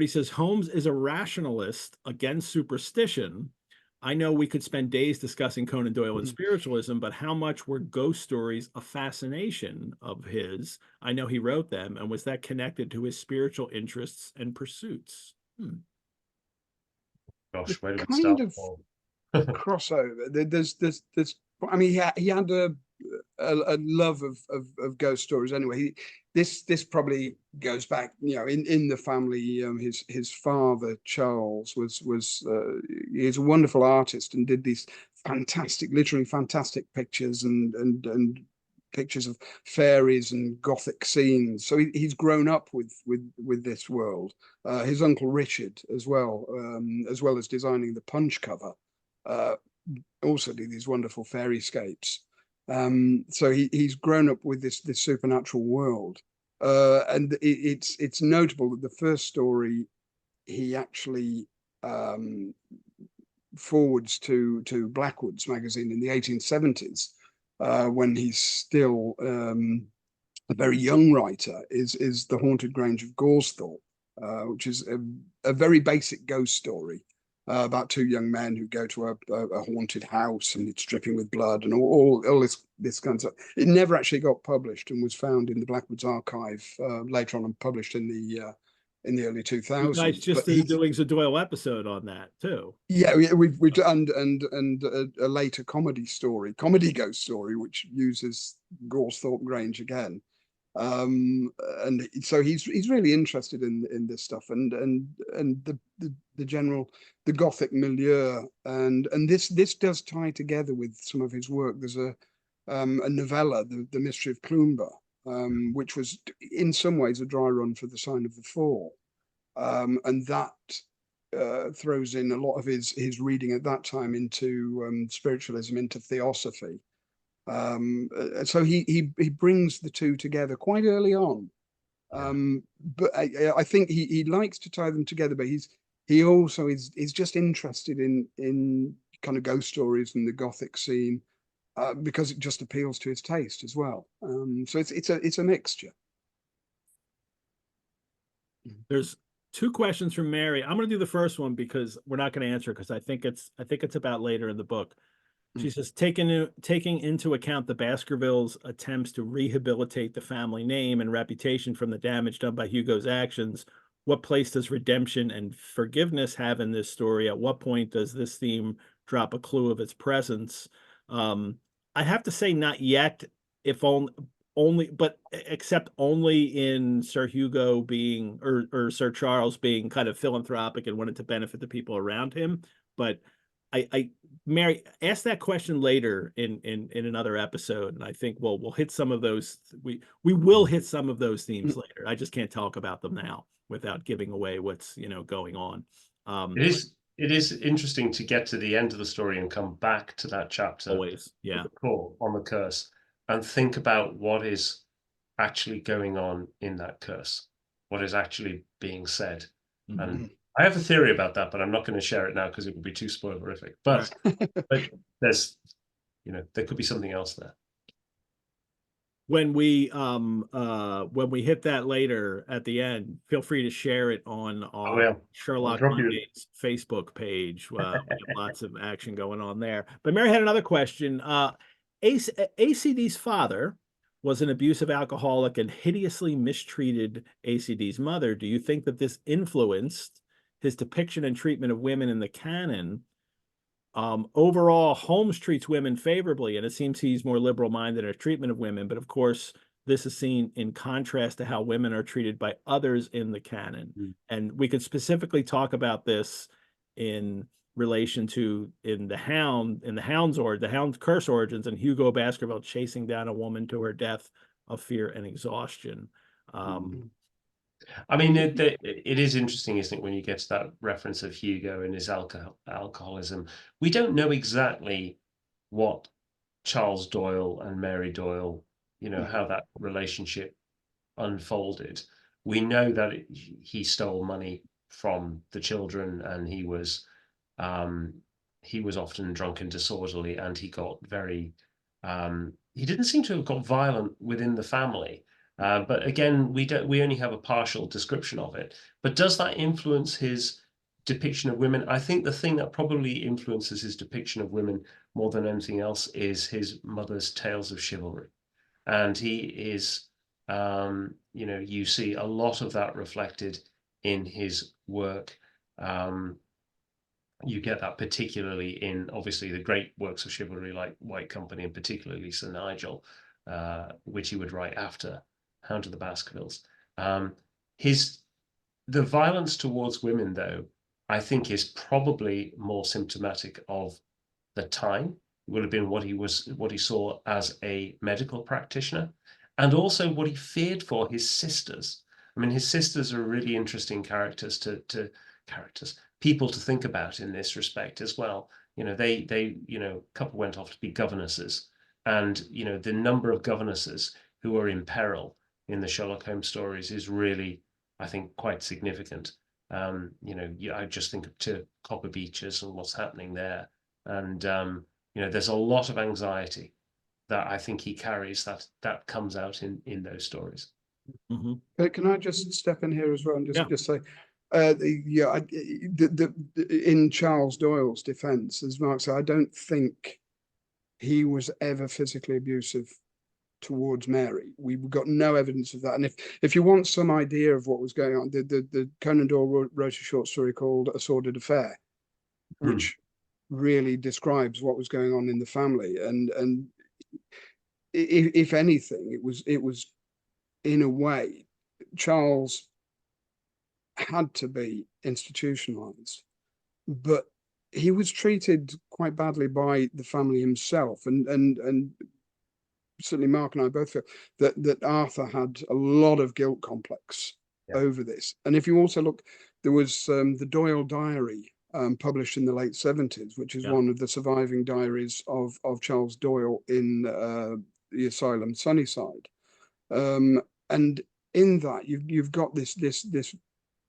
A: says, Holmes is a rationalist against superstition. I know we could spend days discussing Conan Doyle and spiritualism, but how much were ghost stories a fascination of his? I know he wrote them, and was that connected to his spiritual interests and pursuits?
C: Gosh, where do we
B: Kind
C: start?
B: of crossover. There's I mean, he had a love of ghost stories anyway. This probably goes back, in the family. His father Charles was he's a wonderful artist and did these literally fantastic pictures and pictures of fairies and Gothic scenes. So he's grown up with this world. His uncle Richard as well as designing the Punch cover, also did these wonderful fairyscapes. So he's grown up with this supernatural world, and it's notable that the first story he actually forwards to Blackwood's magazine in the 1870s, when he's still a very young writer, is The Haunted Grange of Goresthorpe, which is a very basic ghost story. about two young men who go to a haunted house and it's dripping with blood and all this kind of stuff. It never actually got published and was found in the Blackwoods archive later on and published in the early 2000s.
A: You guys just did a Doings of Doyle episode on that too.
B: Yeah, we've done and a later comedy ghost story, which uses Goresthorpe Grange again. And so he's really interested in this stuff and the general, the Gothic milieu, and this does tie together with some of his work. There's a novella, the Mystery of Cloomber, which was in some ways a dry run for The Sign of the Fall, and that throws in a lot of his reading at that time into spiritualism, into theosophy. So he brings the two together quite early on, but I think he likes to tie them together. But he also is just interested in kind of ghost stories and the Gothic scene, because it just appeals to his taste as well. So it's a mixture.
A: There's two questions from Mary. I'm going to do the first one because we're not going to answer because I think it's about later in the book. She says, taking into account the Baskervilles' attempts to rehabilitate the family name and reputation from the damage done by Hugo's actions, what place does redemption and forgiveness have in this story? At what point does this theme drop a clue of its presence? I have to say not yet, if except only in Sir Hugo being, or Sir Charles being kind of philanthropic and wanted to benefit the people around him. But Mary, ask that question later in another episode, and I think we'll hit some of those. We will hit some of those themes later. I just can't talk about them now without giving away what's going on.
C: It is interesting to get to the end of the story and come back to that chapter.
A: Always, yeah.
C: On the curse, and think about what is actually going on in that curse, what is actually being said, and I have a theory about that, but I'm not going to share it now because it would be too spoilerific. But but there's, there could be something else there.
A: When we hit that later at the end, feel free to share it on our Sherlock Mondays Facebook page. We have lots of action going on there. But Mary had another question. ACD's father was an abusive alcoholic and hideously mistreated ACD's mother. Do you think that this influenced his depiction and treatment of women in the canon? Overall, Holmes treats women favorably, and it seems he's more liberal-minded in his treatment of women. But of course, this is seen in contrast to how women are treated by others in the canon. And we could specifically talk about this in relation to the Hound's curse origins, and Hugo Baskerville chasing down a woman to her death of fear and exhaustion.
C: I mean, it is interesting, isn't it, when you get to that reference of Hugo and his alcoholism. We don't know exactly what Charles Doyle and Mary Doyle, how that relationship unfolded. We know that he stole money from the children, and he was often drunk and disorderly, and he got very he didn't seem to have got violent within the family. But again, we only have a partial description of it. But does that influence his depiction of women? I think the thing that probably influences his depiction of women more than anything else is his mother's tales of chivalry. And he is, you see a lot of that reflected in his work. You get that particularly in, obviously, the great works of chivalry like White Company, and particularly Sir Nigel, which he would write after Hound of the Baskervilles. The violence towards women, though, I think is probably more symptomatic of the time. It would have been what he saw as a medical practitioner, and also what he feared for his sisters. I mean, his sisters are really interesting people to think about in this respect as well. A couple went off to be governesses, and the number of governesses who are in peril in the Sherlock Holmes stories is really, I think, quite significant. I just think to Copper Beeches and what's happening there, and there's a lot of anxiety that I think he carries that comes out in those stories.
B: But can I just step in here as well and just say, In Charles Doyle's defense, as Mark said, I don't think he was ever physically abusive towards Mary. We've got no evidence of that. And if you want some idea of what was going on, the Conan Doyle wrote a short story called A Sordid Affair, which really describes what was going on in the family. And if anything, it was in a way, Charles had to be institutionalized, but he was treated quite badly by the family himself, and certainly Mark and I both feel that Arthur had a lot of guilt complex over this. And if you also look, there was the Doyle Diary published in the late 70s, which is one of the surviving diaries of Charles Doyle in the asylum Sunnyside. And in that, you've got this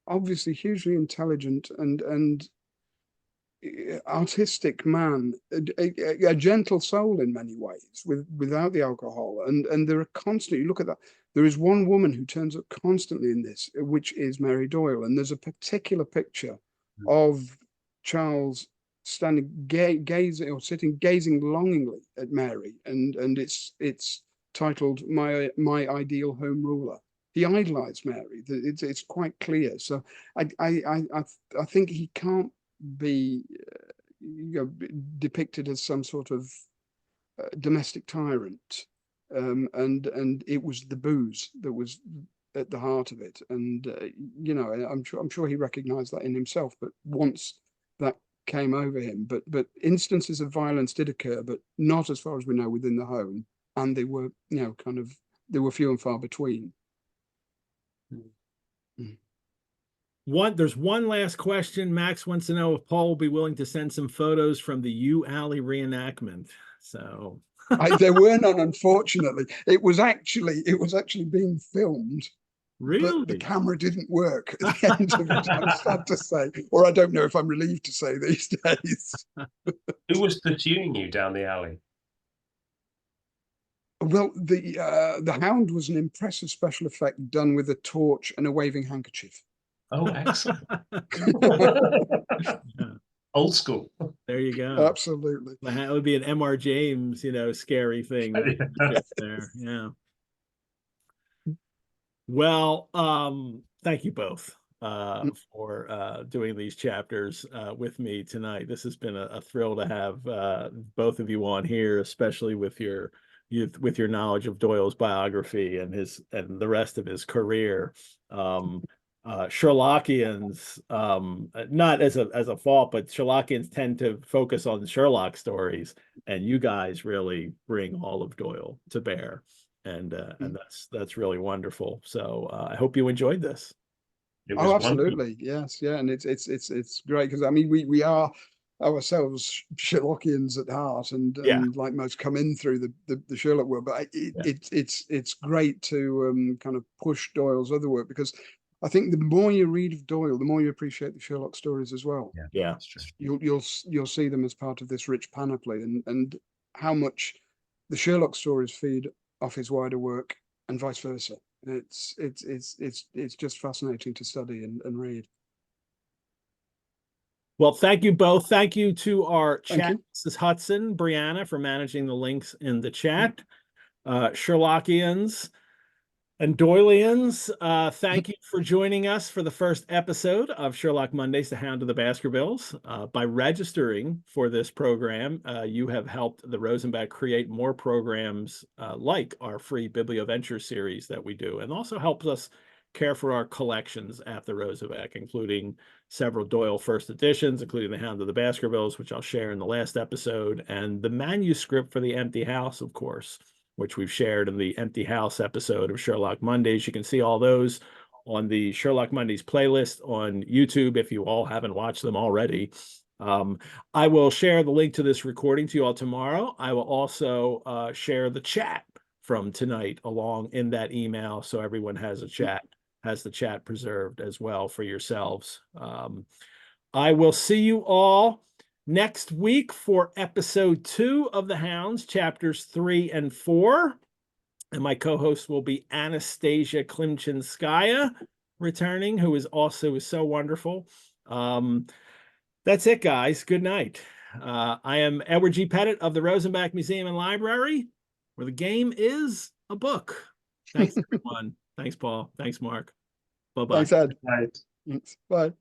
B: obviously hugely intelligent and artistic man, a gentle soul in many ways, without the alcohol. And there are constantly, you look at that, there is one woman who turns up constantly in this, which is Mary Doyle. And there's a particular picture of Charles standing gazing longingly at Mary, and it's titled My Ideal Home Ruler. He idolized Mary. It's quite clear. So I think he can't be depicted as some sort of domestic tyrant, and it was the booze that was at the heart of it. And I'm sure he recognized that in himself, but once that came over him, but instances of violence did occur, but not, as far as we know, within the home, and they were they were few and far between.
A: There's one last question. Max wants to know if Paul will be willing to send some photos from the U Alley reenactment. So
B: there were none, unfortunately. It was actually being filmed.
A: Really?
B: But the camera didn't work at the end of it, I'm sad to say. Or I don't know if I'm relieved to say these days.
C: Who was pursuing you down the alley?
B: Well, the Hound was an impressive special effect done with a torch and a waving handkerchief.
C: Oh, excellent. Old school.
A: There you go.
B: Absolutely.
A: That would be an M.R. James, scary thing. There. Yeah. Well, thank you both for doing these chapters with me tonight. This has been a thrill to have both of you on here, especially with your knowledge of Doyle's biography and the rest of his career. Sherlockians, not as a fault, but Sherlockians tend to focus on Sherlock stories, and you guys really bring all of Doyle to bear. And that's really wonderful. So I hope you enjoyed this.
B: Oh, absolutely. Yes. Yeah. And it's great because, I mean, we are ourselves Sherlockians at heart, and like most come in through the Sherlock world, but it's great to kind of push Doyle's other work, because I think the more you read of Doyle, the more you appreciate the Sherlock stories as well.
A: Yeah.
B: You'll see them as part of this rich panoply, and how much the Sherlock stories feed off his wider work, and vice versa. It's just fascinating to study and read.
A: Well, thank you both. Thank you to our chat. This is Hudson, Brianna, for managing the links in the chat. Sherlockians and Doyleans, thank you for joining us for the first episode of Sherlock Mondays, The Hound of the Baskervilles. By registering for this program, you have helped the Rosenbach create more programs like our free Biblioventure series that we do, and also helps us care for our collections at the Rosenbach, including several Doyle first editions, including The Hound of the Baskervilles, which I'll share in the last episode, and the manuscript for The Empty House, of course, which we've shared in the Empty House episode of Sherlock Mondays. You can see all those on the Sherlock Mondays playlist on YouTube if you all haven't watched them already. I will share the link to this recording to you all tomorrow. I will also share the chat from tonight along in that email, so everyone has the chat preserved as well for yourselves. I will see you all next week for episode 2 of The Hounds, chapters 3 and 4. And my co-host will be Anastasia Klimchinskaya. returning, who is also so wonderful. That's it, guys. Good night. I am Edward G. Pettit of the Rosenbach Museum and Library, where the game is a book. Thanks, everyone. Thanks, Paul. Thanks, Mark. Bye-bye.
B: Thanks, Ed.
C: Right.
B: Thanks. Bye.